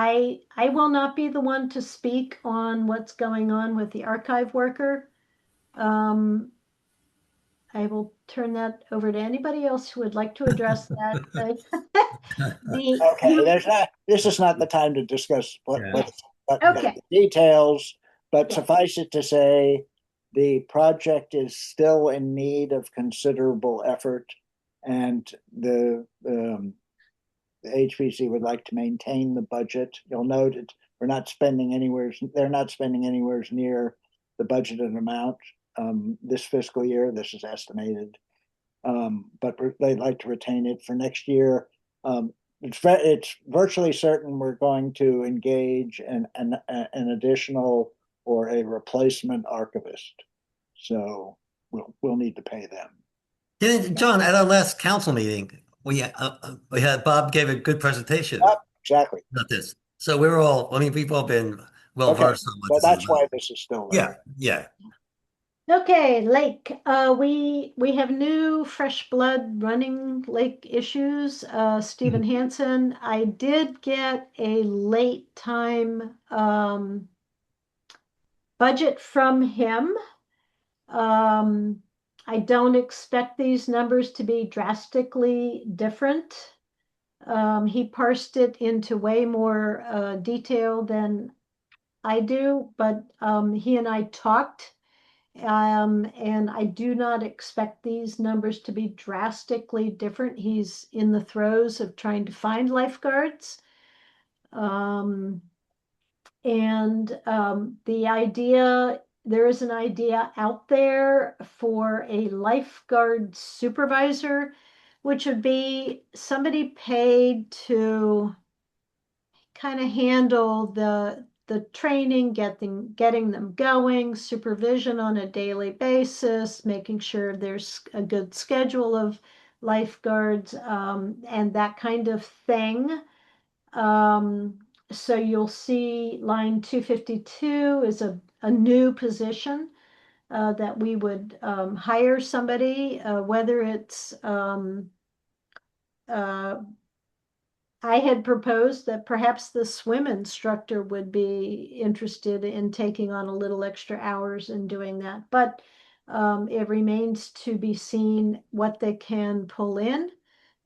F: I will not be the one to speak on what's going on with the archive worker. I will turn that over to anybody else who would like to address that.
A: Okay, this is not the time to discuss
F: Okay.
A: the details, but
F: Yeah.
A: suffice it to say, the project is still in need of considerable effort, and the HPC would like to maintain the budget. You'll note they're not spending anywhere near the budgeted amount this fiscal year. This is estimated, but they'd like to retain it for next year. It's virtually certain we're going to engage an additional or a replacement archivist, so we'll need to pay them.
C: John, at our last council meeting, we had Bob gave a good presentation
A: Exactly.
C: about this. So we've all been well versed on what
A: Well,
C: this is
A: that's
C: about.
A: why this is still there.
C: Yeah.
F: Okay, Lake. We have new fresh blood running Lake issues. Stephen Hansen. I did get a late time budget from him. I don't expect these numbers to be drastically different. He parsed it into way more detail than I do, but he and I talked. And I do not expect these numbers to be drastically different. He's in the throes of trying to find lifeguards. There is an idea out there for a lifeguard supervisor, which would be somebody paid to kind of handle the training, getting them going, supervision on a daily basis, making sure there's a good schedule of lifeguards, and that kind of thing. So you'll see line 252 is a new position that we would hire somebody, whether it's I had proposed that perhaps the swim instructor would be interested in taking on a little extra hours and doing that, but it remains to be seen what they can pull in.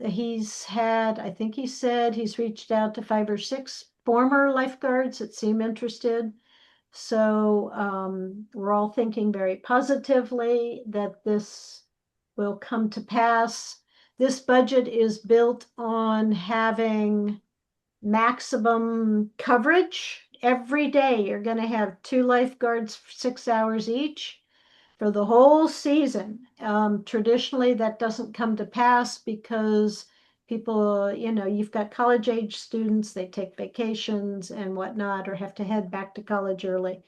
F: I think he said he's reached out to 5 or 6 former lifeguards that seem interested. So we're all thinking very positively that this will come to pass. This budget is built on having maximum coverage. Every day you're going to have 2 lifeguards for 6 hours each for the whole season. Traditionally, that doesn't come to pass because people, you've got college age students, they take vacations and whatnot, or have to head back to college early.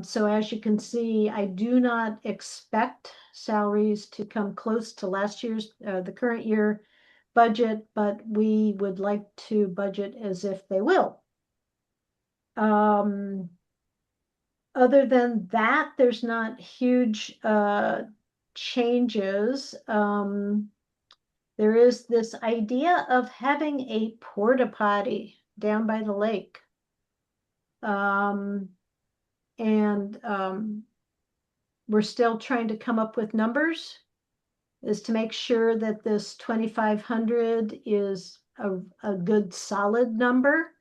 F: So as you can see, I do not expect salaries to come close to the current year budget, but we would like to budget as if they will. Other than that, there's not huge changes. There is this idea of having a porta potty down by the lake. And we're still trying to come up with numbers, is to make sure that this 2,500 is a good solid number.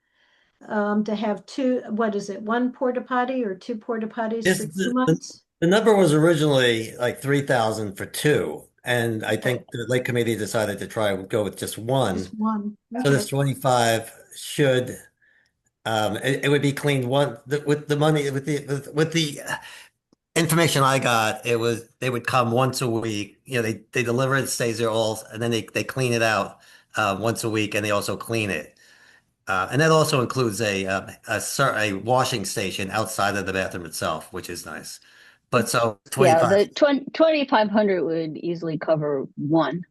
F: To have 1 porta potty or 2 porta potties for 2 months?
C: The number was originally like 3,000 for 2, And I think the Lake Committee decided to try and go with just one.
F: Just one.
C: So this
F: Okay.
C: 25 should, it would be cleaned with the money, with the information I got, they would come once a week. You know, they deliver it, stays there all, and then they clean it out once a week, and they also clean it. And that also includes a washing station outside of the bathroom itself, which is nice. But so
J: Yeah,
C: 25,
J: the 2,500 would easily cover one.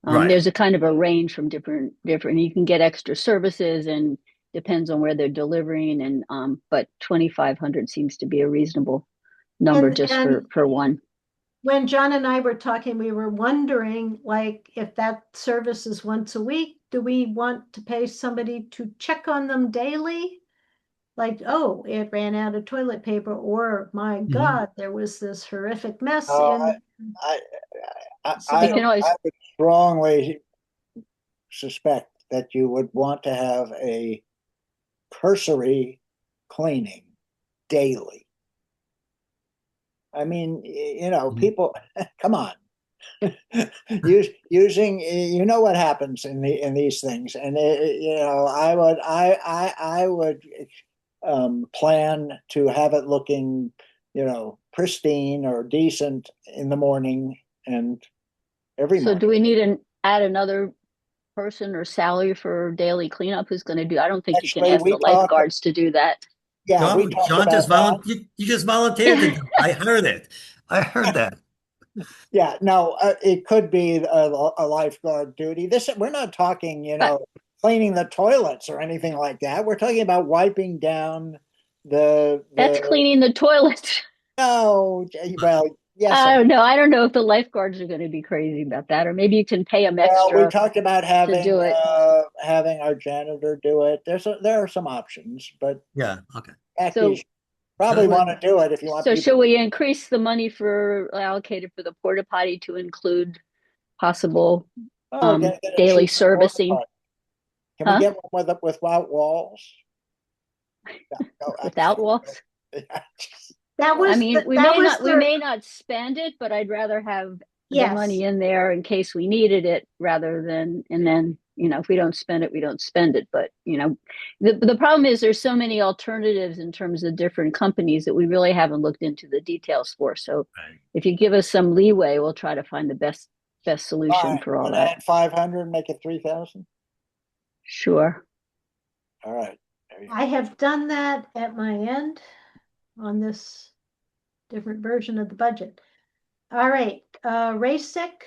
C: right?
J: There's a kind of a range from different. You can get extra services and depends on where they're delivering, and but 2,500 seems to be a reasonable number just for one.
F: When John and I were talking, we were wondering, like, if that service is once a week, do we want to pay somebody to check on them daily? Like, oh, it ran out of toilet paper, or my God, there was this horrific mess in.
J: We can always.
A: I would strongly suspect that you would want to have a cursory cleaning daily. I mean, you know, people, come on. Using, you know what happens in these things, and you know, I would plan to have it looking, you know, pristine or decent in the morning and every
J: So
A: morning.
J: do we need to add another person or salary for daily cleanup? Who's going to do? I don't think you can
A: Actually,
J: ask the lifeguards to do that.
A: Yeah, we talked
C: John
A: about
C: just
A: that.
C: volunteered. You just volunteered to do it. I heard it. I heard that.
A: Yeah, no, it could be a lifeguard duty. We're not talking, you know, cleaning the toilets or anything like that. We're talking about wiping down
J: That's cleaning the toilet.
A: No, well, yes.
J: I don't know. I don't know if the lifeguards are going to be crazy about that, or maybe you can pay them extra.
A: Well, we talked about having
J: do it.
A: Having our janitor do it. There are some options, but
C: Yeah, okay.
A: you probably want to do it if you want.
J: So should we increase the money allocated for the porta potty to include possible daily servicing?
A: Can we get one without walls?
J: No, without walls?
F: That was.
J: I mean, we may not spend it, but I'd rather have the money in there in case we needed it, rather than, and then, you know, if we don't spend it, we don't spend it. But, you know, the problem is there's so many alternatives in terms of different companies that we really haven't looked into the details for. So if you give us some leeway, we'll try to find the best solution for all that.
A: Add 500, make it 3,000.
J: Sure.
A: All right.
F: I have done that at my end on this different version of the budget. All right, RASIC,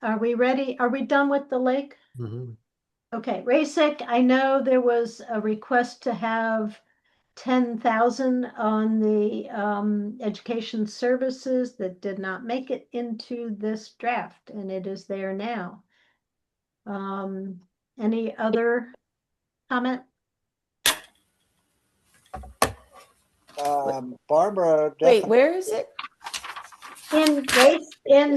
F: are we ready? Are we done with the lake?
C: Mm-hmm.
F: Okay, RASIC, I know there was a request to have 10,000 on the education services that did not make it into this draft, and it is there now. Any other comment?
A: Barbara.
H: Wait, where is it?
F: In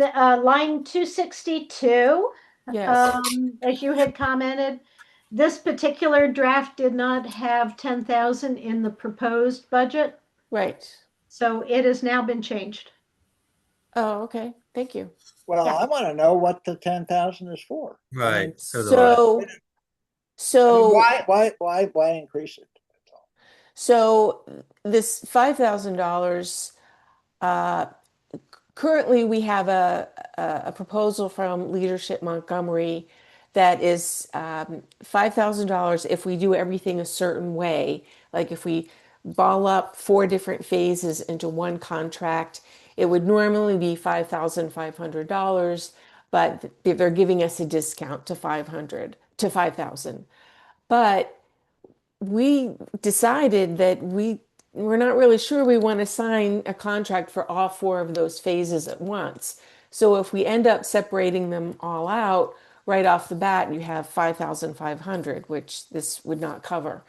F: line 262,
H: Yes.
F: as you had commented, this particular draft did not have 10,000 in the proposed budget.
H: Right.
F: So it has now been changed.
H: Oh, okay. Thank you.
A: Well, I want to know what the 10,000 is for.
C: Right.
A: I mean,
H: So
A: why increase it?
H: So this $5,000, currently we have a proposal from Leadership Montgomery that is $5,000 if we do everything a certain way. Like if we ball up 4 different phases into one contract, it would normally be $5,500, but they're giving us a discount to $5,000. But we decided that we're not really sure we want to sign a contract for all 4 of those phases at once. So if we end up separating them all out right off the bat, you have 5,500, which this would not cover.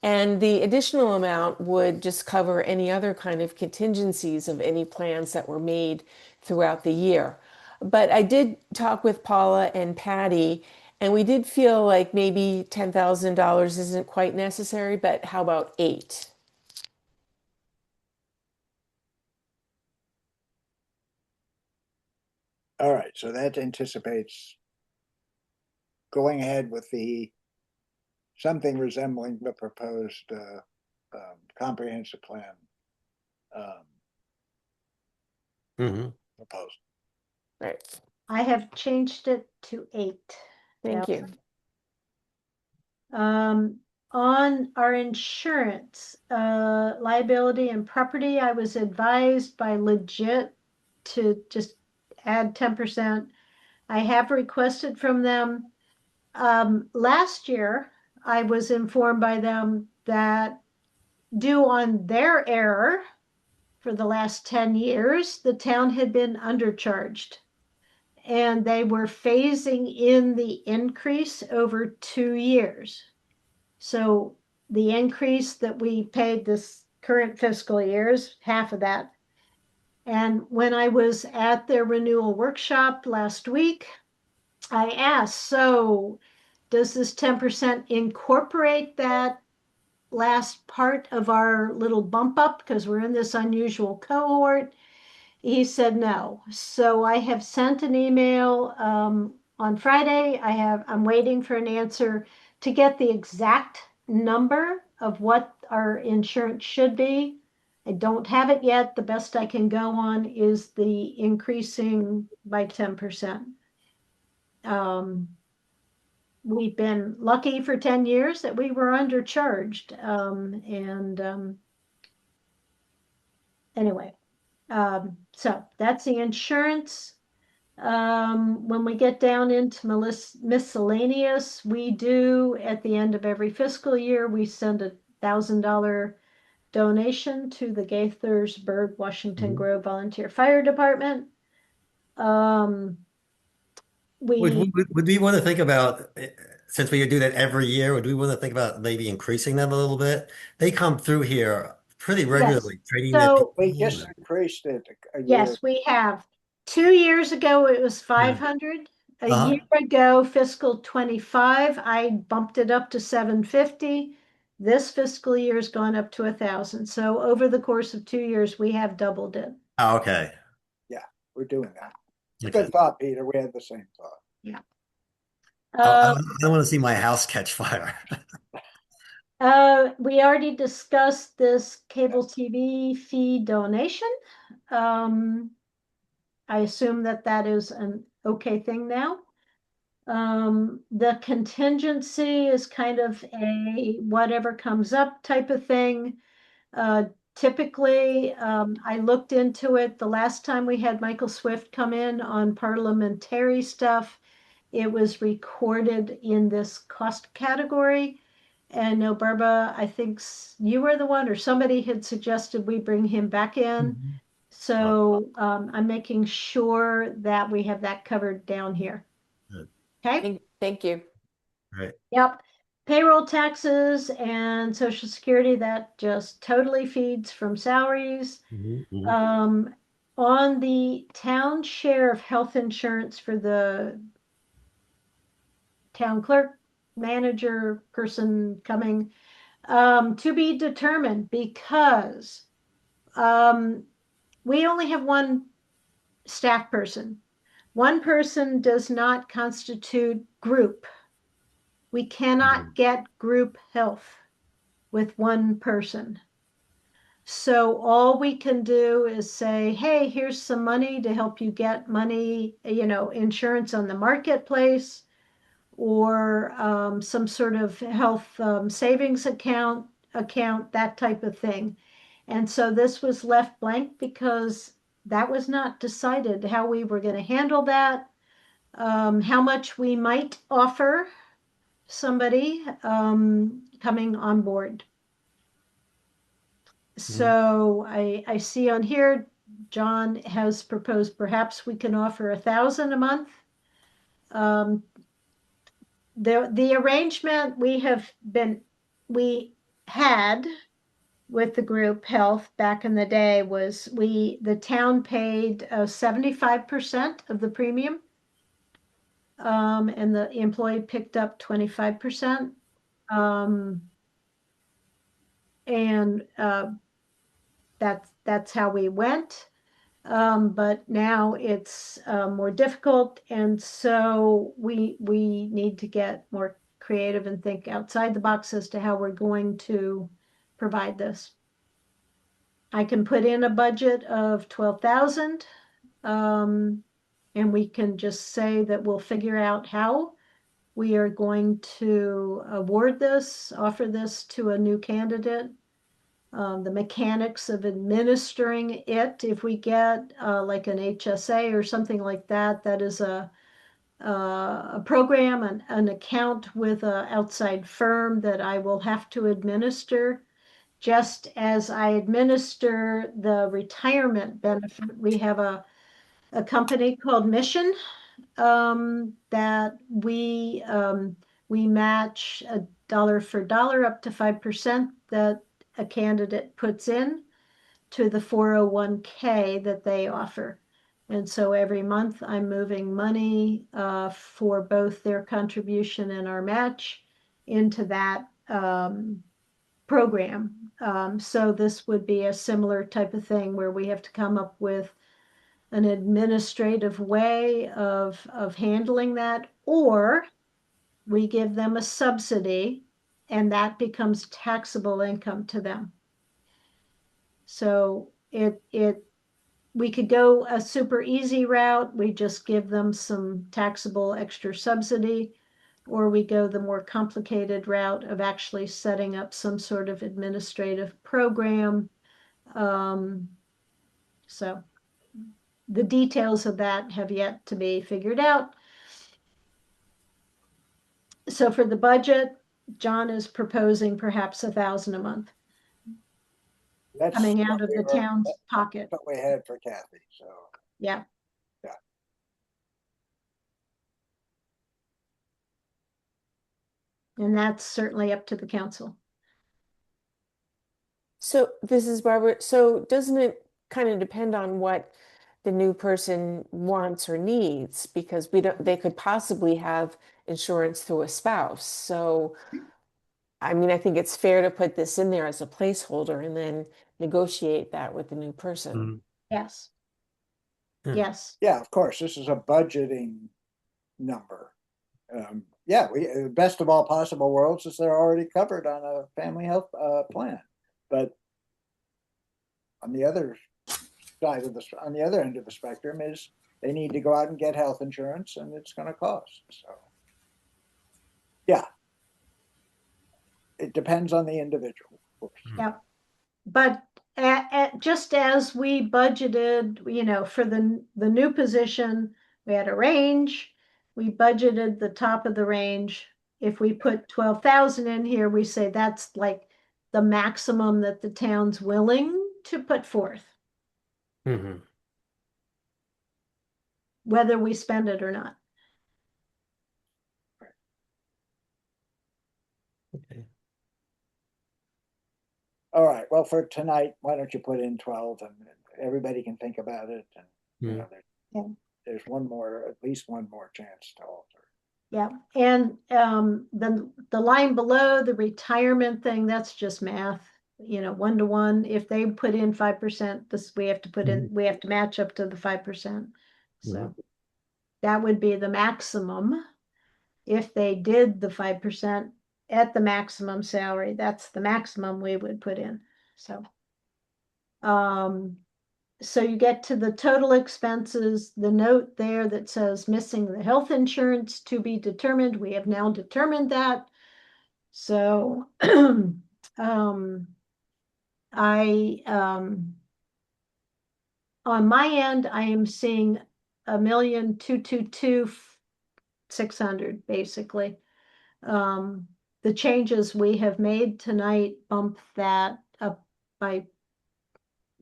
H: And the additional amount would just cover any other kind of contingencies of any plans that were made throughout the year. But I did talk with Paula and Patty, and we did feel like maybe $10,000 isn't quite necessary, but how about 8?
A: All right, so that anticipates going ahead with something resembling the proposed comprehensive plan
C: Mhm.
A: proposal.
H: Right.
F: I have changed it to 8.
H: Thank you.
F: On our insurance, liability and property, I was advised by Legit to just add 10%. I have requested from them. Last year, I was informed by them that due on their error for the last 10 years, the town had been undercharged. And they were phasing in the increase over 2 years. So the increase that we paid this current fiscal year is half of that. And when I was at their renewal workshop last week, I asked, so does this 10% incorporate that last part of our little bump up because we're in this unusual cohort? He said no. So I have sent an email on Friday. I'm waiting for an answer to get the exact number of what our insurance should be. I don't have it yet. The best I can go on is the increasing by 10%. We've been lucky for 10 years that we were undercharged. Anyway, so that's the insurance. When we get down into miscellaneous, we do at the end of every fiscal year, we send $1,000 donation to the Gaithersburg, Washington Grove Volunteer Fire Department.
C: Would we want to think about, since we do that every year, would we want to think about maybe increasing them a little bit? They come through here pretty regularly, trading their
F: So-
A: We
C: people.
A: just increased it a year.
F: Yes, we have. 2 years ago, it was 500. A year ago, fiscal 25, I bumped it up to 750. This fiscal year's gone up to 1,000. So over the course of 2 years, we have doubled it.
C: Oh, okay.
A: We're doing that. It's a
C: Okay.
A: good thought, Peter. We had the same thought.
C: I want to see my house catch fire.
F: We already discussed this cable TV fee donation. I assume that is an okay thing now. The contingency is kind of a whatever comes up type of thing. Typically, I looked into it the last time we had Michael Swift come in on parliamentary stuff. It was recorded in this cost category. And no, Barbara, I think you were the one or somebody had suggested we bring him back in. So I'm making sure that we have that covered down here.
C: Good.
F: Okay?
H: Thank you.
C: Right.
F: Yep. Payroll taxes and Social Security, that just totally feeds from salaries. On the town share of health insurance for the town clerk, manager, person coming, to be determined because we only have one staff person. One person does not constitute group. We cannot get group health with one person. So all we can do is say, hey, here's some money to help you get money, insurance on the marketplace or some sort of health savings account, that type of thing. And so this was left blank because that was not decided how we were going to handle that, how much we might offer somebody coming on board. So I see on here, John has proposed perhaps we can offer 1,000 a month. The arrangement we had with the group health back in the day was the town paid 75% of the premium. And the employee picked up 25%. And that's how we went. But now it's more difficult, and so we need to get more creative and think outside the box as to how we're going to provide this. I can put in a budget of 12,000, and we can just say that we'll figure out how we are going to award this, offer this to a new candidate. The mechanics of administering it, if we get like an HSA or something like that, that is a program, an account with an outside firm that I will have to administer. Just as I administer the retirement benefit, we have a company called Mission that we match a dollar for dollar up to 5% that a candidate puts in to the 401k that they offer. And so every month I'm moving money for both their contribution and our match into that program. So this would be a similar type of thing where we have to come up with an administrative way of handling that, or we give them a subsidy and that becomes taxable income to them. So we could go a super easy route. We just give them some taxable extra subsidy, or we go the more complicated route of actually setting up some sort of administrative program. So the details of that have yet to be figured out. So for the budget, John is proposing perhaps 1,000 a month
A: That's
F: coming out
A: what
F: of
A: we
F: the
A: were-
F: town's pocket.
A: What we had for Kathy, so.
F: Yeah.
A: Yeah.
F: And that's certainly up to the council.
H: So this is Barbara. So doesn't it kind of depend on what the new person wants or needs? Because they could possibly have insurance through a spouse. So, I mean, I think it's fair to put this in there as a placeholder and then negotiate that with the new person.
C: Mm.
F: Yes.
C: Yeah.
F: Yes.
A: Yeah, of course, this is a budgeting number. Yeah, best of all possible worlds is they're already covered on a family health plan. But on the other side of on the other end of the spectrum is they need to go out and get health insurance, and it's going to cost. So, yeah, it depends on the individual, of course.
F: Yeah. But just as we budgeted, for the new position, we had a range. We budgeted the top of the range. If we put 12,000 in here, we say that's like the maximum that the town's willing to put forth,
C: Mhm.
F: whether we spend it or not.
C: Okay.
A: All right. Well, for tonight, why don't you put in 12 and everybody can think about it, and there's at least one more chance to alter.
F: Yeah, and the line below, the retirement thing, that's just math, 1-to-1. If they put in 5%, this we have to put in, we have to match up to the 5%. So that would be the maximum. If they did the 5% at the maximum salary, that's the maximum we would put in. So so you get to the total expenses, the note there that says missing the health insurance to be determined. We have now determined that. So I on my end, I am seeing 1,222,600 basically. The changes we have made tonight bump that up by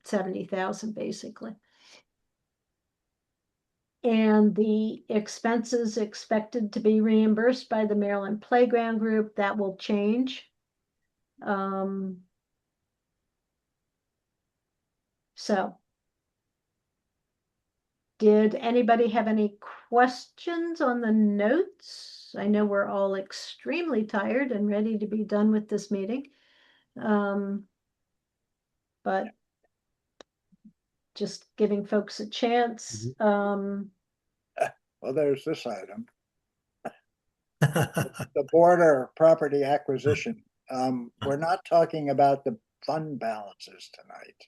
F: 70,000 basically. And the expenses expected to be reimbursed by the Maryland Playground Group, that will change. So did anybody have any questions on the notes? I know we're all extremely tired and ready to be done with this meeting. But just giving folks a chance.
A: Well, there's this item, the border property acquisition. We're not talking about the fund balances tonight.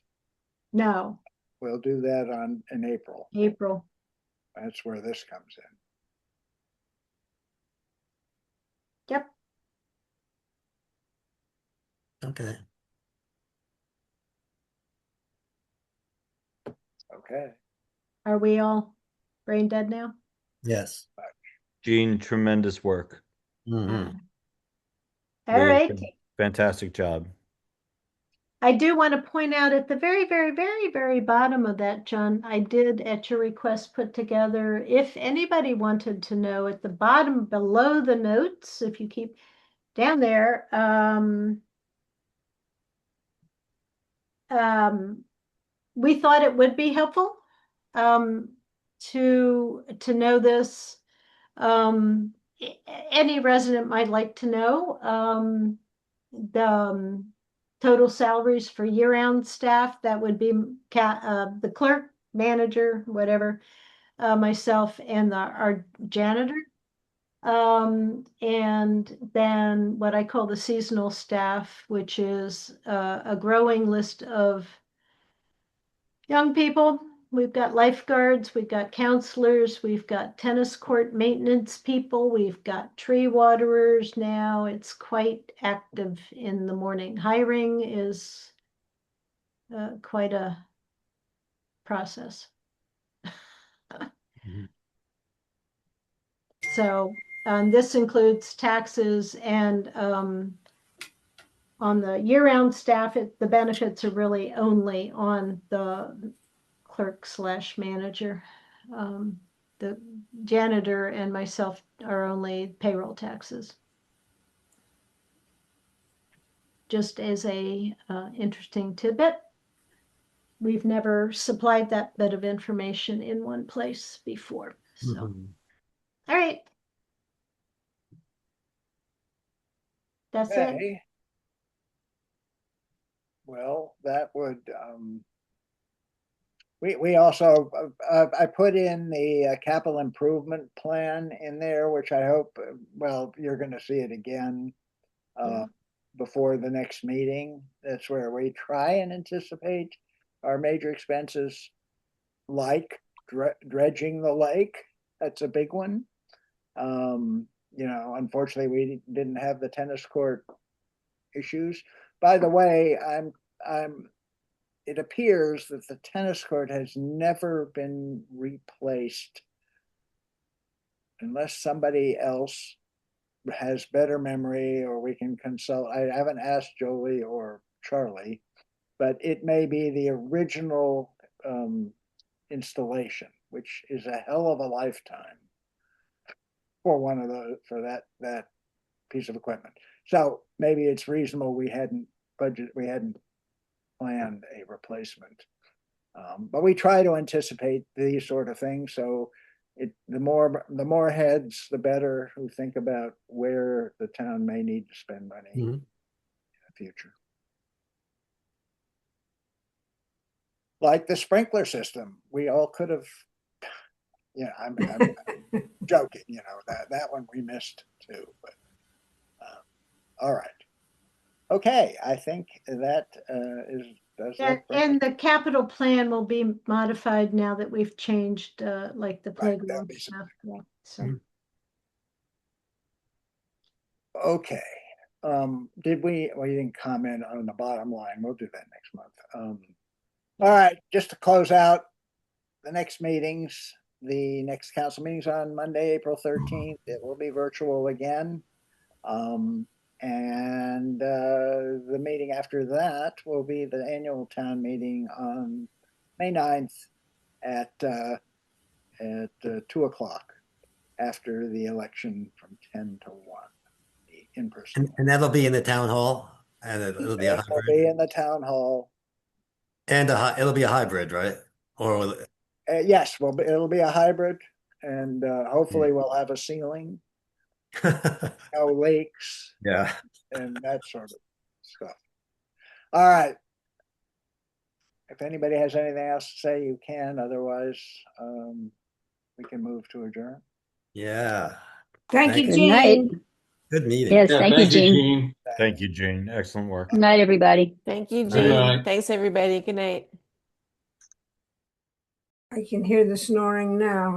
F: No,
A: We'll do that in April.
F: April.
A: That's where this comes in.
F: Yep.
C: Okay.
A: Okay.
F: Are we all brain dead now?
C: Yes.
D: Gene, tremendous work.
C: Mhm.
F: All
D: Really,
F: right.
D: fantastic job.
F: I do want to point out at the very, very, very, very bottom of that, John, I did at your request put together, if anybody wanted to know, at the bottom below the notes, if you keep down there, we thought it would be helpful to know this. Any resident might like to know the total salaries for year-round staff. That would be the clerk, manager, whatever, myself, and our janitor. And then what I call the seasonal staff, which is a growing list of young people. We've got lifeguards, we've got counselors, we've got tennis court maintenance people, we've got tree waterers now. It's quite active in the morning. Hiring is quite a process. So this includes taxes, and on the year-round staff, the benefits are really only on the clerk/manager. The janitor and myself are only payroll taxes. Just as a interesting tidbit, we've never supplied that bit of information in one place before. So, all right. That's it.
A: Okay. Well, that would, we also, I put in the capital improvement plan in there, which I hope, well, you're gonna see it again before the next meeting. That's where we try and anticipate our major expenses, like dredging the lake. That's a big one. You know, unfortunately, we didn't have the tennis court issues. By the way, it appears that the tennis court has never been replaced unless somebody else has better memory, or we can consult. I haven't asked Jolie or Charlie, but it may be the original installation, which is a hell of a lifetime for one of those, for that piece of equipment. So maybe it's reasonable we hadn't planned a replacement. But we try to anticipate these sort of things. So the more heads, the better, who think about where the town may need to spend money in the future. Like the sprinkler system, we all could have, yeah, I'm joking, you know, that one we missed too, but all right. Okay, I think that
F: and the capital plan will be modified now that we've changed like the playground stuff. Yeah, so.
A: Okay. We didn't comment on the bottom line. We'll do that next month. All right, just to close out the next meetings, the next council meetings on Monday, April 13th. It will be virtual again. And the meeting after that will be the annual town meeting on May 9th at 2 o'clock after the election from 10 to 1, the in-person.
C: And that'll be in the town hall, and it'll be a
A: It'll
C: hybrid.
A: be in the town hall.
C: And it'll be a hybrid, right? Or will it...
A: Yes, well, it'll be a hybrid, and hopefully we'll have a ceiling, no leaks,
C: Yeah.
A: and that sort of stuff. All right. if anybody has anything else to say, you can. Otherwise, we can move to adjourn.
C: Yeah.
B: Thank you,
J: Good night.
B: Jean.
C: Good meeting.
J: Yes,
G: Yeah,
J: thank you, Jean.
D: Thank you, Jane. Excellent work.
J: Good night, everybody.
H: Thank you,
G: Good
H: Jean.
G: night.
H: Thanks, everybody. Good night.
B: I can hear the snoring now.